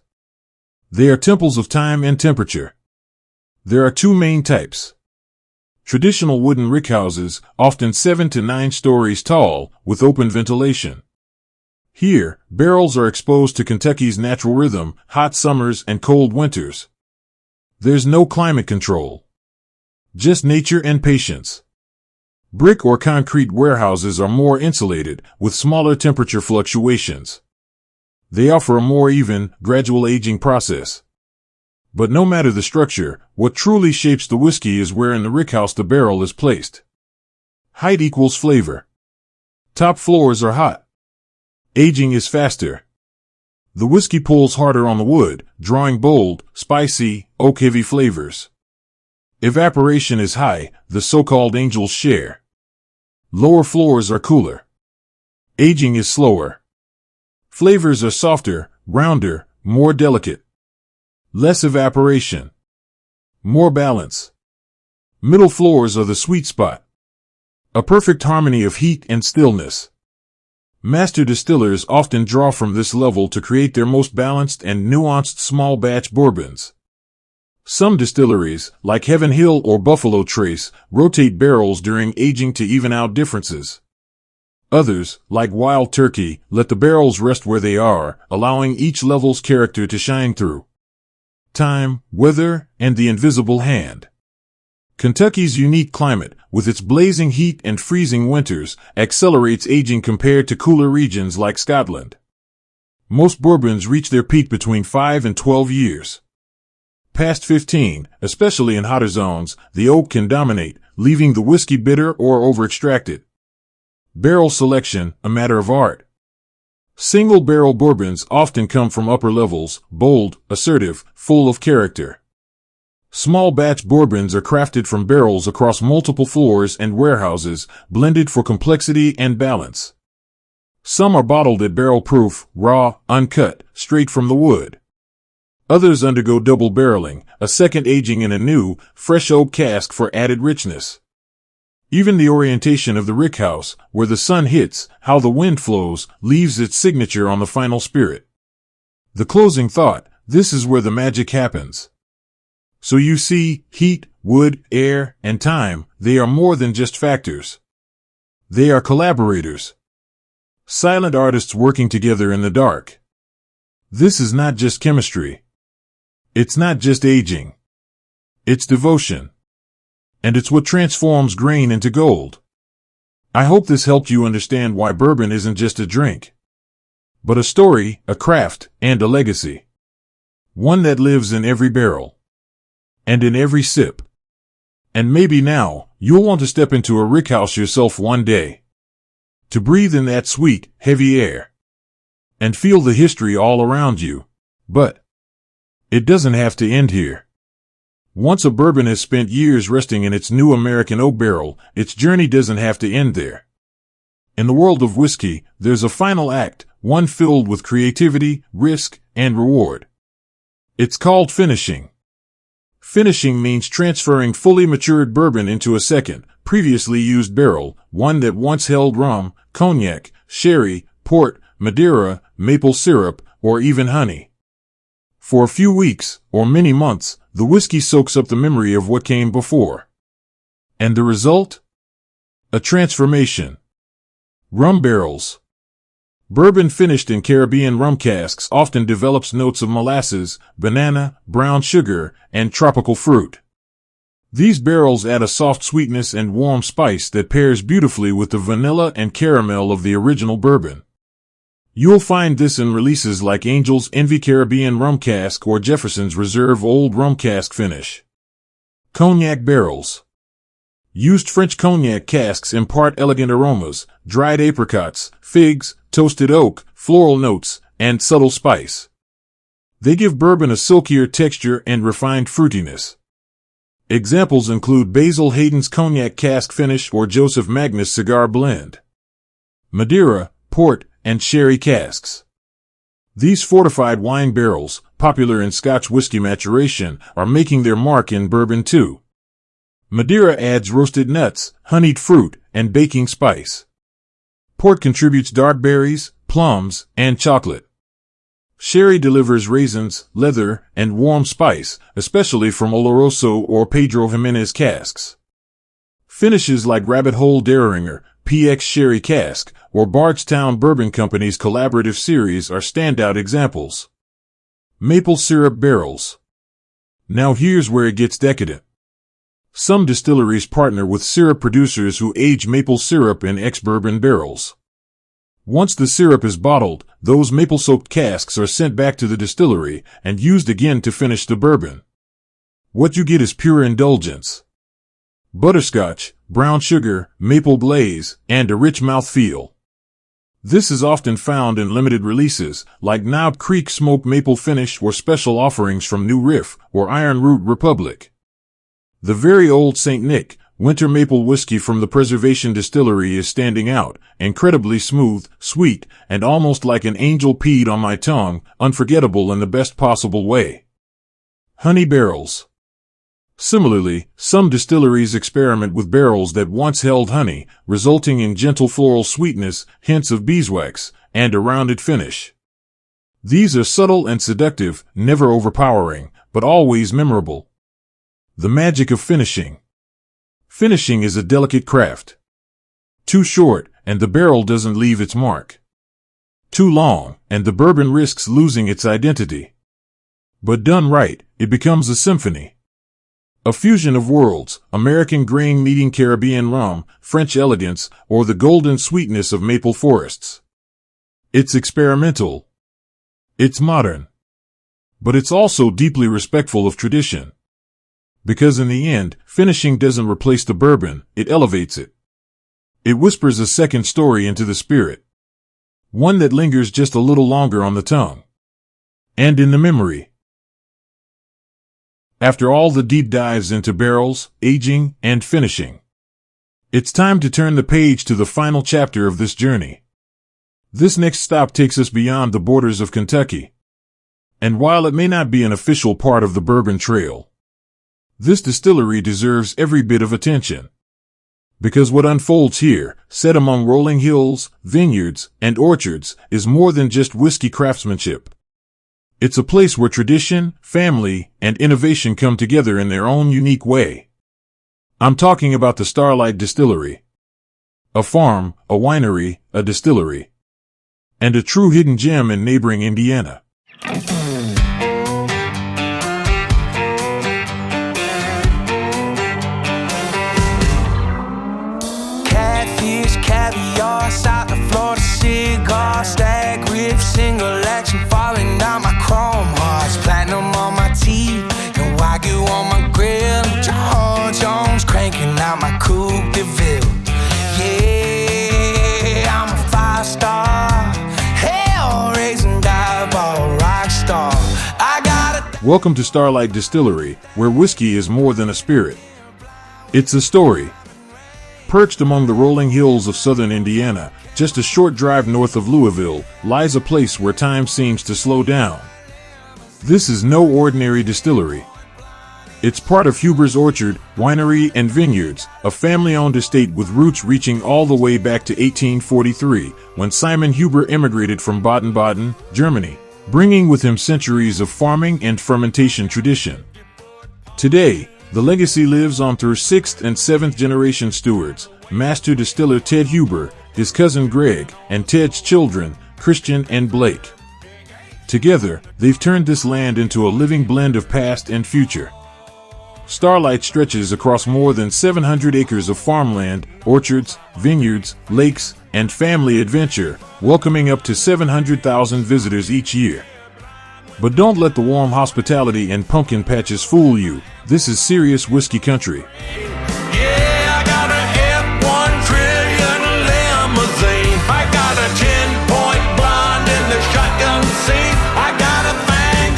They are temples of time and temperature. There are two main types. Traditional wooden rickhouses, often 7 to 9 stories tall, with open ventilation. Here, barrels are exposed to Kentucky's natural rhythm, hot summers and cold winters. There's no climate control. Just nature and patience. Brick or concrete warehouses are more insulated, with smaller temperature fluctuations. They offer a more even, gradual aging process. But no matter the structure, what truly shapes the whiskey is where in the rickhouse the barrel is placed. Height equals flavor. Top floors are hot. Aging is faster. The whiskey pulls harder on the wood, drawing bold, spicy, oak-heavy flavors. Evaporation is high, the so-called angel's share. Lower floors are cooler. Aging is slower. Flavors are softer, rounder, more delicate. Less evaporation. More balance. Middle floors are the sweet spot. A perfect harmony of heat and stillness. Master distillers often draw from this level to create their most balanced and nuanced small batch bourbons. Some distilleries, like Heaven Hill or Buffalo Trace, rotate barrels during aging to even out differences. Others, like Wild Turkey, let the barrels rest where they are, allowing each level's character to shine through. Time, weather, and the invisible hand. Kentucky's unique climate, with its blazing heat and freezing winters, accelerates aging compared to cooler regions like Scotland. Most bourbons reach their peak between 5 and 12 years. Past 15, especially in hotter zones, the oak can dominate, leaving the whiskey bitter or over-extracted. Barrel selection, a matter of art. Single-barrel bourbons often come from upper levels, bold, assertive, full of character. Small-batch bourbons are crafted from barrels across multiple floors and warehouses, blended for complexity and balance. Some are bottled at barrel-proof, raw, uncut, straight from the wood. Others undergo double barreling, a second aging in a new, fresh oak cask for added richness. Even the orientation of the rickhouse, where the sun hits, how the wind flows, leaves its signature on the final spirit. The closing thought, this is where the magic happens. So you see, heat, wood, air, and time, they are more than just factors. They are collaborators. Silent artists working together in the dark. This is not just chemistry. It's not just aging. It's devotion. And it's what transforms grain into gold. I hope this helped you understand why bourbon isn't just a drink, but a story, a craft, and a legacy. One that lives in every barrel. And in every sip. And maybe now, you'll want to step into a rickhouse yourself one day. To breathe in that sweet, heavy air. And feel the history all around you. But it doesn't have to end here. Once a bourbon has spent years resting in its new American oak barrel, its journey doesn't have to end there. In the world of whiskey, there's a final act, one filled with creativity, risk, and reward. It's called finishing. Finishing means transferring fully matured bourbon into a second, previously used barrel, one that once held rum, cognac, sherry, port, Madeira, maple syrup, or even honey. For a few weeks, or many months, the whiskey soaks up the memory of what came before. And the result? A transformation. Rum barrels. Bourbon finished in Caribbean rum casks often develops notes of molasses, banana, brown sugar, and tropical fruit. These barrels add a soft sweetness and warm spice that pairs beautifully with the vanilla and caramel of the original bourbon. You'll find this in releases like Angel's Envy Caribbean Rum Cask or Jefferson's Reserve Old Rum Cask finish. Cognac barrels. Used French cognac casks impart elegant aromas, dried apricots, figs, toasted oak, floral notes, and subtle spice. They give bourbon a silkier texture and refined fruitiness. Examples include Basil Hayden's Cognac Cask Finish or Joseph Magnus Cigar Blend. Madeira, port, and sherry casks. These fortified wine barrels, popular in Scotch whiskey maturation, are making their mark in bourbon too. Madeira adds roasted nuts, honeyed fruit, and baking spice. Port contributes dark berries, plums, and chocolate. Sherry delivers raisins, leather, and warm spice, especially from Oloroso or Pedro Jimenez casks. Finishes like Rabbit Hole Derringer, PX Sherry Cask, or Bardstown Bourbon Company's collaborative series are standout examples. Maple syrup barrels. Now here's where it gets decadent. Some distilleries partner with syrup producers who age maple syrup in ex-bourbon barrels. Once the syrup is bottled, those maple-soaked casks are sent back to the distillery and used again to finish the bourbon. What you get is pure indulgence. Butterscotch, brown sugar, maple glaze, and a rich mouthfeel. This is often found in limited releases, like Knob Creek Smoked Maple Finish or special offerings from New Riff or Iron Root Republic. The very old St. Nick, winter maple whiskey from the Preservation Distillery is standing out, incredibly smooth, sweet, and almost like an angel peed on my tongue, unforgettable in the best possible way. Honey barrels. Similarly, some distilleries experiment with barrels that once held honey, resulting in gentle floral sweetness, hints of beeswax, and a rounded finish. These are subtle and seductive, never overpowering, but always memorable. The magic of finishing. Finishing is a delicate craft. Too short, and the barrel doesn't leave its mark. Too long, and the bourbon risks losing its identity. But done right, it becomes a symphony. A fusion of worlds, American grain meeting Caribbean rum, French elegance, or the golden sweetness of maple forests. It's experimental. It's modern. But it's also deeply respectful of tradition. Because in the end, finishing doesn't replace the bourbon, it elevates it. It whispers a second story into the spirit. One that lingers just a little longer on the tongue. And in the memory. After all the deep dives into barrels, aging, and finishing, it's time to turn the page to the final chapter of this journey. This next stop takes us beyond the borders of Kentucky. And while it may not be an official part of the Bourbon Trail, this distillery deserves every bit of attention. Because what unfolds here, set among rolling hills, vineyards, and orchards, is more than just whiskey craftsmanship. It's a place where tradition, family, and innovation come together in their own unique way. I'm talking about the Starlight Distillery. A farm, a winery, a distillery. And a true hidden gem in neighboring Indiana. Caviar, South of Florida cigar, stag rib, single action, falling down my chrome hearts, platinum on my teeth, and Wagyu on my grill, John Jones cranking out my Coupe de Ville. Yeah, I'm a 5-star, hell-raising dive-ball rock star. I got it. Welcome to Starlight Distillery, where whiskey is more than a spirit. It's a story. Perched among the rolling hills of southern Indiana, just a short drive north of Louisville, lies a place where time seems to slow down. This is no ordinary distillery. It's part of Huber's Orchard, Winery and Vineyards, a family-owned estate with roots reaching all the way back to 1843, when Simon Huber immigrated from Baden-Baden, Germany, bringing with him centuries of farming and fermentation tradition. Today, the legacy lives on through 6th and 7th generation stewards, master distiller Ted Huber, his cousin Greg, and Ted's children, Christian and Blake. Together, they've turned this land into a living blend of past and future. Starlight stretches across more than 700 acres of farmland, orchards, vineyards, lakes, and family adventure, welcoming up to 700,000 visitors each year. But don't let the warm hospitality and pumpkin patches fool you. This is serious whiskey country. Yeah, I got a F1 trillion limousine. I got a 10-point blonde in the shotgun seat. I got a thing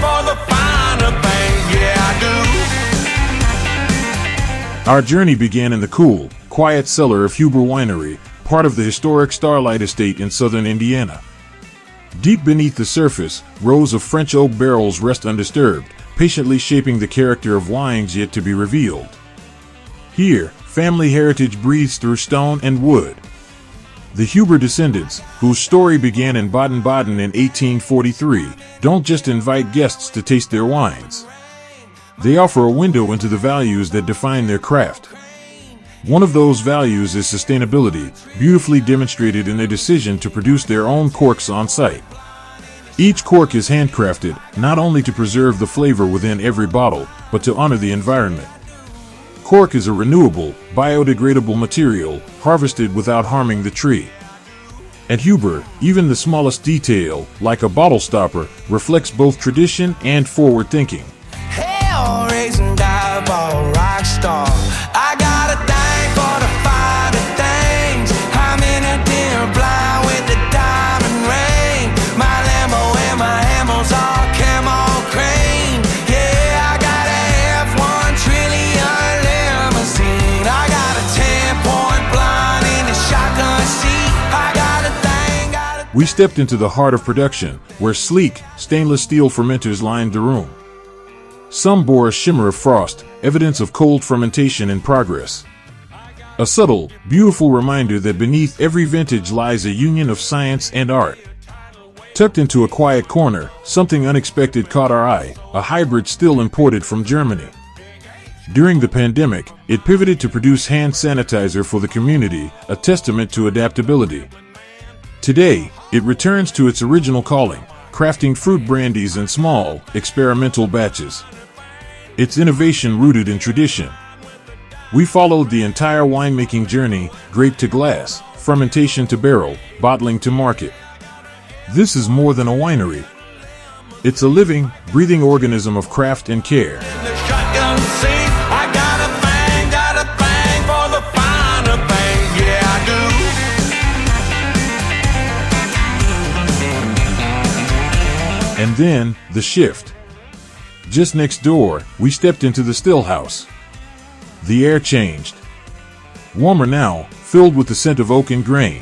for the finer things. Yeah, I do. Our journey began in the cool, quiet cellar of Huber Winery, part of the historic Starlight Estate in southern Indiana. Deep beneath the surface, rows of French oak barrels rest undisturbed, patiently shaping the character of wines yet to be revealed. Here, family heritage breathes through stone and wood. The Huber descendants, whose story began in Baden-Baden in 1843, don't just invite guests to taste their wines. They offer a window into the values that define their craft. One of those values is sustainability, beautifully demonstrated in their decision to produce their own corks on site. Each cork is handcrafted, not only to preserve the flavor within every bottle, but to honor the environment. Cork is a renewable, biodegradable material, harvested without harming the tree. At Huber, even the smallest detail, like a bottle stopper, reflects both tradition and forward thinking. Hell raising dive rock star. I got a thing for the finer things. I'm in a dim blind with the diamond ring. My Lambo and my Hamels all camo cream. Yeah, I got a F1 trillion limousine. I got a 10-point blind in the shotgun seat. I got a thing, We stepped into the heart of production, where sleek, stainless steel fermenters lined the room. Some bore a shimmer of frost, evidence of cold fermentation in progress. A subtle, beautiful reminder that beneath every vintage lies a union of science and art. Tucked into a quiet corner, something unexpected caught our eye, a hybrid still imported from Germany. During the pandemic, it pivoted to produce hand sanitizer for the community, a testament to adaptability. Today, it returns to its original calling, crafting fruit brandies in small, experimental batches. Its innovation rooted in tradition. We followed the entire winemaking journey, grape to glass, fermentation to barrel, bottling to market. This is more than a winery. It's a living, breathing organism of craft and care. shotgun seat. I got a thing for the finer things. Yeah, I do. And then, the shift. Just next door, we stepped into the still house. The air changed. Warmer now, filled with the scent of oak and grain.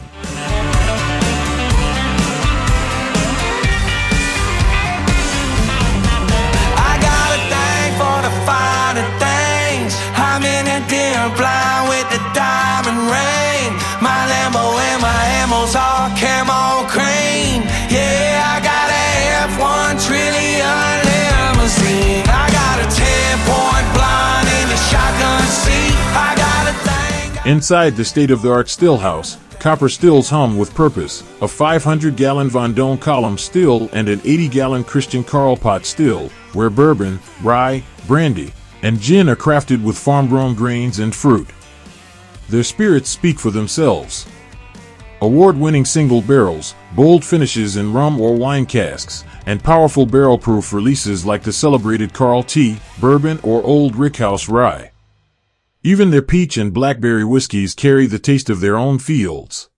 I got a thing for the finer things. I'm in a dim blind with the diamond ring. My Lambo and my Hamels all camo cream. Yeah, I got a F1 trillion limousine. I got a 10-point blind in the shotgun seat. I got a thing. Inside the state-of-the-art still house, copper stills hum with purpose, a 500-gallon Vendôme column still and an 80-gallon Christian Carl pot still, where bourbon, rye, brandy, and gin are crafted with farm-grown grains and fruit. Their spirits speak for themselves. Award-winning single barrels, bold finishes in rum or wine casks, and powerful barrel-proof releases like the celebrated Carl T, bourbon or Old Rickhouse rye. Even their peach and blackberry whiskeys carry the taste of their own fields.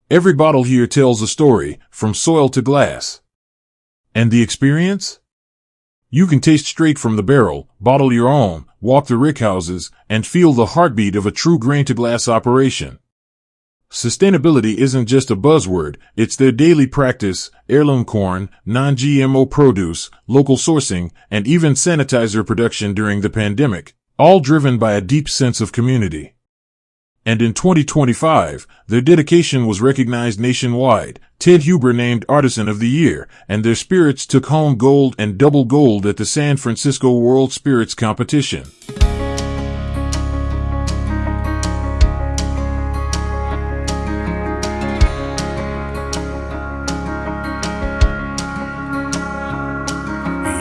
Every bottle here tells a story, from soil to glass. And the experience? You can taste straight from the barrel, bottle your own, walk the Rickhouses, and feel the heartbeat of a true grain-to-glass operation. Sustainability isn't just a buzzword, it's their daily practice: heirloom corn, non-GMO produce, local sourcing, and even sanitizer production during the pandemic, all driven by a deep sense of community. And in 2025, their dedication was recognized nationwide. Ted Huber named Artisan of the Year, and their spirits took home gold and double gold at the San Francisco World Spirits Competition.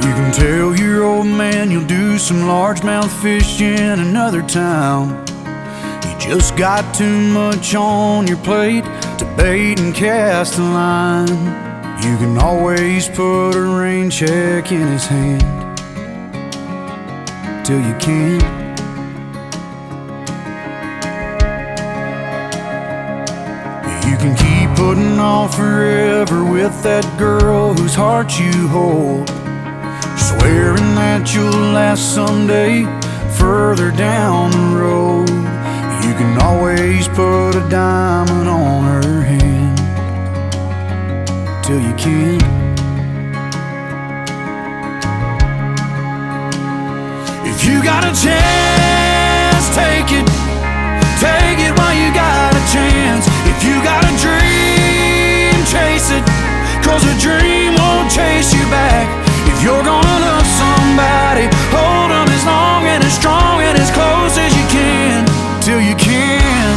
You can tell your old man you'll do some largemouth fish in another town. You just got too much on your plate to bait and cast a line. You can always put a rain check in his hand till you can't. You can keep putting off forever with that girl whose heart you hold, swearing that you'll last someday further down the road. You can always put a diamond on her hand till you can't. If you got a chance, take 'cause a dream won't chase you back. If you're gonna love somebody, hold them as long and as strong and as close as you can, till you can.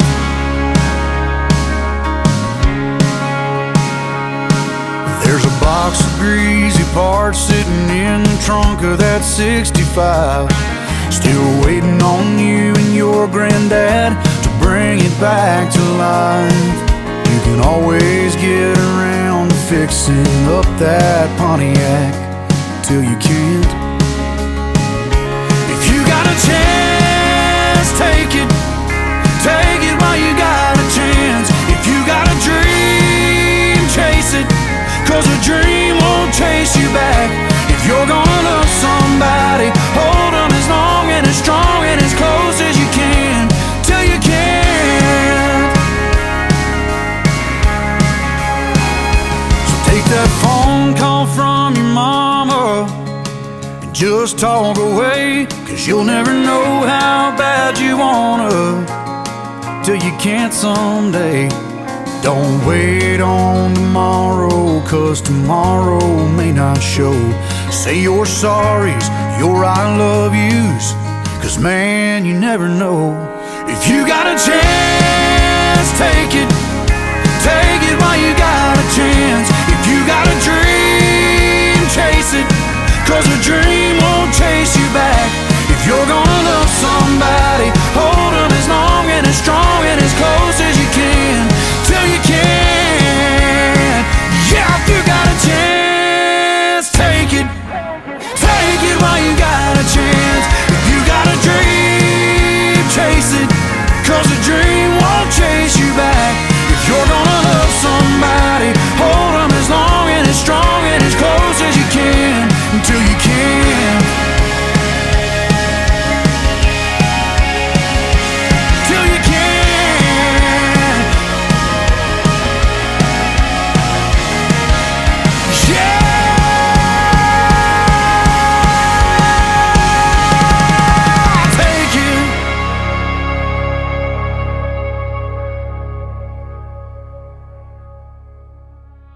There's a box of greasy parts sitting in the trunk of that 65, still waiting on you and your granddad to bring it back to life. You can always get around to fixing up that Pontiac till you can't. If you got a chance, take it while you got a chance. If you got a dream, chase it, 'cause a dream won't chase you back. If you're gonna love somebody, hold them as long and as strong and as close as you can, till you can't. So take that phone call from your mama and just talk away, 'cause you'll never know how bad you wanna till you can't someday. Don't wait on tomorrow, 'cause tomorrow may not show. Say your sorries, your I love yous, 'cause man, you never know. If you got a chance, take it while you got a chance. If you got a dream, chase it, 'cause a dream won't chase you back. If you're gonna love somebody, hold them as long and as strong and as close as you can, till you can. Yeah, if you got a chance, take it while you got a chance. If you got a dream, chase it, 'cause a dream won't chase you back. If you're gonna love somebody, hold them as long and as strong and as close as you can, until you can. Till you can. Yeah. Take it.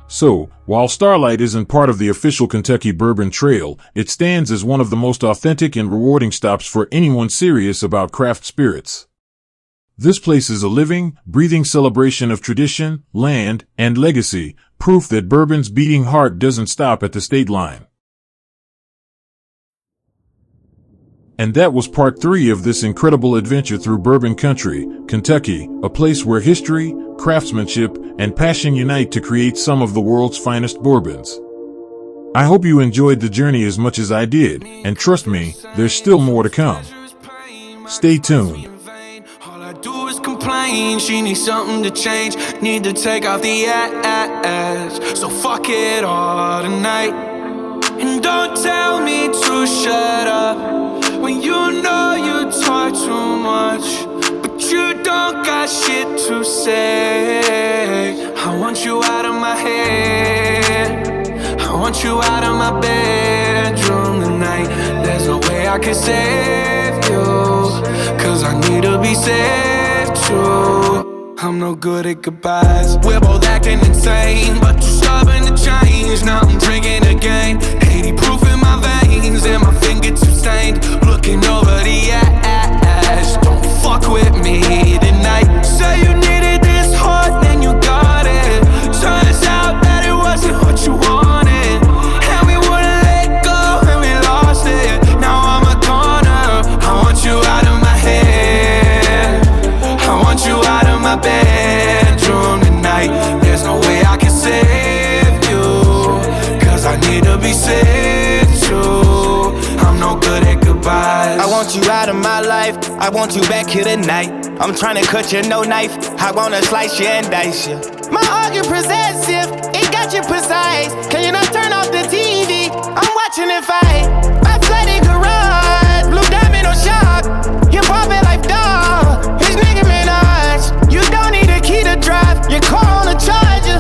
So, while Starlight isn't part of the official Kentucky Bourbon Trail, it stands as one of the most authentic and rewarding stops for anyone serious about craft spirits. This place is a living, breathing celebration of tradition, land, and legacy, proof that bourbon's beating heart doesn't stop at the state line. And that was part 3 of this incredible adventure through Bourbon Country, Kentucky, a place where history, craftsmanship, and passion unite to create some of the world's finest bourbons. I hope you enjoyed the journey as much as I did, and trust me, there's still more to come. Stay tuned. All I do is complain, she needs something to change, need to take off the ass, so fuck it all tonight. And don't tell me to shut up when you know you talk too much, but you don't got shit to say. I want you out of my head, I want you out of my bedroom tonight. There's no way I can save you, 'cause I need to be saved too. I'm no good at goodbyes, we're both acting insane, but you're stubborn to change. Now I'm drinking again, 80 proof in my veins, and my fingertips stained, looking over the ash. Don't fuck with me tonight. Say you needed this hard, then you got it. Turns out that it wasn't what you wanted, and we wouldn't let go, and we lost it. Now I'm a goner, I want you out of my head, I want you out of my bedroom tonight. There's no way I can save you, 'cause I need to be saved too. I'm no good at goodbyes. I want you out of my life, I want you back here tonight. I'm trying to cut you, no knife, I wanna slice you and dice you. My argument possessive, it got you precise. Can you not turn off the TV? I'm watching it fight. My flooded garage, blue diamond on shock. You pop it like dog, his nigga Minaj. You don't need a key to drive, your car on a charger.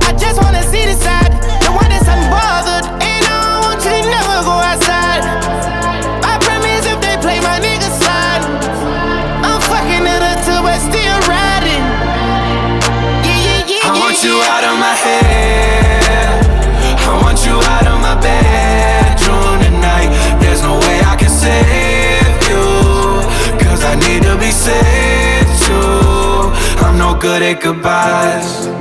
I just wanna see the side, the one that's unbothered. And I don't want you to never go outside. I promise if they play my nigga slide, I'm fucking it up too, but still riding. Yeah, yeah, yeah, I want yeah, you yeah. out of my head, good at goodbyes.